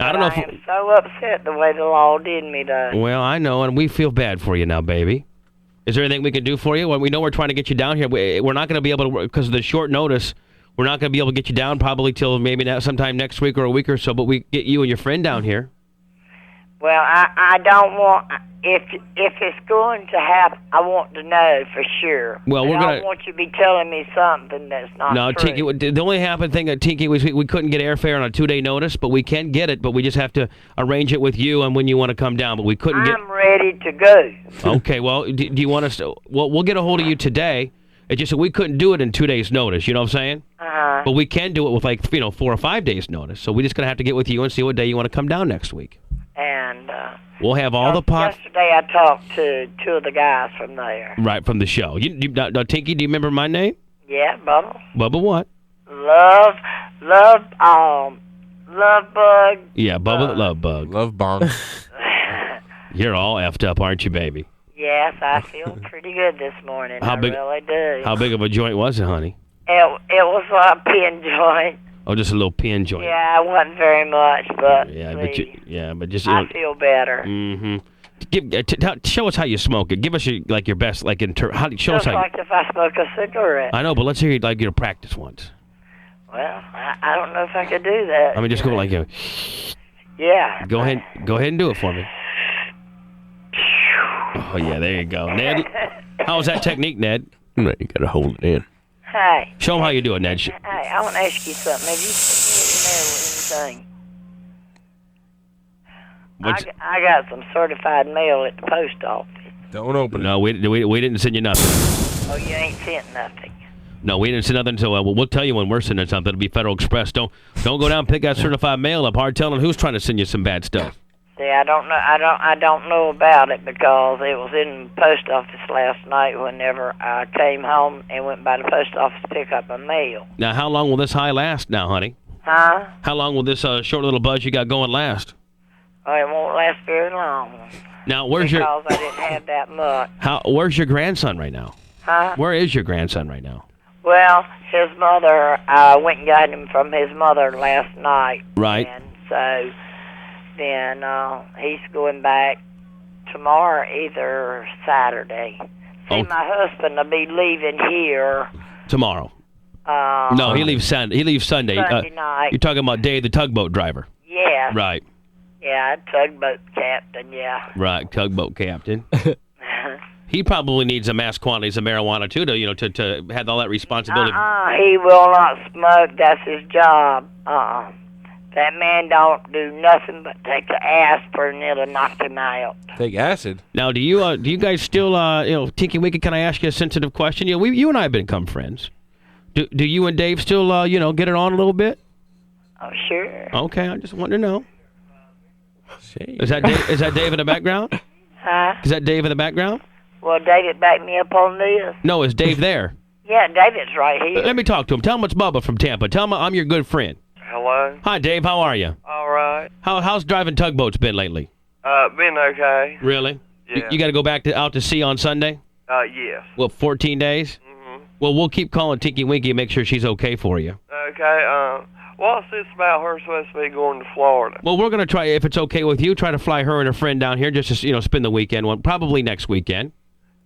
Speaker 3: I don't know
Speaker 2: I am so upset the way the law did me, though.
Speaker 3: Well, I know, and we feel bad for you now, baby. Is there anything we can do for you? Well, we know we're trying to get you down here. We're not going to be able to, because of the short notice, we're not going to be able to get you down probably till maybe sometime next week or a week or so, but we get you and your friend down here.
Speaker 2: Well, I don't want, if it's going to happen, I want to know for sure.
Speaker 3: Well,
Speaker 2: I don't want you to be telling me something that's not true.
Speaker 3: No, Tinky, the only thing at Tinky was we couldn't get airfare on a 2-day notice, but we can get it, but we just have to arrange it with you and when you want to come down, but we couldn't
Speaker 2: I'm ready to go.
Speaker 3: Okay, well, do you want us to, well, we'll get a hold of you today. It's just that we couldn't do it in 2 days' notice, you know what I'm saying?
Speaker 2: Uh-huh.
Speaker 3: But we can do it with 4 or 5 days' notice, so we're just going to have to get with you and see what day you want to come down next week.
Speaker 2: And
Speaker 3: we'll have all the pot.
Speaker 2: Yesterday I talked to 2 of the guys from there.
Speaker 3: Right, from the show. Now, Tinky, do you remember my name?
Speaker 2: Yeah, Bubba.
Speaker 3: Bubba what?
Speaker 2: Love Love bug.
Speaker 3: Yeah, Bubba the Love Bug.
Speaker 26: Love bomb.
Speaker 3: You're all effed up, aren't you, baby?
Speaker 2: Yes, I feel pretty good this morning. I really do.
Speaker 3: How big of a joint was it, honey?
Speaker 2: It was a pin joint.
Speaker 3: Oh, just a little pin joint.
Speaker 2: Yeah, it wasn't very much, but
Speaker 3: but just
Speaker 2: I feel better.
Speaker 3: Mm-hmm. Show us how you smoke it. Give us your best show
Speaker 2: Just
Speaker 3: us how.
Speaker 2: like if I smoke a cigarette.
Speaker 3: I know, but let's hear your practice once.
Speaker 2: Well, I don't know if I could do that.
Speaker 3: I mean, just go like you.
Speaker 2: Yeah.
Speaker 3: Go ahead and do it for me. Oh yeah, there you go, Ned. How's that technique, Ned?
Speaker 7: You gotta hold it in.
Speaker 2: Hey.
Speaker 3: Show them how you do it, Ned.
Speaker 2: Hey, I want to ask you something. Have you sent me anything? I got some certified mail at the post office.
Speaker 26: Don't open it.
Speaker 3: No, we didn't send you nothing.
Speaker 2: Oh, you ain't sent nothing.
Speaker 3: No, we didn't send nothing. So we'll tell you when we're sending something. It'll be Federal Express. Don't go down and pick that certified mail up. Hard telling who's trying to send you some bad stuff.
Speaker 2: See, I don't know. I don't know about it because it was in the post office last night. Whenever I came home and went by the post office to pick up a mail.
Speaker 3: Now, how long will this high last? Now, honey.
Speaker 2: Huh?
Speaker 3: How long will this short little buzz you got going last?
Speaker 2: Oh, it won't last very long.
Speaker 3: Now,
Speaker 2: because I didn't have that much.
Speaker 3: Where's your grandson right now?
Speaker 2: Huh?
Speaker 3: Where is your grandson right now?
Speaker 2: Well, his mother. I went and got him from his mother last night.
Speaker 3: Right.
Speaker 2: And so. Then he's going back tomorrow, either Saturday. See, my husband will be leaving here
Speaker 3: tomorrow. No, he leaves Sunday.
Speaker 2: Sunday night.
Speaker 3: You're talking about Dave, the tugboat driver.
Speaker 2: Yeah.
Speaker 3: Right.
Speaker 2: Yeah, tugboat captain. Yeah.
Speaker 3: Right, tugboat captain. He probably needs a mass quantities of marijuana too, to have all that responsibility.
Speaker 2: He will not smoke. That's his job. That man don't do nothing but take the aspirin and it'll knock him out.
Speaker 26: Take acid.
Speaker 3: Now, do you guys still, Tinky Winky? Can I ask you a sensitive question? You and I have become friends. Do you and Dave still, get it on a little bit?
Speaker 2: Oh, sure.
Speaker 3: Okay, I just wanted to know. Is that Dave in the background?
Speaker 2: Huh?
Speaker 3: Is that Dave in the background?
Speaker 2: Well, David backed me up on this.
Speaker 3: No, is Dave there?
Speaker 2: Yeah, David's right here.
Speaker 3: Let me talk to him. Tell him it's Bubba from Tampa. Tell him I'm your good friend.
Speaker 8: Hello.
Speaker 3: Hi, Dave. How are you?
Speaker 8: All right.
Speaker 3: How's driving tugboats been lately?
Speaker 8: Been okay.
Speaker 3: Really?
Speaker 8: Yeah.
Speaker 3: You got to go back out to sea on Sunday?
Speaker 8: Yes.
Speaker 3: Well, 14 days? Mm-hmm. Well, we'll keep calling Tinky Winky and make sure she's okay for you.
Speaker 8: Okay. What's this about her supposed to be going to Florida?
Speaker 3: Well, we're going to try, if it's okay with you, try to fly her and her friend down here just to, spend the weekend. Probably next weekend.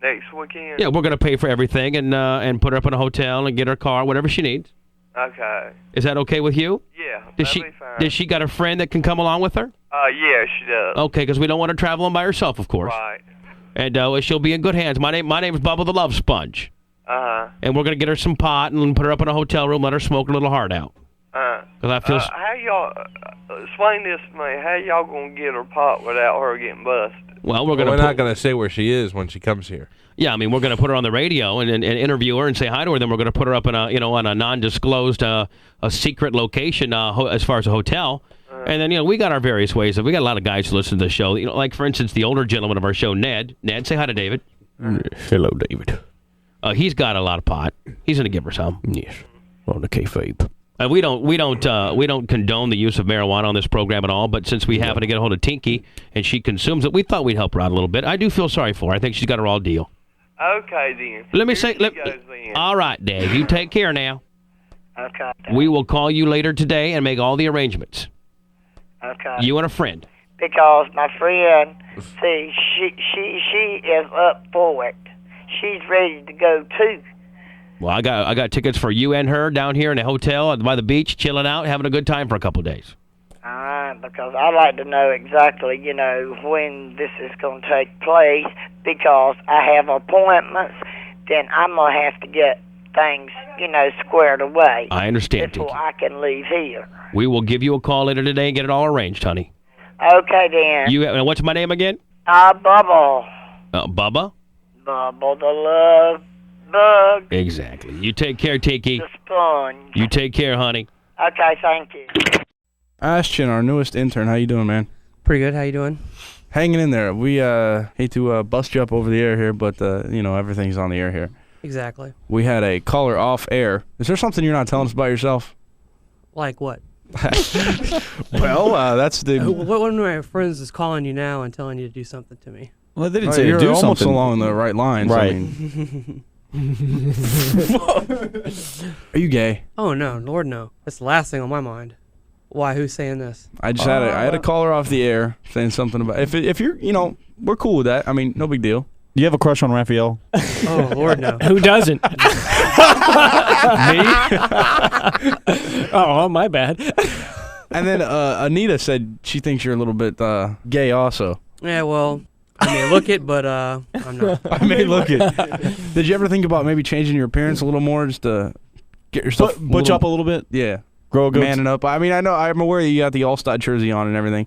Speaker 8: Next weekend?
Speaker 3: Yeah, we're going to pay for everything and put her up in a hotel and get her car, whatever she needs.
Speaker 8: Okay.
Speaker 3: Is that okay with you?
Speaker 8: Yeah,
Speaker 3: be
Speaker 8: fine.
Speaker 3: Does she got a friend that can come along with her?
Speaker 8: Yeah, she does.
Speaker 3: Okay, because we don't want her traveling by herself, of course.
Speaker 8: Right.
Speaker 3: And she'll be in good hands. My name is Bubba the Love Sponge.
Speaker 8: Uh-huh.
Speaker 3: And we're going to get her some pot and put her up in a hotel room, let her smoke her little heart out. Because I feel...
Speaker 8: how y'all... explain this to me. How y'all going to get her pot without her getting busted?
Speaker 3: Well, we're
Speaker 26: not going to say where she is when she comes here.
Speaker 3: Yeah, I mean, we're going to put her on the radio and interview her and say hi to her. Then we're going to put her up in on a non-disclosed, a secret location as far as a hotel. And then we got our various ways. We got a lot of guys who listen to the show. Like for instance, the older gentleman of our show, Ned. Ned, say hi to David.
Speaker 7: Hello, David.
Speaker 3: He's got a lot of pot. He's going to give her some.
Speaker 7: Yes, on the kayfabe.
Speaker 3: We don't condone the use of marijuana on this program at all. But since we happen to get a hold of Tinky and she consumes it, we thought we'd help her out a little bit. I do feel sorry for her. I think she's got her all deal.
Speaker 8: Okay, then.
Speaker 3: Let me say. All right, Dave. You take care now.
Speaker 2: Okay.
Speaker 3: We will call you later today and make all the arrangements.
Speaker 2: Okay.
Speaker 3: You and a friend.
Speaker 2: Because my friend, see, she is up for it. She's ready to go too.
Speaker 3: Well, I got tickets for you and her down here in a hotel by the beach, chilling out, having a good time for a couple of days.
Speaker 2: Because I'd like to know exactly, when this is going to take place, because I have appointments, then I'm going to have to get things, squared away.
Speaker 3: I understand,
Speaker 2: before
Speaker 3: Tinky.
Speaker 2: I can leave here.
Speaker 3: We will give you a call later today and get it all arranged, honey.
Speaker 2: Okay, then.
Speaker 3: What's my name again?
Speaker 2: Bubba.
Speaker 3: Bubba?
Speaker 2: Bubba the Love Bug.
Speaker 3: Exactly. You take care, Tinky.
Speaker 2: The Sponge.
Speaker 3: You take care, honey.
Speaker 2: Okay, thank you.
Speaker 9: Ashton, our newest intern, how you doing, man?
Speaker 11: Pretty good. How you doing?
Speaker 9: Hanging in there. We hate to bust you up over the air here, but everything's on the air here.
Speaker 11: Exactly.
Speaker 9: We had a caller off air. Is there something you're not telling us about yourself?
Speaker 11: Like what?
Speaker 9: Well, that's the.
Speaker 10: One of my friends is calling you now and telling you to do something to me.
Speaker 1: Well, they didn't say
Speaker 9: you're
Speaker 1: to do
Speaker 9: almost
Speaker 1: something.
Speaker 9: along the right lines.
Speaker 1: Right.
Speaker 9: I mean. Are you gay?
Speaker 10: Oh no, Lord no. That's the last thing on my mind. Why? Who's saying this?
Speaker 9: I just had a caller off the air saying something about if you're we're cool with that. I mean, no big deal.
Speaker 1: Do you have a crush on Raphael?
Speaker 10: Oh Lord no.
Speaker 21: Who doesn't?
Speaker 9: Me?
Speaker 21: Oh, my bad.
Speaker 9: And then Anita said she thinks you're a little bit gay also.
Speaker 10: Yeah, well, I may look it, but I'm not.
Speaker 9: I may look it. Did you ever think about maybe changing your appearance a little more just to get yourself
Speaker 1: Butch up a little bit?
Speaker 9: Yeah.
Speaker 1: Grow a goat.
Speaker 9: Manning up. I mean, I'm aware you got the All-Star jersey on and everything.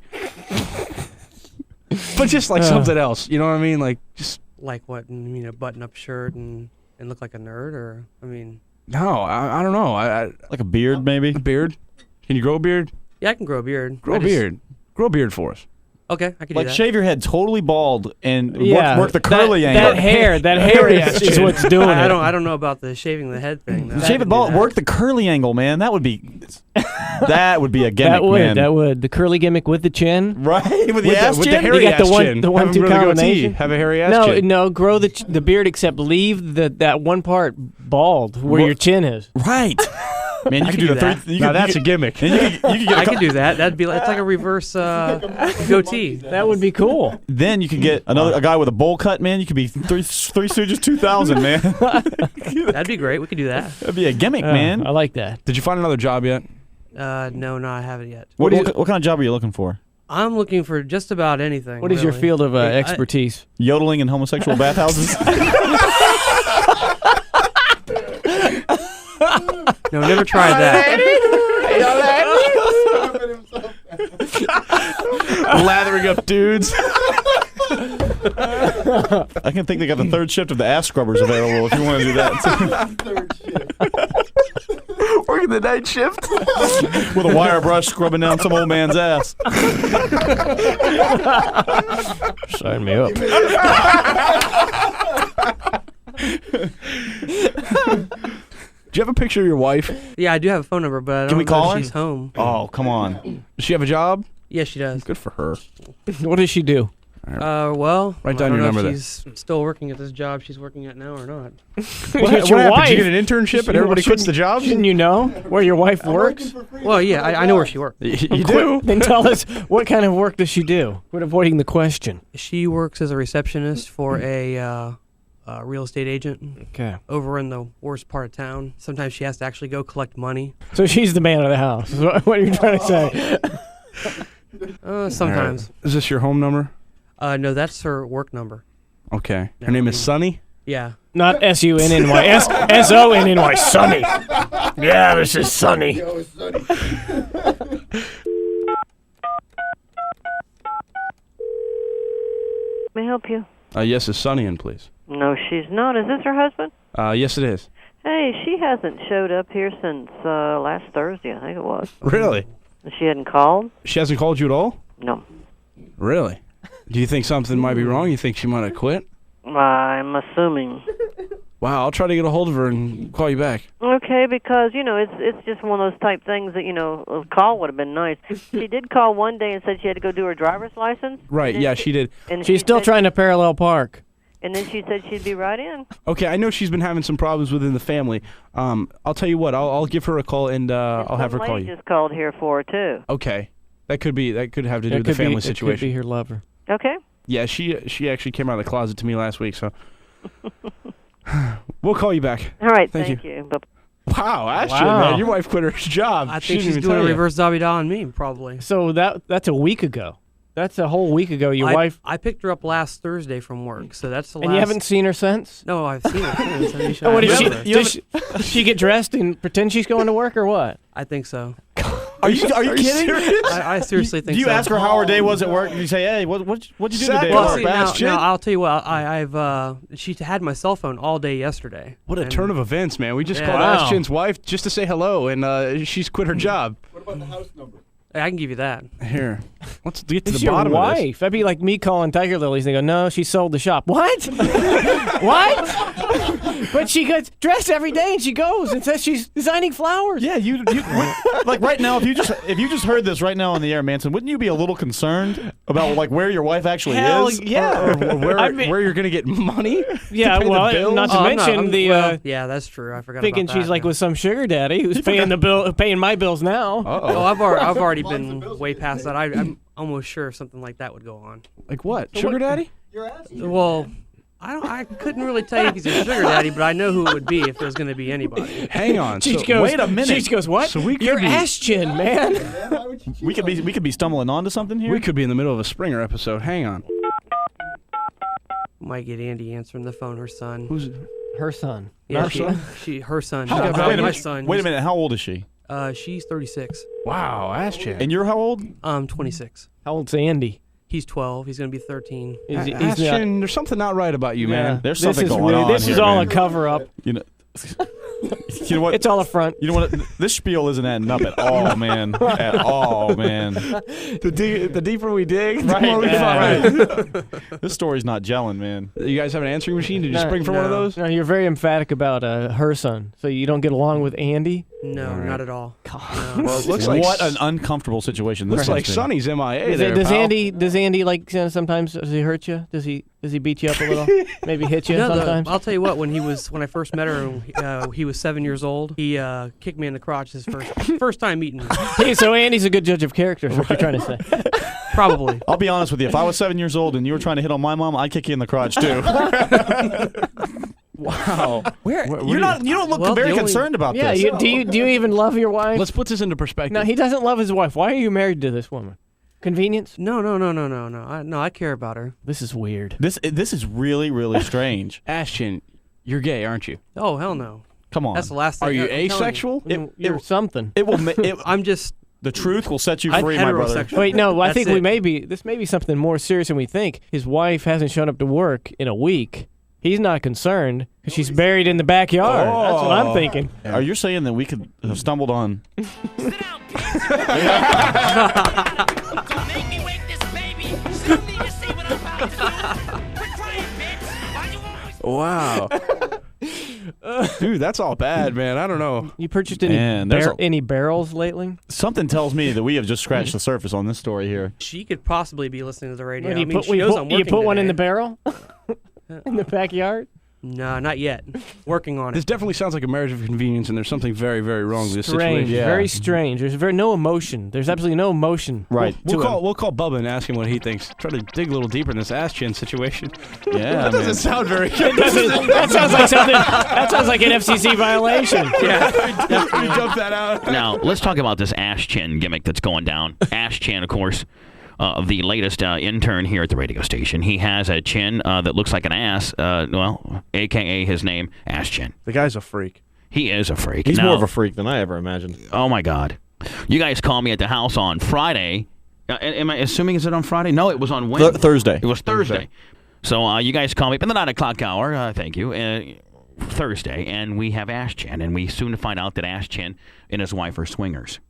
Speaker 9: But just like something else, you know what I mean? Like just
Speaker 10: Like what? You mean a button-up shirt and look like a nerd, or I mean?
Speaker 9: no, I don't know.
Speaker 1: Like a beard, maybe.
Speaker 9: A beard? Can you grow a beard?
Speaker 10: Yeah, I can grow a beard.
Speaker 9: Grow a beard. Grow a beard for us.
Speaker 10: Okay, I can do
Speaker 1: Like
Speaker 10: that.
Speaker 1: shave your head totally bald and
Speaker 21: Yeah,
Speaker 1: work the curly angle.
Speaker 21: That hair is what's doing it.
Speaker 10: I don't know about the shaving the head thing. though.
Speaker 1: Shave it bald. Work the curly angle, man. That would be a gimmick, man.
Speaker 21: That would. The curly gimmick with the chin.
Speaker 1: Right, with the ass
Speaker 9: with the
Speaker 1: chin.
Speaker 9: hairy
Speaker 21: You got
Speaker 9: ass
Speaker 21: the one,
Speaker 9: chin.
Speaker 21: the
Speaker 9: Have him
Speaker 21: 1-2
Speaker 9: grow the goatee.
Speaker 21: combination.
Speaker 9: Have a hairy ass chin.
Speaker 21: No, grow the beard except leave that one part bald where your chin is.
Speaker 1: Right. Man, you
Speaker 10: I
Speaker 1: could
Speaker 10: can
Speaker 1: do
Speaker 10: do
Speaker 1: the
Speaker 10: that.
Speaker 1: three.
Speaker 9: Now that's a gimmick.
Speaker 1: You could get
Speaker 10: I can do that. That'd be it's like a reverse goatee.
Speaker 21: That would be cool.
Speaker 1: Then you could get a guy with a bowl cut, man. You could be Three Stooges 2000, man.
Speaker 10: That'd be great. We could do that.
Speaker 1: That'd be a gimmick, man.
Speaker 21: I like that.
Speaker 9: Did you find another job yet?
Speaker 10: No, I haven't yet.
Speaker 1: What kind of job are you looking for?
Speaker 10: I'm looking for just about anything.
Speaker 21: What is your
Speaker 10: really.
Speaker 21: field of expertise?
Speaker 1: Yodeling in homosexual bathhouses.
Speaker 10: No, never tried that.
Speaker 1: Lathering up dudes. I can think they got the third shift of the ass scrubbers available if you want to do that.
Speaker 16: Third shift.
Speaker 1: Working the night shift with a wire brush scrubbing down some old man's ass.
Speaker 7: Sign me up.
Speaker 9: Do you have a picture of your wife?
Speaker 10: Yeah, I do have a phone number, but I don't
Speaker 1: Can we
Speaker 10: know
Speaker 1: call
Speaker 10: if
Speaker 1: her?
Speaker 10: she's home.
Speaker 1: Oh, come on.
Speaker 9: Does she have a job?
Speaker 10: Yes, she does.
Speaker 9: Good for her.
Speaker 21: What does she do?
Speaker 10: Well,
Speaker 9: Write down
Speaker 10: I don't
Speaker 9: your
Speaker 10: know
Speaker 9: number
Speaker 10: if she's still working at this job she's working at now or not.
Speaker 21: It's
Speaker 9: What
Speaker 21: your
Speaker 9: happened?
Speaker 21: wife.
Speaker 9: Did you get an internship and everybody quits the job?
Speaker 21: Shouldn't you know where your wife works?
Speaker 10: Well, yeah, I know where she works.
Speaker 9: You do?
Speaker 21: Then tell us, what kind of work does she do? Quit avoiding the question.
Speaker 10: She works as a receptionist for a real estate agent
Speaker 21: Okay.
Speaker 10: over in the worst part of town. Sometimes she has to actually go collect money.
Speaker 21: So she's the man of the house. is what are you trying to say?
Speaker 10: Sometimes.
Speaker 9: All right. Is this your home number?
Speaker 10: No, that's her work number.
Speaker 9: Okay. Her name is Sunny?
Speaker 10: Yeah.
Speaker 21: Not S-U-N-N-Y. S-O-N-N-Y. Sunny. Yeah, this is Sunny.
Speaker 16: Yo, Sonny.
Speaker 2: May I help you?
Speaker 9: Yes, is Sunny in, please?
Speaker 2: No, she's not. Is this her husband?
Speaker 9: Yes, it is.
Speaker 2: Hey, she hasn't showed up here since last Thursday, I think it was.
Speaker 9: Really?
Speaker 2: She hadn't called?
Speaker 9: She hasn't called you at all?
Speaker 2: No.
Speaker 9: Really? Do you think something might be wrong? You think she might have quit?
Speaker 2: I'm assuming.
Speaker 9: Wow, I'll try to get a hold of her and call you back.
Speaker 2: Okay, because, it's just one of those type things that, a call would have been nice. She did call one day and said she had to go do her driver's license.
Speaker 9: Right, yeah, she did.
Speaker 2: And
Speaker 21: She's still trying to parallel park.
Speaker 2: And then she said she'd be right in.
Speaker 9: Okay, I know she's been having some problems within the family. I'll tell you what, I'll give her a call and I'll have her call you.
Speaker 2: Just called here for her, too.
Speaker 9: Okay. That could have to do with the family situation.
Speaker 21: It could be her lover.
Speaker 2: Okay.
Speaker 9: Yeah, she actually came out of the closet to me last week, so we'll call you back.
Speaker 2: All right,
Speaker 9: thank
Speaker 2: you.
Speaker 9: Wow, Ashton, man, your wife quit her job.
Speaker 10: I
Speaker 9: She
Speaker 10: think
Speaker 9: didn't
Speaker 10: she's
Speaker 9: even
Speaker 10: doing
Speaker 9: tell
Speaker 10: a
Speaker 9: you.
Speaker 10: reverse Zabby on me, probably.
Speaker 21: So that's a week ago. That's a whole week ago. Your wife.
Speaker 10: I picked her up last Thursday from work, so that's the last.
Speaker 21: And you haven't seen her since?
Speaker 10: No, I've seen her since.
Speaker 21: What does she get dressed and pretend she's going to work or what?
Speaker 10: I think so.
Speaker 1: Are you kidding?
Speaker 10: I seriously think so.
Speaker 1: Do you ask her how her day was at work? And you say, hey, what'd you do today?
Speaker 10: Well, see, now, I'll tell you what. She had my cell phone all day yesterday.
Speaker 9: What a turn of events, man. We just
Speaker 10: Yeah.
Speaker 9: called
Speaker 10: Wow.
Speaker 9: Ashton's wife just to say hello, and she's quit her job.
Speaker 16: What about the house number?
Speaker 10: I can give you that.
Speaker 9: Here, let's get to
Speaker 21: It's
Speaker 9: the
Speaker 21: your
Speaker 9: bottom of this.
Speaker 21: wife. That'd be like me calling Tiger Lilies and they go, no, she sold the shop. What? What? But she gets dressed every day, and she goes and says she's designing flowers.
Speaker 1: Yeah, you like right now. If you just heard this right now on the air, Manson, wouldn't you be a little concerned about like where your wife actually is?
Speaker 21: Yeah,
Speaker 9: or where you're gonna get money?
Speaker 21: Yeah, well, not to mention
Speaker 10: yeah, that's true. I forgot.
Speaker 21: Thinking
Speaker 10: about that,
Speaker 21: she's like with some sugar daddy who's paying my bills now.
Speaker 10: Oh, I've already been way past that. I'm almost sure something like that would go on.
Speaker 9: Like what? Sugar daddy?
Speaker 10: Well, I couldn't really tell you if he's a sugar daddy, but I know who it would be if there's going to be anybody.
Speaker 9: Hang on.
Speaker 1: Wait a minute.
Speaker 21: She goes, what?
Speaker 9: So we could
Speaker 21: Your
Speaker 9: be,
Speaker 21: ass chin, man.
Speaker 1: we could be stumbling onto something here.
Speaker 9: We could be in the middle of a Springer episode. Hang on.
Speaker 10: Might get Andy answering the phone. Her son.
Speaker 21: Who's her son?
Speaker 10: Yeah,
Speaker 21: Her son?
Speaker 10: her son.
Speaker 1: My
Speaker 10: son.
Speaker 1: Wait a minute. How old is she?
Speaker 10: She's 36.
Speaker 9: Wow, ass chin.
Speaker 1: And you're how old?
Speaker 10: 26.
Speaker 21: How old's Andy?
Speaker 10: He's 12. He's going to be 13.
Speaker 9: Ass chin, there's something not right about you, man.
Speaker 1: There's something going on.
Speaker 21: This is all a cover-up.
Speaker 1: You know what?
Speaker 21: It's all a front.
Speaker 1: You know what? This spiel isn't adding up at all, man. At all, man.
Speaker 9: The deeper we dig, the
Speaker 1: Right,
Speaker 9: more we find.
Speaker 1: This story's not gelling, man.
Speaker 9: You guys have an answering machine? Did you spring for one of those?
Speaker 21: No, you're very emphatic about her son. So you don't get along with Andy?
Speaker 10: No, not at all.
Speaker 21: No.
Speaker 9: Well, it looks like
Speaker 1: what an uncomfortable situation this
Speaker 9: looks like
Speaker 1: is.
Speaker 9: Sonny's MIA.
Speaker 21: Does Andy like sometimes does he hurt you? Does he beat you up a little? Maybe hit you sometimes?
Speaker 10: I'll tell you what. When I first met her, he was 7 years old. He kicked me in the crotch his first time meeting me.
Speaker 21: Hey, so Andy's a good judge of character. Is what you're trying to say?
Speaker 10: Probably.
Speaker 1: I'll be honest with you. If I was 7 years old and you were trying to hit on my mom, I'd kick you in the crotch too. Wow. You don't look very concerned about this.
Speaker 21: Yeah. Do you even love your wife?
Speaker 9: Let's put this into perspective.
Speaker 21: No, he doesn't love his wife. Why are you married to this woman? Convenience?
Speaker 10: No. I care about her.
Speaker 21: This is weird.
Speaker 1: This is really, really strange.
Speaker 9: Ashton, you're gay, aren't you?
Speaker 10: Oh, hell no.
Speaker 1: Come on.
Speaker 10: That's the last thing.
Speaker 9: Are you asexual?
Speaker 21: You're something.
Speaker 1: It will.
Speaker 10: I'm just.
Speaker 1: The truth will set you free, my brother.
Speaker 21: Wait, no. I think this may be something more serious than we think. His wife hasn't shown up to work in a week. He's not concerned because she's buried in the backyard.
Speaker 1: Oh.
Speaker 21: That's what I'm thinking.
Speaker 1: Are you saying that we could have stumbled on?
Speaker 5: Sit down, Don't make me wake this baby. Still need to see what I'm about to do. Quit crying, bitch. Why you always...
Speaker 9: Wow. Dude, that's all bad, man. I don't know.
Speaker 21: You purchased any barrels lately?
Speaker 1: Something tells me that we have just scratched the surface on this story here.
Speaker 10: She could possibly be listening to the radio.
Speaker 21: You put one in the barrel? In the backyard?
Speaker 10: No, not yet. Working on it.
Speaker 9: This definitely sounds like a marriage of convenience, and there's something very, very wrong with this situation.
Speaker 21: Very strange. There's no emotion. There's absolutely no emotion.
Speaker 1: Right.
Speaker 9: We'll call Bubba and ask him what he thinks. Try to dig a little deeper in this ass chin situation.
Speaker 1: Yeah,
Speaker 9: that doesn't sound very good.
Speaker 21: That sounds like something. That sounds like an FCC violation.
Speaker 9: Yeah, we jumped that out.
Speaker 3: Now let's talk about this ass chin gimmick that's going down. Ass chin, of course. The latest intern here at the radio station. He has a chin that looks like an ass, a.k.a. his name, Ass Chin.
Speaker 9: The guy's a freak.
Speaker 3: He is a freak.
Speaker 7: He's more of a freak than I ever imagined.
Speaker 3: Oh, my God. You guys called me at the house on Friday. Am I assuming is it on Friday? No, it was on Wednesday.
Speaker 1: Thursday.
Speaker 3: It was Thursday. So you guys called me in the 9 o'clock hour. Thank you. Thursday, and we have Ass Chin, and we soon find out that Ass Chin and his wife are swingers.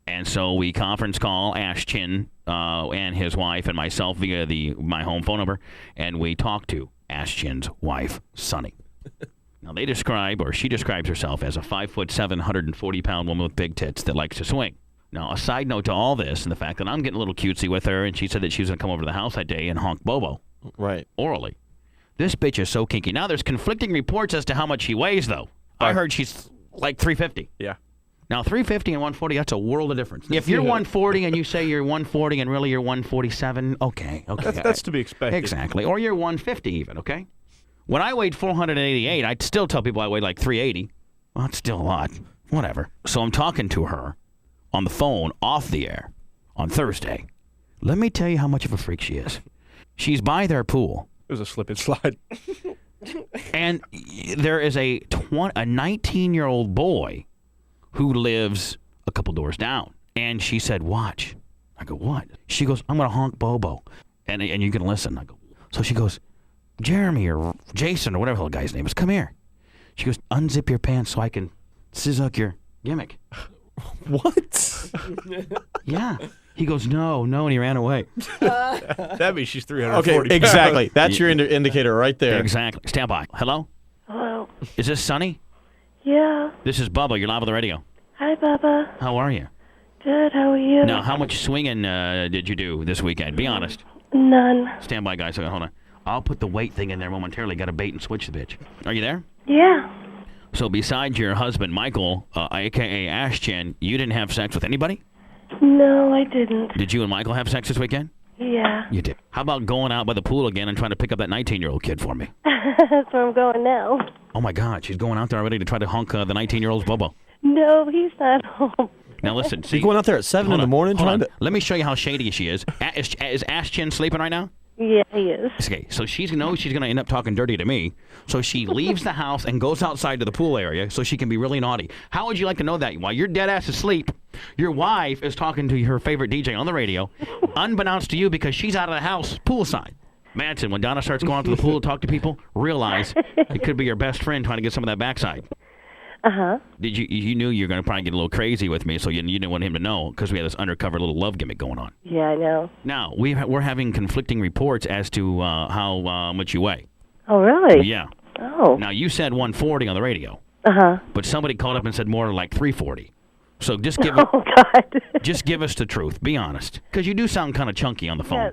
Speaker 3: And so we conference call Ash Chin and his wife and myself via my home phone number, and we talk to Ash Chin's wife, Sunny. Now she describes herself as a 5'7", 140-pound woman with big tits that likes to swing. Now, a side note to all this, and the fact that I'm getting a little cutesy with her, and she said that she was going to come over to the house that day and honk Bobo.
Speaker 7: Right.
Speaker 3: Orally. This bitch is so kinky. Now, there's conflicting reports as to how much she weighs, though. I heard she's like 350.
Speaker 9: Yeah.
Speaker 3: Now, 350 and 140, that's a world of difference. If you're 140 and you say you're 140 and really you're 147, okay.
Speaker 9: That's to be expected.
Speaker 3: Exactly. Or you're 150 even, okay? When I weighed 488, I'd still tell people I weighed like 380. Well, that's still a lot. Whatever. So I'm talking to her on the phone, off the air, on Thursday. Let me tell you how much of a freak she is. She's by their pool.
Speaker 9: It was a slip and slide.
Speaker 3: And there is a 19-year-old boy who lives a couple doors down. And she said, watch. I go, what? She goes, I'm going to honk Bobo. And you can listen. I go, so she goes, Jeremy or Jason or whatever the guy's name is, come here. She goes, unzip your pants so I can sizzle your gimmick.
Speaker 7: What?
Speaker 3: Yeah. He goes, no, and he ran away.
Speaker 9: That means she's 340
Speaker 1: Okay, exactly. That's your indicator right there.
Speaker 3: Exactly. Stand by. Hello?
Speaker 2: Hello?
Speaker 11: Hello.
Speaker 3: Is this Sonny?
Speaker 11: Yeah.
Speaker 3: This is Bubba. You're live on the radio.
Speaker 11: Hi, Bubba.
Speaker 3: How are you?
Speaker 11: Good. How are you?
Speaker 3: Now, how much swinging did you do this weekend? Be honest.
Speaker 11: None.
Speaker 3: Stand by, guys. Hold on. I'll put the weight thing in there momentarily. Got to bait and switch the bitch. Are you there?
Speaker 11: Yeah.
Speaker 3: So besides your husband, Michael, a.k.a. Ashton, you didn't have sex with anybody?
Speaker 11: No, I didn't.
Speaker 3: Did you and Michael have sex this weekend?
Speaker 11: Yeah.
Speaker 3: You did. How about going out by the pool again and trying to pick up that 19-year-old kid for me?
Speaker 11: That's where I'm going now.
Speaker 3: Oh, my God. She's going out there already to try to hunk the 19-year-old's Bubba.
Speaker 11: No, he's not home.
Speaker 3: Now, listen. See,
Speaker 1: You're going out there at 7 in the morning trying to...
Speaker 3: Let me show you how shady she is. Is Ashton sleeping right now?
Speaker 11: Yeah, he is.
Speaker 3: Okay, so she's going to end up talking dirty to me. So she leaves the house and goes outside to the pool area so she can be really naughty. How would you like to know that? While you're dead ass asleep, your wife is talking to her favorite DJ on the radio, unbeknownst to you because she's out of the house poolside. Manson, when Donna starts going out to the pool to talk to people, realize it could be your best friend trying to get some of that backside.
Speaker 11: Uh-huh.
Speaker 3: Did you knew you were going to probably get a little crazy with me, so you didn't want him to know because we had this undercover little love gimmick going on.
Speaker 11: Yeah, I know.
Speaker 3: Now, we're having conflicting reports as to how much you weigh.
Speaker 11: Oh, really?
Speaker 3: Yeah.
Speaker 11: Oh.
Speaker 3: Now, you said 140 on the radio.
Speaker 11: Uh-huh.
Speaker 3: But somebody called up and said more like 340. So just give just give us the truth. Be honest, because you do sound kind of chunky on the phone.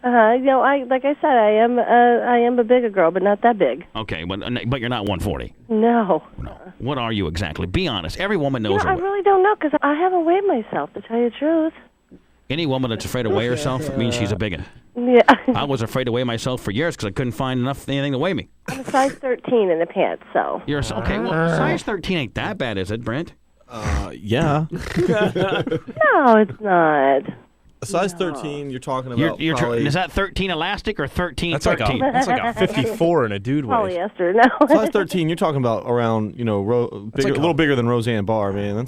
Speaker 11: Yeah, you know, like I said, I am a bigger girl, but not that big.
Speaker 3: Okay, but you're not 140.
Speaker 11: No.
Speaker 3: What are you exactly? Be honest. Every woman knows.
Speaker 11: I really don't know because I haven't weighed myself, to tell you the truth.
Speaker 3: Any woman that's afraid to weigh herself means she's a bigot.
Speaker 11: Yeah.
Speaker 3: I was afraid to weigh myself for years because I couldn't find anything to weigh me.
Speaker 11: I'm a size 13 in the pants, so.
Speaker 3: You're okay. Well, size 13 ain't that bad, is it, Brent?
Speaker 1: Yeah.
Speaker 11: No, it's not.
Speaker 1: A size 13, you're talking about probably...
Speaker 3: Is that 13 elastic or 13?
Speaker 9: That's like a 54 in a dude waist.
Speaker 11: Polyester, no.
Speaker 1: Size 13, you're talking about around, a little bigger than Roseanne Barr, man.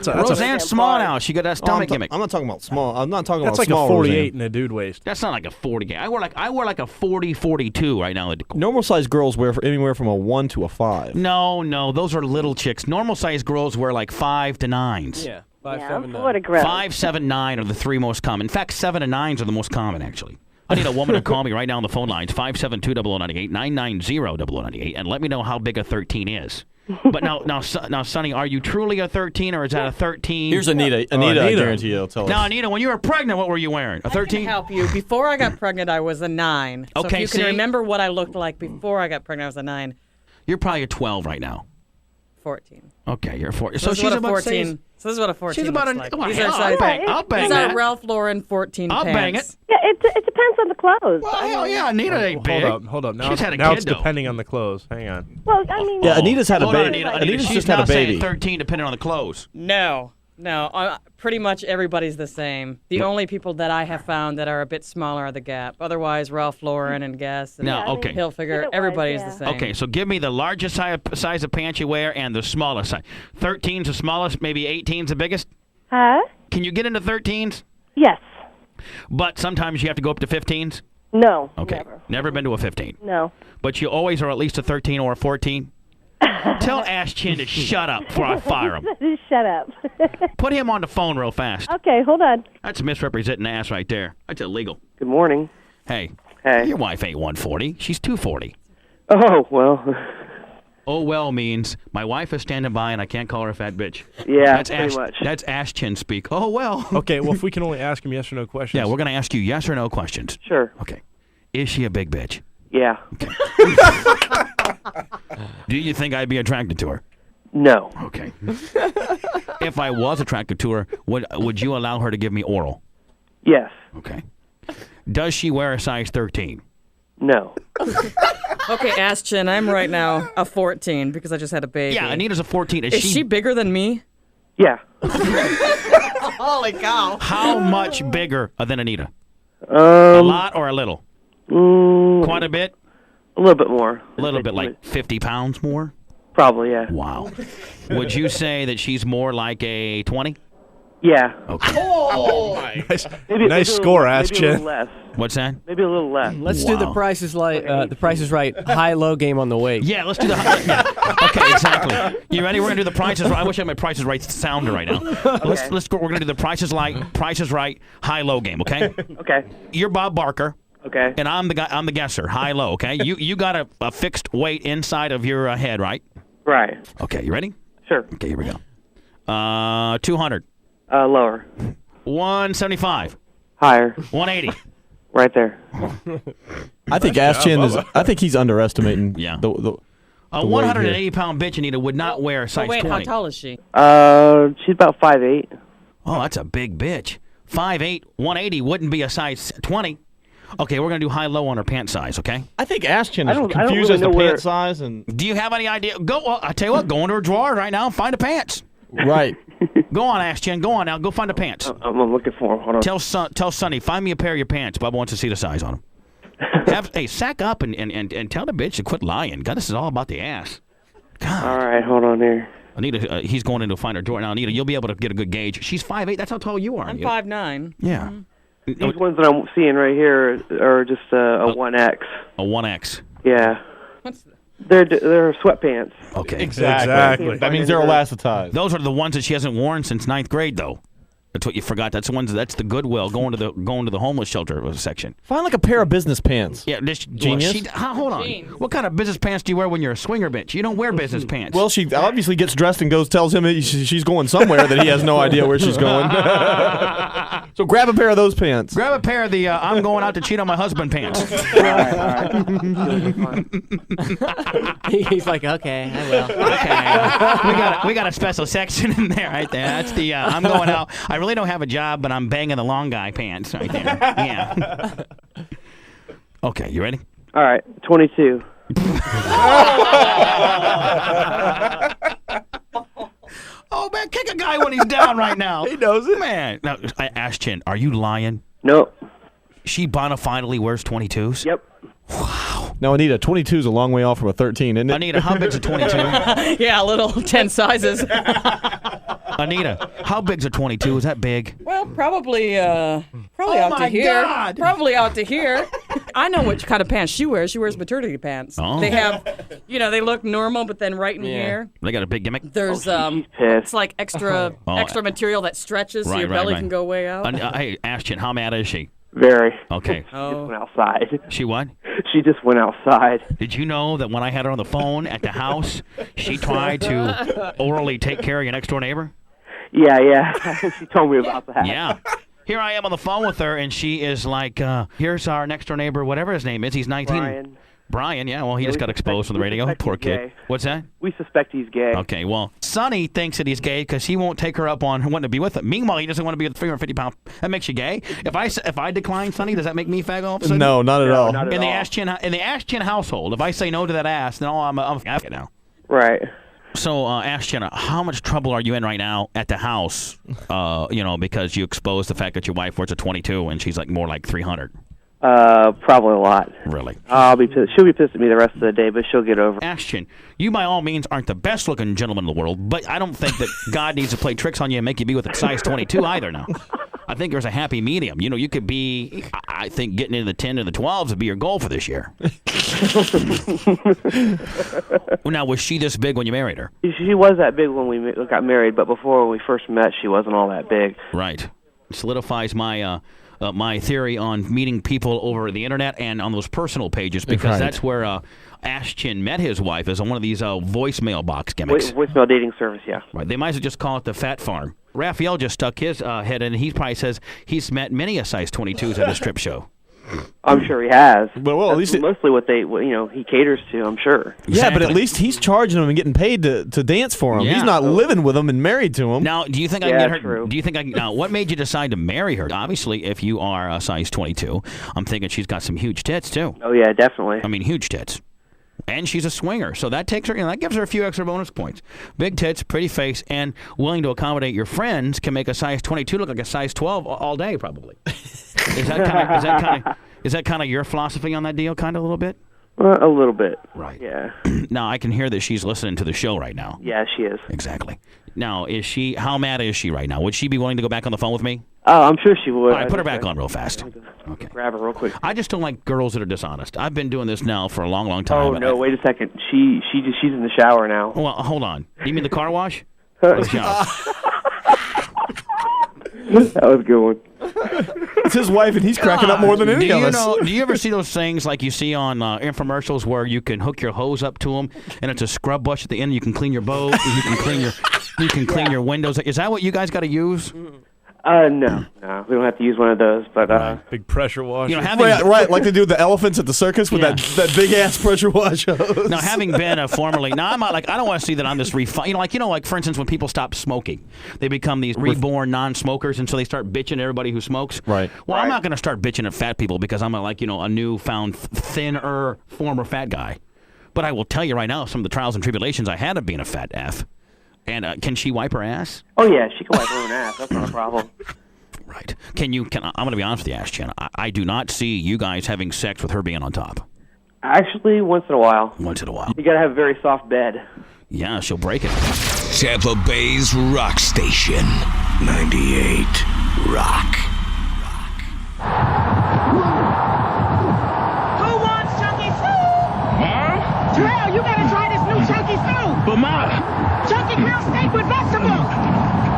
Speaker 3: Roseanne's small now. She got that stomach gimmick.
Speaker 1: I'm not talking about small. I'm not talking
Speaker 9: That's
Speaker 1: about
Speaker 9: like
Speaker 1: small
Speaker 9: a 48
Speaker 1: Roseanne.
Speaker 9: in a dude waist.
Speaker 3: That's not like a 40. I wear like a 40, 42 right now.
Speaker 1: Normal size girls wear anywhere from a 1 to a 5.
Speaker 3: No, those are little chicks. Normal size girls wear like 5 to 9s.
Speaker 21: Yeah, 5, 7, 9.
Speaker 11: What a gross.
Speaker 3: 5, 7, 9 are the three most common. In fact, 7 and 9s are the most common, actually. I need a woman to call me right now on the phone lines, 572-0098, 990-0098, and let me know how big a 13 is. But now, Sonny, are you truly a 13, or is that a 13?
Speaker 1: Here's Anita. Anita, I guarantee you'll tell us.
Speaker 3: Now, Anita, when you were pregnant, what were you wearing? A 13?
Speaker 12: I can help you. Before I got pregnant, I was a 9. So
Speaker 3: Okay,
Speaker 12: if you can remember what I looked like before I got pregnant, I was a 9.
Speaker 3: You're probably a 12 right now.
Speaker 12: 14.
Speaker 3: Okay, you're 14.
Speaker 12: So
Speaker 3: she's
Speaker 12: she's
Speaker 3: about
Speaker 12: 14. So this is what a 14
Speaker 3: She's about
Speaker 12: looks
Speaker 3: an.
Speaker 12: like.
Speaker 3: Come on,
Speaker 12: These are
Speaker 3: I'll bang
Speaker 12: These
Speaker 3: that.
Speaker 12: are Ralph Lauren 14
Speaker 3: I'll
Speaker 12: pants.
Speaker 3: bang it.
Speaker 11: Yeah, it depends on the clothes.
Speaker 3: Well, hell yeah, Anita ain't big.
Speaker 9: Hold up. Now,
Speaker 3: She's had a
Speaker 9: now
Speaker 3: kid,
Speaker 9: it's
Speaker 3: though.
Speaker 9: depending on the clothes. Hang on.
Speaker 11: Well, I mean...
Speaker 1: Yeah, Anita's had a
Speaker 3: Hold on,
Speaker 1: baby.
Speaker 3: Anita.
Speaker 1: Anita's
Speaker 3: She's
Speaker 1: just had a
Speaker 3: not saying
Speaker 1: baby.
Speaker 3: 13 depending on the clothes.
Speaker 12: No. Pretty much everybody's the same. The only people that I have found that are a bit smaller are the Gap. Otherwise, Ralph Lauren and Guess and
Speaker 3: No, okay.
Speaker 12: Hilfiger, everybody's the same.
Speaker 3: Okay, so give me the largest size of pants you wear and the smallest size. 13's the smallest, maybe 18's the biggest?
Speaker 11: Huh?
Speaker 3: Can you get into 13's?
Speaker 11: Yes.
Speaker 3: But sometimes you have to go up to 15's?
Speaker 11: No.
Speaker 3: Okay. Never been to a 15.
Speaker 11: No.
Speaker 3: But you always are at least a 13 or a 14? Tell Ash Chin to shut up before I fire him.
Speaker 11: Shut up.
Speaker 3: Put him on the phone real fast.
Speaker 11: Okay, hold on.
Speaker 3: That's misrepresenting ass right there. That's illegal.
Speaker 8: Good morning.
Speaker 3: Hey.
Speaker 8: Hey.
Speaker 3: Your wife ain't 140. She's 240.
Speaker 8: Oh, well.
Speaker 3: Oh, well means my wife is standing by and I can't call her a fat bitch.
Speaker 8: Yeah,
Speaker 3: that's
Speaker 8: pretty much.
Speaker 3: That's Ash Chin speak. Oh, well.
Speaker 9: Okay, well, if we can only ask him yes or no questions.
Speaker 3: Yeah, we're going to ask you yes or no questions.
Speaker 8: Sure.
Speaker 3: Okay. Is she a big bitch?
Speaker 8: Yeah.
Speaker 3: Okay. Do you think I'd be attracted to her?
Speaker 8: No.
Speaker 3: Okay. If I was attracted to her, would you allow her to give me oral?
Speaker 8: Yes.
Speaker 3: Okay. Does she wear a size 13?
Speaker 8: No.
Speaker 12: Okay, Ashton, I'm right now a 14 because I just had a baby.
Speaker 3: Yeah, Anita's a 14.
Speaker 12: Is she bigger than me?
Speaker 8: Yeah.
Speaker 12: Holy cow.
Speaker 3: How much bigger than Anita? A lot or a little? Quite a bit?
Speaker 8: A little bit more.
Speaker 3: A little bit, like 50 pounds more?
Speaker 8: Probably, yeah.
Speaker 3: Wow. Would you say that she's more like a 20?
Speaker 8: Yeah.
Speaker 3: Okay.
Speaker 8: Oh!
Speaker 9: Nice score, Ash
Speaker 8: maybe a
Speaker 9: Chin.
Speaker 8: little less.
Speaker 3: What's that?
Speaker 8: Maybe a little less.
Speaker 21: Let's do the Price is Right high-low game on the weight.
Speaker 3: Yeah, let's do the Okay, exactly. You ready? We're gonna do the Price is Right. I wish I had my Price is Right sounder right now.
Speaker 8: Okay.
Speaker 3: Let's go. We're gonna do the Price is Right high-low game. Okay.
Speaker 8: Okay.
Speaker 3: You're Bob Barker.
Speaker 15: Okay.
Speaker 3: And I'm the guesser, high low. Okay. You got a fixed weight inside of your head, right?
Speaker 15: Right.
Speaker 3: Okay. You ready?
Speaker 15: Sure.
Speaker 3: Okay. Here we go. 200.
Speaker 15: Lower.
Speaker 3: 175.
Speaker 15: Higher.
Speaker 3: 180.
Speaker 15: Right there.
Speaker 7: I think Ass Chin is. I think he's underestimating.
Speaker 3: Yeah.
Speaker 7: The
Speaker 3: A
Speaker 7: weight here.
Speaker 3: 180-pound bitch, Anita, would not wear a size
Speaker 12: wait,
Speaker 3: 20.
Speaker 12: how tall is she?
Speaker 15: She's about 5'8".
Speaker 3: Oh, that's a big bitch. 5'8", 180 wouldn't be a size 20. Okay, we're going to do high-low on her pant size, okay?
Speaker 7: I think Ass Chin
Speaker 15: I
Speaker 7: is
Speaker 15: don't
Speaker 7: confused
Speaker 15: really
Speaker 7: as to
Speaker 15: know where-
Speaker 7: pant size and.
Speaker 3: Do you have any idea? Well, I tell you what, go into her drawer right now and find the pants.
Speaker 7: Right.
Speaker 3: Go on, Ash Chin. Go on now. Go find the pants.
Speaker 15: I'm looking for them. Hold on.
Speaker 3: Tell Sonny, find me a pair of your pants. Bubba wants to see the size on them. Hey, sack up and tell the bitch to quit lying. God, this is all about the ass. God.
Speaker 15: All right, hold on here.
Speaker 3: Anita, he's going in to find her drawer now. Anita, you'll be able to get a good gauge. She's 5'8". That's how tall you are.
Speaker 12: I'm
Speaker 3: Anita.
Speaker 12: 5'9".
Speaker 3: Yeah.
Speaker 15: These ones that I'm seeing right here are just a 1X.
Speaker 3: A 1X.
Speaker 15: Yeah.
Speaker 12: What's
Speaker 15: They're sweatpants.
Speaker 3: Okay.
Speaker 7: Exactly. That means they're elasticized.
Speaker 3: Those are the ones that she hasn't worn since 9th grade, though. That's what you forgot. That's the ones. That's the Goodwill going to the homeless shelter section.
Speaker 7: Find like a pair of business pants.
Speaker 3: Yeah,
Speaker 7: Genius.
Speaker 3: Hold on. What kind of business pants do you wear when you're a swinger bitch? You don't wear business pants.
Speaker 7: Well, she obviously gets dressed and tells him she's going somewhere that he has no idea where she's going. So grab a pair of those pants.
Speaker 3: Grab a pair of the I'm going out to cheat on my husband pants.
Speaker 15: All right.
Speaker 21: He's like, okay, I will.
Speaker 3: Okay. We got a special section in there right there. That's the I'm going out. I really don't have a job, but I'm banging the long guy pants right there. Yeah. Okay, you ready?
Speaker 15: All right, 22.
Speaker 3: Oh man, kick a guy when he's down right now.
Speaker 7: He knows it,
Speaker 3: man. Now, Ash Chin, are you lying?
Speaker 15: Nope.
Speaker 3: She bona fidely wears 22s.
Speaker 15: Yep.
Speaker 7: No, Anita, 22 is a long way off from a 13, isn't it?
Speaker 3: Anita, how big's a 22?
Speaker 12: Yeah, a little 10 sizes.
Speaker 3: Anita, how big's a 22? Is that big?
Speaker 12: Well, probably out
Speaker 3: my
Speaker 12: to here.
Speaker 3: God.
Speaker 12: Probably out to here. I know which kind of pants she wears. She wears maternity pants.
Speaker 3: Oh.
Speaker 12: They have, they look normal, but then right in here,
Speaker 3: They got a big gimmick?
Speaker 12: there's
Speaker 15: pissed.
Speaker 12: it's like extra
Speaker 3: Oh.
Speaker 12: material that stretches so
Speaker 3: Right,
Speaker 12: your
Speaker 3: right,
Speaker 12: belly
Speaker 3: right.
Speaker 12: can go way out.
Speaker 3: Hey, Ash Chin, how mad is she?
Speaker 15: Very.
Speaker 3: Okay.
Speaker 15: She just went outside.
Speaker 3: She what?
Speaker 15: She just went outside.
Speaker 3: Did you know that when I had her on the phone at the house, she tried to orally take care of your next door neighbor?
Speaker 15: Yeah. She told me about that.
Speaker 3: Yeah. Here I am on the phone with her, and she is like, here's our next door neighbor, whatever his name is. He's 19. Brian, yeah. Well, he just got exposed from the radio. Poor kid.
Speaker 15: gay.
Speaker 3: What's that?
Speaker 15: We suspect he's gay.
Speaker 3: Okay, well, Sonny thinks that he's gay because he won't take her up on wanting to be with him. Meanwhile, he doesn't want to be with a 350-pound. That makes you gay. If I decline Sonny, does that make me fag all of a sudden?
Speaker 7: No, not at all.
Speaker 15: not at
Speaker 3: In the
Speaker 15: all.
Speaker 3: Ash Chin household, if I say no to that ass, then I'm fag now.
Speaker 15: Right.
Speaker 3: So, Ash Chin, how much trouble are you in right now at the house? Because you exposed the fact that your wife wears a 22 and she's like more like 300.
Speaker 15: Probably a lot.
Speaker 3: Really?
Speaker 15: I'll be pissed. She'll be pissed at me the rest of the day, but she'll get over it.
Speaker 3: Ash Chin, you by all means aren't the best looking gentleman in the world, but I don't think that God needs to play tricks on you and make you be with a size 22 either now. I think there's a happy medium. You could be, I think getting into the 10 and the 12s would be your goal for this year. Now, was she this big when you married her?
Speaker 15: She was that big when we got married, but before we first met, she wasn't all that big.
Speaker 3: Right. Solidifies my my theory on meeting people over the internet and on those personal pages, because that's where Ash Chin met his wife, is on one of these voicemail box gimmicks.
Speaker 15: Voicemail dating service, yeah.
Speaker 3: Right. They might as well just call it the Fat Farm. Raphael just stuck his head in, and he probably says he's met many a size 22s at a strip show.
Speaker 15: I'm sure he has.
Speaker 7: Well, at least
Speaker 15: mostly what he caters to. I'm sure.
Speaker 7: Yeah, but at least he's charging them and getting paid to dance for him.
Speaker 3: Yeah.
Speaker 7: He's not living with them and married to him.
Speaker 3: Now, do you think I can get her? True. Do you think I can? Now, what made you decide to marry her? Obviously, if you are a size 22, I'm thinking she's got some huge tits too.
Speaker 15: Oh yeah, definitely.
Speaker 3: I mean, huge tits. And she's a swinger, so that takes her. That gives her a few extra bonus points. Big tits, pretty face, and willing to accommodate your friends can make a size 22 look like a size 12 all day, probably. Is that kind of your philosophy on that deal, kind of a little bit?
Speaker 15: A little bit.
Speaker 3: Right.
Speaker 15: Yeah.
Speaker 3: Now I can hear that she's listening to the show right now.
Speaker 15: Yeah, she is.
Speaker 3: Exactly. Now, is she? How mad is she right now? Would she be willing to go back on the phone with me?
Speaker 15: Oh, I'm sure she would.
Speaker 3: All right, put her back on real fast.
Speaker 15: Okay. Grab her real quick.
Speaker 3: I just don't like girls that are dishonest. I've been doing this now for a long, long time.
Speaker 15: Oh no! Wait a second. She's in the shower now.
Speaker 3: Well, hold on. You mean the car wash?
Speaker 15: That was a good one.
Speaker 7: It's his wife, and he's cracking up more than any of us.
Speaker 3: Do you ever see those things like you see on infomercials where you can hook your hose up to them, and it's a scrub brush at the end? You can clean your boat. You can clean your windows. Is that what you guys got to use?
Speaker 15: No, we don't have to use one of those, but
Speaker 9: big pressure wash.
Speaker 7: Right, like they do with the elephants at the circus with that big ass pressure wash hose.
Speaker 3: Now, having been formerly, I'm not like I don't want to see that I'm this refined. Like for instance, when people stop smoking, they become these reborn non-smokers, and so they start bitching at everybody who smokes.
Speaker 7: Right.
Speaker 3: Well, I'm not going to start bitching at fat people because I'm a newfound thinner former fat guy. But I will tell you right now, some of the trials and tribulations I had of being a fat F. And can she wipe her ass?
Speaker 15: Oh yeah, she can wipe her own ass. That's not a problem.
Speaker 3: Right. I'm going to be honest with you, Ash Chan. I do not see you guys having sex with her being on top.
Speaker 15: Actually, once in a while.
Speaker 3: Once in a while.
Speaker 15: You gotta have a very soft bed.
Speaker 3: Yeah, she'll break it.
Speaker 4: Tampa Bay's rock station, 98 Rock.
Speaker 5: Who wants chunky soup? Huh? Terrell, you gotta try this new chunky soup.
Speaker 16: But Ma.
Speaker 5: Chunky grilled steak with vegetables.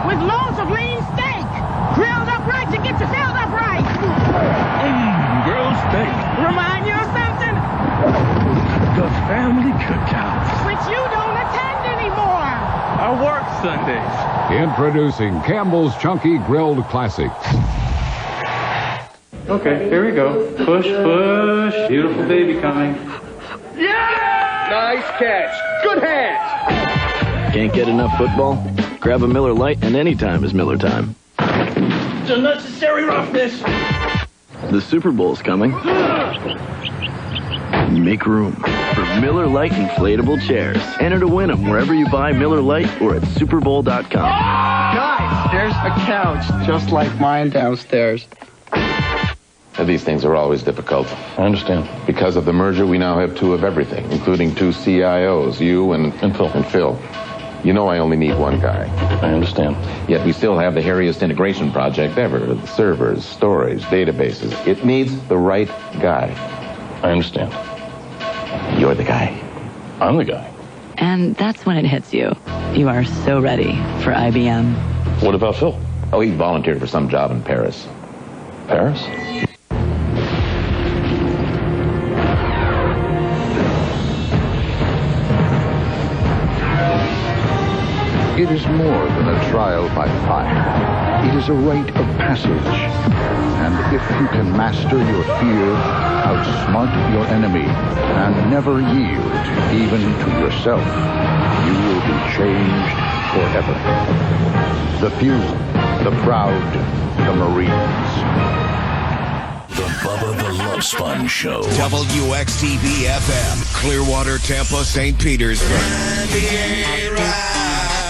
Speaker 5: With loads of lean steak. Grilled up right to get you filled up right.
Speaker 16: Grilled steak.
Speaker 5: Remind you of something?
Speaker 16: The family cookout.
Speaker 5: Which you don't attend anymore.
Speaker 16: I work Sundays.
Speaker 19: Introducing Campbell's Chunky Grilled Classics.
Speaker 14: Okay, here we go. Push, push. Beautiful baby coming.
Speaker 16: Yeah! Nice catch. Good hands.
Speaker 17: Can't get enough football? Grab a Miller Lite, and any time is Miller time.
Speaker 16: It's unnecessary roughness.
Speaker 17: The Super Bowl's coming. Make room for Miller Lite inflatable chairs. Enter to win them wherever you buy Miller Lite or at superbowl.com.
Speaker 14: Guys, there's a couch just like mine downstairs.
Speaker 18: These things are always difficult. I understand. Because of the merger, we now have two of everything, including two CIOs, you and Phil. You know I only need one guy. I understand. Yet we still have the hairiest integration project ever. The servers, storage, databases. It needs the right guy. I understand. You're the guy. I'm the guy.
Speaker 22: And that's when it hits you. You are so ready for IBM.
Speaker 18: What about Phil? Oh, he volunteered for some job in Paris. Paris?
Speaker 19: It is more than a trial by fire. It is a rite of passage. And if you can master your fear, outsmart your enemy, and never yield even to yourself, you will be changed forever. The few, the proud, the Marines.
Speaker 4: The Bubba the Love Sponge Show. WXTB FM, Clearwater, Tampa, St. Petersburg.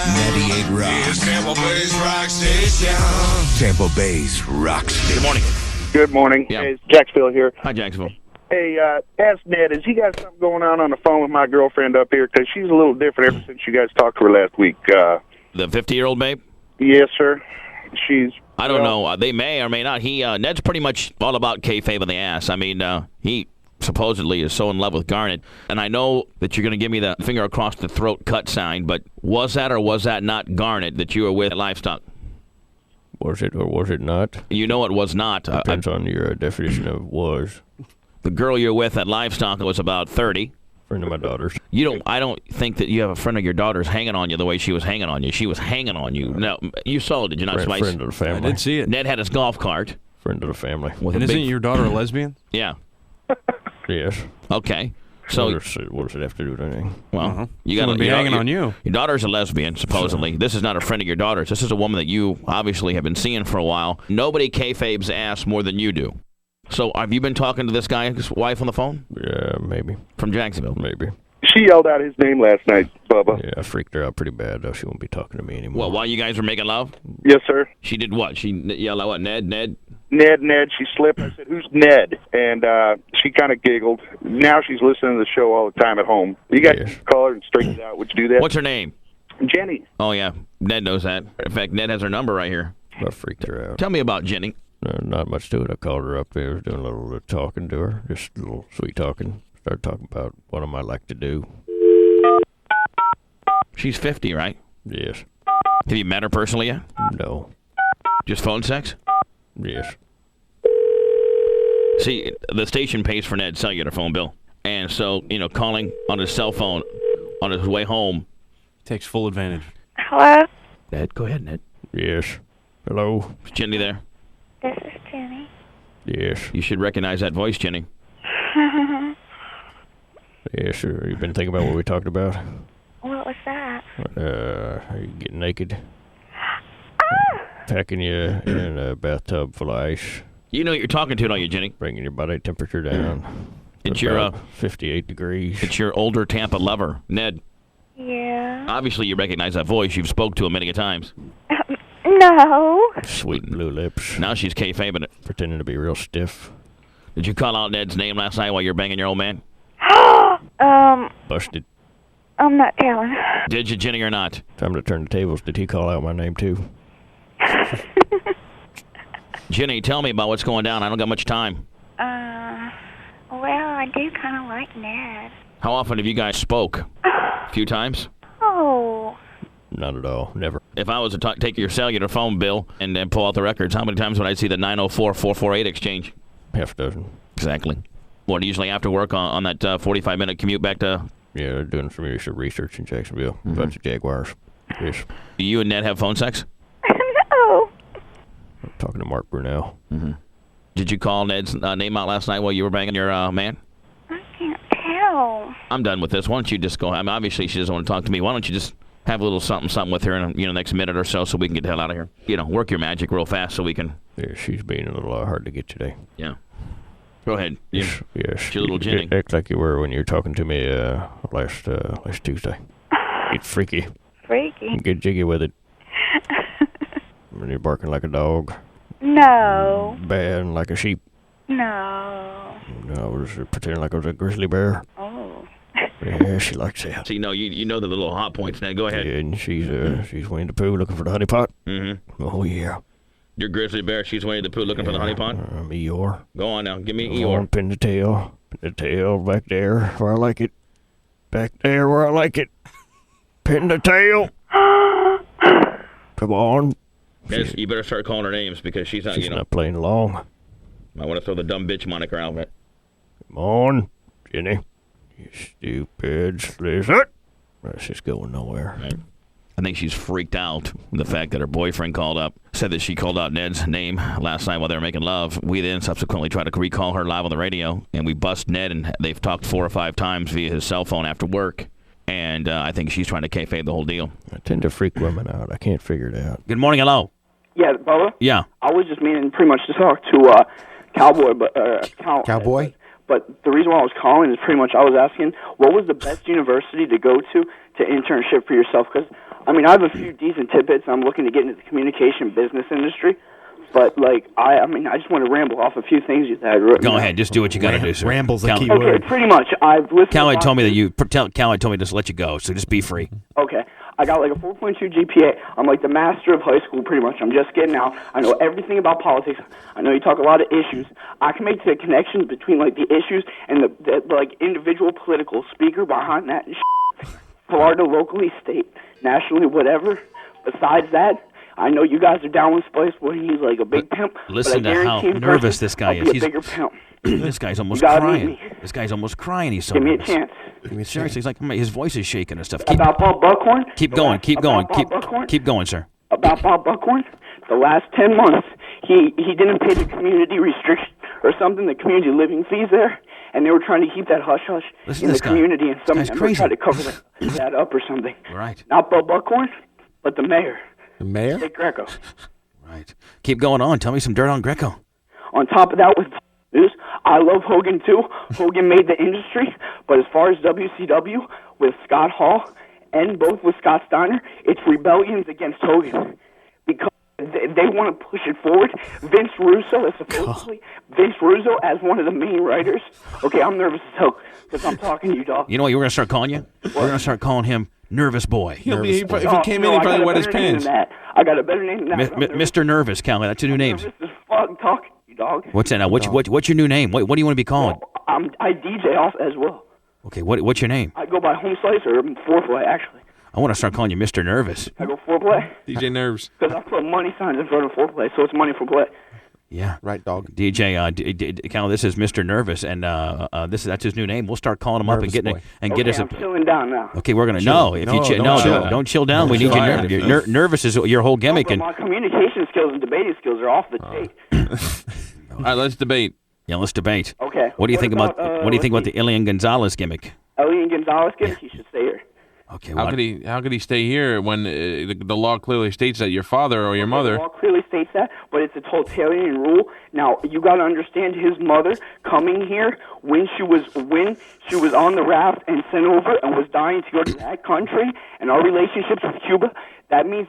Speaker 4: 98 Rock. It's Tampa Bay's rock station. Tampa Bay's rock station.
Speaker 3: Good morning.
Speaker 23: Good morning.
Speaker 3: Yeah.
Speaker 23: Hey, it's Jacksonville here.
Speaker 3: Hi, Jacksonville.
Speaker 23: Hey, ask Ned, has he got something going on the phone with my girlfriend up here? Because she's a little different ever since you guys talked to her last week.
Speaker 3: The 50-year-old babe?
Speaker 23: Yes, sir. She's...
Speaker 3: I don't know. They may or may not. Ned's pretty much all about kayfabe in the ass. I mean, he supposedly is so in love with Garnet. And I know that you're going to give me the finger across the throat cut sign, but was that or was that not Garnet that you were with at Livestock?
Speaker 21: Was it or was it not?
Speaker 3: You know it was not.
Speaker 21: Depends on your definition of was.
Speaker 3: The girl you're with at Livestock was about 30.
Speaker 21: Friend of my daughter's.
Speaker 3: I don't think that you have a friend of your daughter's hanging on you the way she was hanging on you. She was hanging on you. No, you saw it, did you not, Spice?
Speaker 21: Friend of the family.
Speaker 9: I did see it.
Speaker 3: Ned had his golf cart.
Speaker 21: Friend of the family.
Speaker 9: And isn't your daughter a lesbian?
Speaker 3: Yeah.
Speaker 21: Yes.
Speaker 3: Okay. So
Speaker 21: what does it have to do with anything?
Speaker 3: Well, you
Speaker 9: got to
Speaker 3: be
Speaker 9: hanging on you.
Speaker 3: Your daughter's a lesbian, supposedly. This is not a friend of your daughter's. This is a woman that you obviously have been seeing for a while. Nobody kayfabes ass more than you do. So have you been talking to this guy, his wife, on the phone?
Speaker 21: Yeah, maybe.
Speaker 3: From Jacksonville?
Speaker 21: Maybe.
Speaker 23: She yelled out his name last night, Bubba.
Speaker 21: Yeah, I freaked her out pretty bad, though. She won't be talking to me anymore.
Speaker 3: Well, while you guys were making love?
Speaker 23: Yes, sir.
Speaker 3: She did what? She yelled out what? Ned?
Speaker 23: Ned. She slipped. I said, who's Ned? And she kind of giggled. Now she's listening to the show all the time at home. You guys call her and straighten it out. Would you do that?
Speaker 3: What's her name?
Speaker 23: Jenny.
Speaker 3: Oh, yeah. Ned knows that. In fact, Ned has her number right here.
Speaker 21: I freaked her out.
Speaker 3: Tell me about Jenny.
Speaker 21: Not much to it. I called her up there, was doing a little talking to her, just a little sweet talking. Started talking about what I might like to do.
Speaker 3: She's 50, right?
Speaker 21: Yes.
Speaker 3: Have you met her personally yet?
Speaker 21: No.
Speaker 3: Just phone sex?
Speaker 21: Yes.
Speaker 3: See, the station pays for Ned's cellular phone bill. And so, calling on his cell phone on his way home.
Speaker 9: Takes full advantage.
Speaker 2: Hello?
Speaker 3: Ned, go ahead, Ned.
Speaker 7: Yes. Hello.
Speaker 3: Is Jenny there?
Speaker 2: This is Jenny.
Speaker 7: Yes.
Speaker 3: You should recognize that voice, Jenny.
Speaker 7: Yes, sir. You been thinking about what we talked about?
Speaker 2: What was that?
Speaker 7: You get naked. Packing you in a bathtub full of ice.
Speaker 3: You know what you're talking to, don't you, Jenny?
Speaker 7: Bringing your body temperature down.
Speaker 3: It's your
Speaker 7: 58 degrees.
Speaker 3: It's your older Tampa lover, Ned.
Speaker 2: Yeah.
Speaker 3: Obviously, you recognize that voice. You've spoke to him many a times.
Speaker 2: No.
Speaker 7: Sweet blue lips.
Speaker 3: Now she's kayfabing it.
Speaker 7: Pretending to be real stiff.
Speaker 3: Did you call out Ned's name last night while you were banging your old man?
Speaker 7: Busted.
Speaker 2: I'm not telling.
Speaker 3: Did you, Jenny, or not?
Speaker 7: Time to turn the tables. Did he call out my name, too?
Speaker 3: Jenny, tell me about what's going down. I don't got much time.
Speaker 2: Well, I do kind of like Ned.
Speaker 3: How often have you guys spoke? A few times?
Speaker 2: Oh.
Speaker 7: Not at all. Never.
Speaker 3: If I was to take your cellular phone bill and then pull out the records, how many times would I see the 904-448 exchange?
Speaker 7: Half a dozen.
Speaker 3: Exactly. What, usually after work on that 45-minute commute back to...
Speaker 7: Yeah, they're doing some research in Jacksonville. Bunch of Jaguars. Yes.
Speaker 3: Do you and Ned have phone sex?
Speaker 2: No.
Speaker 7: I'm talking to Mark Brunel.
Speaker 3: Mm-hmm. Did you call Ned's name out last night while you were banging your man?
Speaker 2: I can't tell.
Speaker 3: I'm done with this. Why don't you just go... I mean, obviously, she doesn't want to talk to me. Why don't you just have a little something with her in the next minute or so we can get the hell out of here? Work your magic real fast so we can...
Speaker 7: Yeah, she's being a little hard to get today.
Speaker 3: Yeah. Go ahead.
Speaker 7: Yes.
Speaker 3: It's your little Jenny.
Speaker 7: Act like you were when you were talking to me last Tuesday. Get freaky.
Speaker 2: Freaky?
Speaker 7: Get jiggy with it. When you're barking like a dog.
Speaker 2: No.
Speaker 7: Baying like a sheep.
Speaker 2: No.
Speaker 7: I was pretending like I was a grizzly bear.
Speaker 2: Oh.
Speaker 7: Yeah, she likes that.
Speaker 3: See, you know the little hot points, Ned. Go ahead.
Speaker 7: Yeah, and she's Winnie the Pooh looking for the honey pot.
Speaker 3: Mm-hmm.
Speaker 7: Oh, yeah.
Speaker 3: You're grizzly bear. She's Winnie the Pooh looking for the honey pot?
Speaker 7: I'm Eeyore.
Speaker 3: Go on now. Give me
Speaker 7: Go
Speaker 3: Eeyore.
Speaker 7: on, pin the tail. Pin the tail back there where I like it. Back there where I like it. Pin the tail. Come on.
Speaker 3: Yes, you better start calling her names because she's not,
Speaker 7: She's not playing along.
Speaker 3: I want to throw the dumb bitch moniker out of it.
Speaker 7: Come on, Jenny. You stupid slizzard. That's just going nowhere.
Speaker 3: Right. I think she's freaked out with the fact that her boyfriend called up, said that she called out Ned's name last night while they were making love. We then subsequently tried to recall her live on the radio, and we bust Ned, and they've talked 4 or 5 times via his cell phone after work. And I think she's trying to kayfabe the whole deal.
Speaker 7: I tend to freak women out. I can't figure it out.
Speaker 3: Good morning. Hello.
Speaker 6: Yeah, Bubba?
Speaker 3: Yeah.
Speaker 6: I was just meaning pretty much to talk to Cowboy, but
Speaker 13: Cowboy?
Speaker 6: But the reason why I was calling is pretty much I was asking what was the best university to go to internship for yourself? Because, I mean, I have a few decent tidbits. I'm looking to get into the communication business industry. But, I just want to ramble off a few things you had written.
Speaker 3: Go ahead. Just do what you got to do, sir.
Speaker 13: Ramble's a key
Speaker 6: word.
Speaker 13: word.
Speaker 6: Pretty much. I've listened
Speaker 3: Callie told me to just let you go, so just be free.
Speaker 6: Okay. I got a 4.2 GPA. I'm the master of high school, pretty much. I'm just getting out. I know everything about politics. I know you talk a lot of issues. I can make the connections between, the issues and the individual political speaker behind that shit. Florida, locally, state, nationally, whatever. Besides that, I know you guys are down with Spice when he's a big pimp.
Speaker 3: Listen to how nervous this guy is.
Speaker 6: He's a bigger pimp.
Speaker 3: This guy's almost
Speaker 6: You gotta
Speaker 3: crying.
Speaker 6: meet me.
Speaker 3: This guy's almost crying. He's so
Speaker 6: Give me a
Speaker 3: nervous.
Speaker 6: chance.
Speaker 3: Seriously, he's like his voice is shaking and stuff.
Speaker 6: About Bob Buckhorn?
Speaker 3: Keep going,
Speaker 6: About Bob Buckhorn?
Speaker 3: keep going, sir.
Speaker 6: About Bob Buckhorn? The last 10 months, he didn't pay the community restriction or something, the community living fees there, and they were trying to keep that hush-hush in the community, and some of them tried to cover that up or something.
Speaker 3: Right.
Speaker 6: Not Bob Buckhorn, but the mayor.
Speaker 13: The mayor?
Speaker 6: Dick Greco.
Speaker 3: Right. Keep going on. Tell me some dirt on Greco.
Speaker 6: On top of that, with news, I love Hogan too. Hogan made the industry, but as far as WCW with Scott Hall and both with Scott Steiner, it's rebellions against Hogan because they want to push it forward. Vince Russo is supposedly Vince Russo as one of the main writers. Okay, I'm nervous as hell because I'm talking to you, dog.
Speaker 3: You know what we're gonna start calling you? We're gonna start calling him Nervous Boy.
Speaker 9: If he came in, he probably wet his pants.
Speaker 6: I got a better name than that.
Speaker 3: Mr. Nervous, Callie. That's your new name.
Speaker 6: Nervous as fuck, talk, you dog.
Speaker 3: What's that now? What's your new name? What do you want to be called?
Speaker 6: I DJ off as well.
Speaker 3: Okay, what's your name?
Speaker 6: I go by Home Slice or Foreplay, actually.
Speaker 3: I want to start calling you Mr. Nervous.
Speaker 6: I go Foreplay.
Speaker 9: DJ Nerves.
Speaker 6: Because I put money signs in front of Foreplay, so it's money for play.
Speaker 3: Yeah.
Speaker 10: Right, dog.
Speaker 3: DJ, Cal, this is Mr. Nervous, and that's his new name. We'll start calling him up and getting get us a.
Speaker 6: I'm chilling down now.
Speaker 3: Okay, we're gonna don't chill down.
Speaker 10: Don't
Speaker 3: We need
Speaker 10: chill.
Speaker 3: you. Nervous is your whole gimmick, and
Speaker 6: My communication skills and debating skills are off the tape.
Speaker 13: All right, let's debate.
Speaker 3: Yeah, let's debate.
Speaker 6: Okay.
Speaker 3: What do you think about
Speaker 6: let's
Speaker 3: the Elian Gonzalez gimmick?
Speaker 6: Elian Gonzalez gimmick? He should stay here.
Speaker 3: Okay.
Speaker 13: How could he stay here when the law clearly states that your father or your mother?
Speaker 6: The law clearly states that, but it's a totalitarian rule. Now you got to understand, his mother coming here when she was on the raft and sent over and was dying to go to that country, and our relationships with Cuba. That means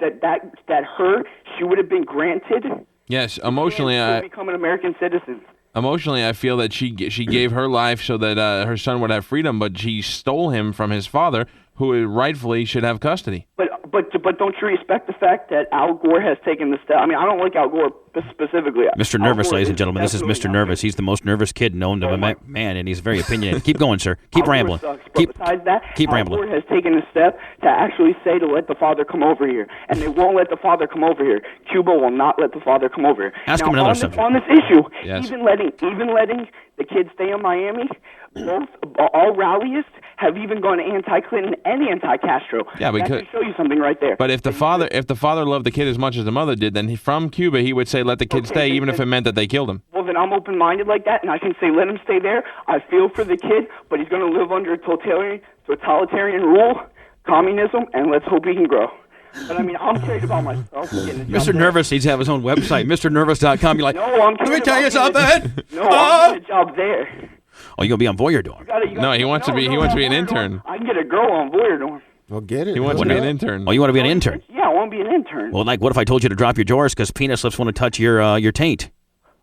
Speaker 6: she would have been granted.
Speaker 13: Yes, emotionally,
Speaker 6: to become an American citizen.
Speaker 13: Emotionally, I feel that she gave her life so that her son would have freedom, but she stole him from his father, who rightfully should have custody.
Speaker 6: But don't you respect the fact that Al Gore has taken the step? I mean, I don't like Al Gore specifically.
Speaker 3: Mr. Nervous, ladies and gentlemen, this is Mr. Nervous. He's the most nervous kid known to a man, and he's very opinionated. Keep going, sir. Keep rambling.
Speaker 6: Besides that,
Speaker 3: keep
Speaker 6: Al
Speaker 3: rambling.
Speaker 6: Gore has taken a step to actually say to let the father come over here, and they won't let the father come over here. Cuba will not let the father come over here.
Speaker 3: Ask him another subject.
Speaker 6: On this issue,
Speaker 3: Yes.
Speaker 6: even letting the kids stay in Miami, all rallyists have even gone anti-Clinton and anti-Castro.
Speaker 13: Yeah,
Speaker 6: that can show you something right there.
Speaker 13: But if the father loved the kid as much as the mother did, then from Cuba he would say let the kid stay, even if it meant that they killed him.
Speaker 6: Well, then I'm open-minded like that, and I can say let him stay there. I feel for the kid, but he's going to live under a totalitarian rule, communism, and let's hope he can grow. But I mean, I'm cared about myself.
Speaker 3: Mr. Nervous needs to have his own website, MrNervous.com. You're like,
Speaker 6: No, I'm
Speaker 3: let me tell you something.
Speaker 6: No, I'm getting a job there.
Speaker 3: Oh, you're gonna be on Voyeur.
Speaker 13: No, he wants to be an intern.
Speaker 6: I can get a girl on Voyeur.
Speaker 10: Well, get it.
Speaker 13: He wants to be an intern.
Speaker 3: Oh, you want to be an intern?
Speaker 6: Yeah, I want to be an intern.
Speaker 3: Well, like, what if I told you to drop your drawers because penis lips want to touch your taint?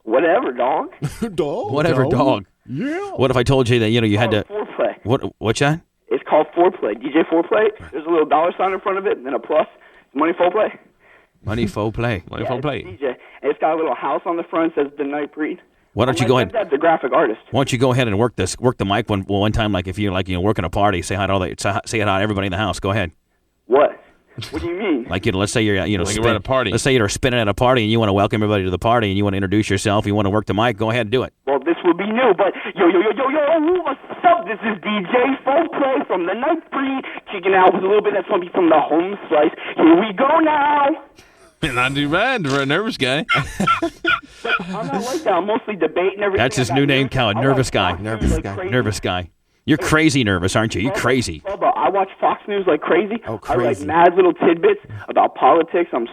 Speaker 6: Whatever, dog.
Speaker 10: Dog.
Speaker 3: Whatever, dog.
Speaker 10: Yeah.
Speaker 3: What if I told you that you had to?
Speaker 6: Foreplay.
Speaker 3: What's that?
Speaker 6: It's called foreplay. DJ Foreplay. There's a little dollar sign in front of it, and then a plus. Money foreplay.
Speaker 3: Money faux play.
Speaker 13: Money faux play.
Speaker 6: It's DJ. And it's got a little house on the front that says the Night Breed.
Speaker 3: Why don't you go ahead?
Speaker 6: That's the graphic artist.
Speaker 3: Why don't you go ahead and work the mic one time, like if you're working a party, say hi to say hi to everybody in the house. Go ahead.
Speaker 6: What? What do you mean?
Speaker 3: Like let's say you're
Speaker 13: like you're at a party.
Speaker 3: Let's say you're spinning at a party and you want to welcome everybody to the party and you want to introduce yourself. You want to work the mic. Go ahead and do it.
Speaker 6: Well, this would be new, but yo, what's up? This is DJ Foreplay from the Night Breed, kicking out with a little bit of something from the home slice. Here we go now.
Speaker 13: Not too bad for a nervous guy.
Speaker 6: I'm not like that. I'm mostly debating everything.
Speaker 3: That's his new name, Cal. Nervous guy. Nervous guy. You're crazy nervous, aren't you? You're crazy.
Speaker 6: Bubba, I watch Fox News like crazy.
Speaker 10: Oh,
Speaker 6: I like
Speaker 10: crazy.
Speaker 6: mad little tidbits about politics. I'm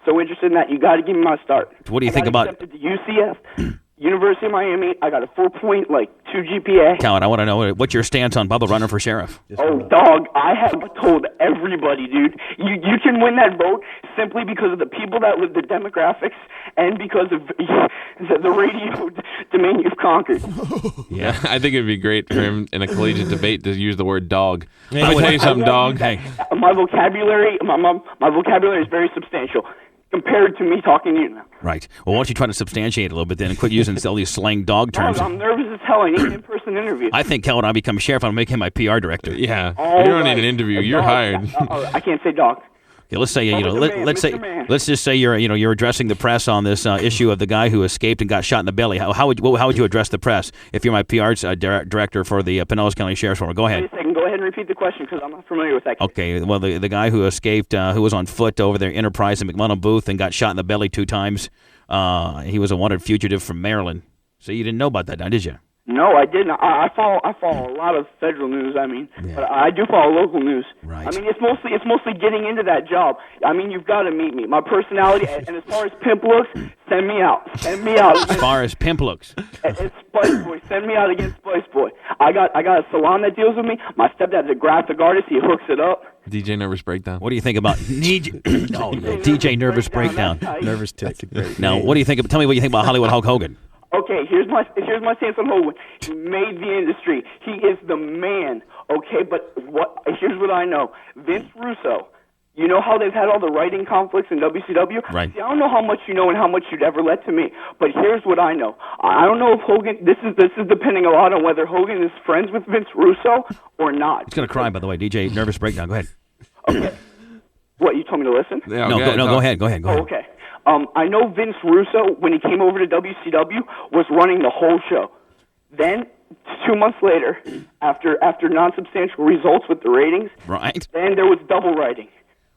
Speaker 6: so interested in that. You got to give me my start.
Speaker 3: What do you think about?
Speaker 6: Accepted to UCF, University of Miami. I got a 4.2 GPA.
Speaker 3: Cal, I want to know what's your stance on Bubba running for sheriff.
Speaker 6: Oh, dog, I have told everybody, dude. You can win that vote simply because of the people that live the demographics and because of the radio domain you've conquered.
Speaker 13: Yeah, I think it'd be great for him in a collegiate debate to use the word dog. Let me tell you something, dog.
Speaker 3: Hey.
Speaker 6: My vocabulary is very substantial compared to me talking to you now.
Speaker 3: Right. Well, why don't you try to substantiate a little bit then and quit using all these slang dog terms?
Speaker 6: I'm nervous as hell. I need an in-person interview.
Speaker 3: I think, Cal, when I become sheriff, I'll make him my PR director.
Speaker 13: Yeah.
Speaker 6: All
Speaker 13: you don't
Speaker 6: right.
Speaker 13: need an interview. You're
Speaker 6: Dog,
Speaker 13: hired.
Speaker 6: I can't say dog.
Speaker 3: Okay, let's say let's just say you're addressing the press on this issue of the guy who escaped and got shot in the belly. How would you address the press if you're my PR director for the Pinellas County Sheriff's Department? Go ahead.
Speaker 6: Wait a second. Go ahead and repeat the question because I'm not familiar with that.
Speaker 3: Okay, well, the guy who escaped, who was on foot over there, Enterprise in McMullen Booth, and got shot in the belly 2 times. He was a wanted fugitive from Maryland. So you didn't know about that, now, did you?
Speaker 6: No, I didn't. I follow a lot of federal news. I mean, but I do follow local news.
Speaker 3: Right.
Speaker 6: I mean, it's mostly getting into that job. I mean, you've got to meet me. My personality, and as far as pimp looks, send me out. Send me out.
Speaker 3: As far as pimp looks.
Speaker 6: It's Spice Boy. Send me out against Spice Boy. I got a salon that deals with me. My stepdad's a graphic artist. He hooks it up.
Speaker 13: DJ Nervous Breakdown.
Speaker 3: What do you think about DJ Nervous Breakdown?
Speaker 10: Nervous tick.
Speaker 3: Now, what do you think? Tell me what you think about Hollywood Hulk Hogan.
Speaker 6: Okay, here's my stance on Hogan. He made the industry. He is the man. Okay, but here's what I know. Vince Russo. You know how they've had all the writing conflicts in WCW?
Speaker 3: Right.
Speaker 6: See, I don't know how much you know and how much you'd ever let to me. But here's what I know. I don't know if Hogan. This is depending a lot on whether Hogan is friends with Vince Russo or not.
Speaker 3: He's gonna cry, by the way. DJ Nervous Breakdown. Go ahead.
Speaker 6: Okay. What, you told me to listen?
Speaker 13: Yeah,
Speaker 3: go ahead.
Speaker 6: Oh, okay. I know Vince Russo, when he came over to WCW, was running the whole show. Then, 2 months later, after non-substantial results with the ratings,
Speaker 3: right?
Speaker 6: Then there was double writing,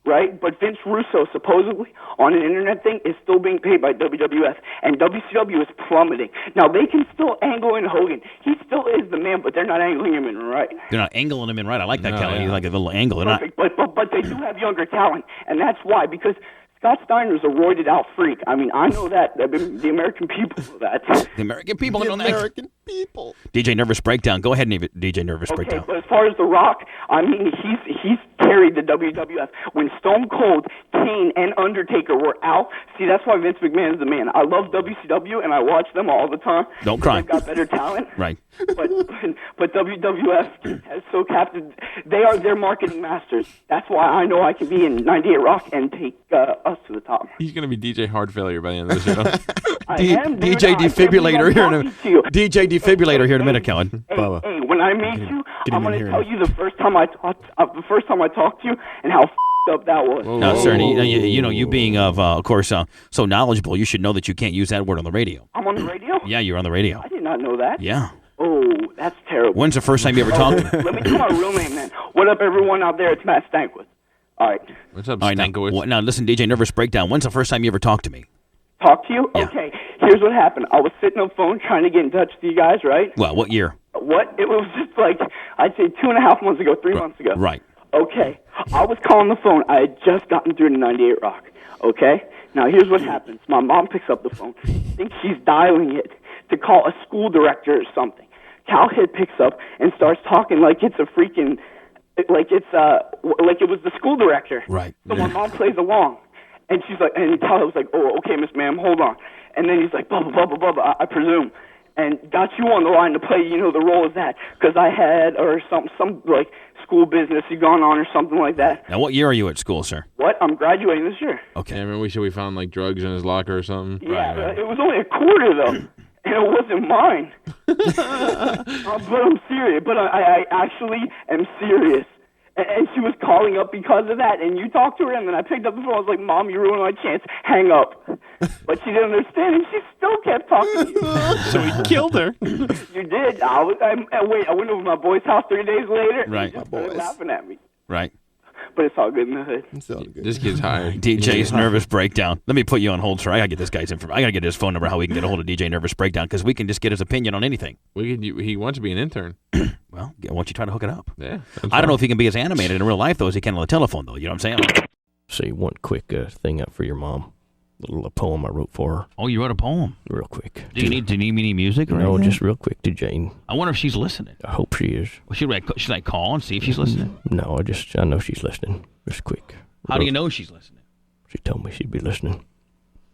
Speaker 6: right? But Vince Russo, supposedly, on an internet thing, is still being paid by WWF, and WCW is plummeting. Now, they can still angle in Hogan. He still is the man, but they're not angling him in right.
Speaker 3: They're not angling him in right. I like that, Kelly. You like a little angle. They're
Speaker 6: Perfect. But they do have younger talent, and that's why, because Scott Steiner's a roided-out freak. I mean, I know that. The American people know that.
Speaker 3: The American people know that.
Speaker 1: American people.
Speaker 3: DJ Nervous Breakdown. Go ahead and DJ Nervous Breakdown.
Speaker 6: But as far as The Rock, I mean, he's carried the WWF. When Stone Cold, Kane, and Undertaker were out, see, that's why Vince McMahon is the man. I love WCW, and I watch them all the time.
Speaker 3: Don't cry.
Speaker 6: They've got better talent.
Speaker 3: Right.
Speaker 6: But WWF has so captive. They're marketing masters. That's why I know I can be in 98 Rock and take us to the top.
Speaker 13: He's going to be DJ Hard Failure by the end of the show.
Speaker 3: DJ Defibrillator here in a DJ Defibrillator here in a minute, Kellen.
Speaker 6: Hey, when I meet you, I'm going to tell you the first time I talked to you and how up that was.
Speaker 3: No, sir. You being of course, so knowledgeable, you should know that you can't use that word on the radio.
Speaker 6: I'm on the radio?
Speaker 3: Yeah, you're on the radio.
Speaker 6: I did not know that.
Speaker 3: Yeah.
Speaker 6: Oh, that's terrible.
Speaker 3: When's the first time you ever talked to me?
Speaker 6: Let me tell my real name, then. What up, everyone out there? It's Matt Stankwith. All right.
Speaker 13: What's up,
Speaker 3: Stankwith? Now, listen, DJ Nervous Breakdown. When's the first time you ever talked to me?
Speaker 6: Talk to you?
Speaker 3: Yeah.
Speaker 6: Okay. Here's what happened. I was sitting on the phone trying to get in touch with you guys, right?
Speaker 3: Well, what year?
Speaker 6: What? It was just like, I'd say 2.5 months ago, 3 months ago.
Speaker 3: Right.
Speaker 6: Okay. I was calling the phone. I had just gotten through to 98 Rock. Okay? Now, here's what happens. My mom picks up the phone. I think she's dialing it to call a school director or something. Cal Hitt picks up and starts talking like it's a freaking, like it was the school director.
Speaker 3: Right.
Speaker 6: So my mom plays along. And she's like, and Cal was like, oh, okay, Miss Ma'am, hold on. And then he's like, Bubba, Bubba, Bubba, I presume. And got you on the line to play, the role of that. Because I had, or some like, school business you gone on or something like that.
Speaker 3: Now, what year are you at school, sir?
Speaker 6: What? I'm graduating this year.
Speaker 3: Okay.
Speaker 13: Yeah, remember we found, like, drugs in his locker or something?
Speaker 6: Yeah, right. It was only a quarter, though. And it wasn't mine. But I'm serious. But I actually am serious. And she was calling up because of that. And you talked to her, and then I picked up the phone. I was like, Mom, you ruined my chance. Hang up. But she didn't understand, and she still kept talking to you.
Speaker 13: So he killed her.
Speaker 6: You did. I went over to my boy's house 3 days later.
Speaker 3: Right.
Speaker 6: And he just started laughing at me.
Speaker 3: Right.
Speaker 6: But it's all good in the hood.
Speaker 1: It's all good.
Speaker 13: This kid's high.
Speaker 3: DJ's Nervous Breakdown. Let me put you on hold, sir. I gotta get this guy's information. I gotta get his phone number, how we can get a hold of DJ Nervous Breakdown, because we can just get his opinion on anything.
Speaker 13: He wants to be an intern.
Speaker 3: Well, why don't you try to hook it up?
Speaker 13: Yeah.
Speaker 3: I don't know if he can be as animated in real life, though, as he can on the telephone, though. You know what I'm saying?
Speaker 7: Say one quick thing up for your mom. A little poem I wrote for her.
Speaker 3: Oh, you wrote a poem?
Speaker 7: Real quick.
Speaker 3: Do you need any music? Or
Speaker 7: no,
Speaker 3: anything?
Speaker 7: just real quick to Jane.
Speaker 3: I wonder if she's listening.
Speaker 7: I hope she is.
Speaker 3: Well, should I call and see if she's listening?
Speaker 7: No, I know she's listening. Just quick.
Speaker 3: How do you know she's listening?
Speaker 7: She told me she'd be listening.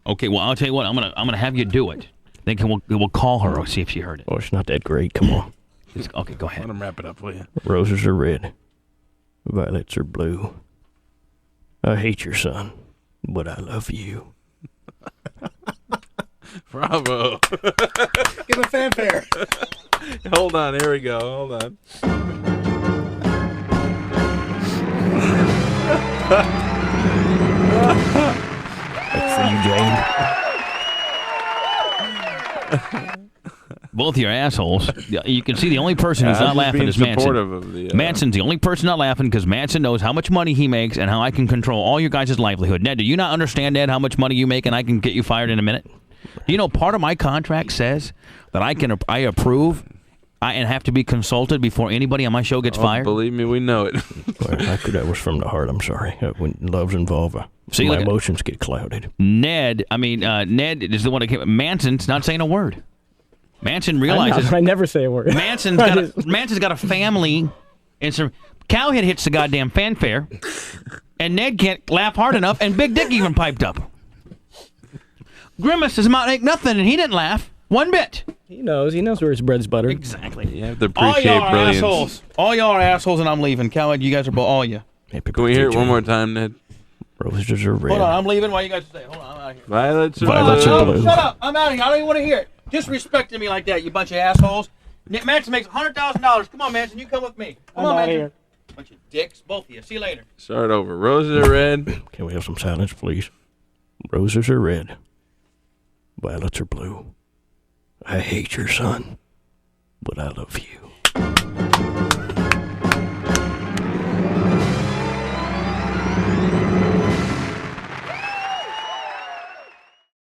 Speaker 3: Okay, well, I'll tell you what. I'm gonna have you do it. Then we'll call her and see if she heard it.
Speaker 7: Oh, it's not that great. Come on.
Speaker 3: Okay, go ahead.
Speaker 9: Let him wrap it up, will you?
Speaker 7: Roses are red. Violets are blue. I hate your son, but I love you.
Speaker 13: Bravo.
Speaker 1: Give a fanfare.
Speaker 13: Hold on. Here we go. Hold on.
Speaker 7: That's for you, Jane.
Speaker 3: Both of your assholes. You can see the only person who's not laughing is Manson.
Speaker 13: Of the,
Speaker 3: Manson's the only person not laughing because Manson knows how much money he makes and how I can control all your guys' livelihood. Ned, do you not understand, Ned, how much money you make and I can get you fired in a minute? Do you know part of my contract says that I approve and have to be consulted before anybody on my show gets fired?
Speaker 13: Believe me, we know it.
Speaker 7: Well, that was from the heart. I'm sorry. When love's involved, my emotions get clouded.
Speaker 3: Ned is the one that came. Manson's not saying a word. Manson realizes
Speaker 21: I never say a word.
Speaker 3: Manson's got a family, and some Cowhead hits the goddamn fanfare, and Ned can't laugh hard enough, and Big Dick even piped up. Grimace is about ain't nothing, and he didn't laugh one bit.
Speaker 21: He knows where his bread's buttered.
Speaker 3: Exactly.
Speaker 13: You have to
Speaker 3: All
Speaker 13: appreciate
Speaker 3: y'all are
Speaker 13: brilliance.
Speaker 3: assholes. All y'all are assholes, and I'm leaving. Cowhead, you guys are all you.
Speaker 13: Can we hear it one more time, Ned?
Speaker 7: Roses are red.
Speaker 3: Hold on, I'm leaving. Why you guys stay? Hold on, I'm out of here.
Speaker 13: Violets
Speaker 7: are blue.
Speaker 3: Shut up! I'm out of here. I don't even want to hear it. Disrespecting me like that, you bunch of assholes. Manson makes $100,000. Come on, Manson, you come with me. Come on, Manson. Bunch of dicks, both of you. See you later.
Speaker 13: Start over. Roses are red.
Speaker 7: Can we have some silence, please? Roses are red. Violets are blue. I hate your son, but I love you.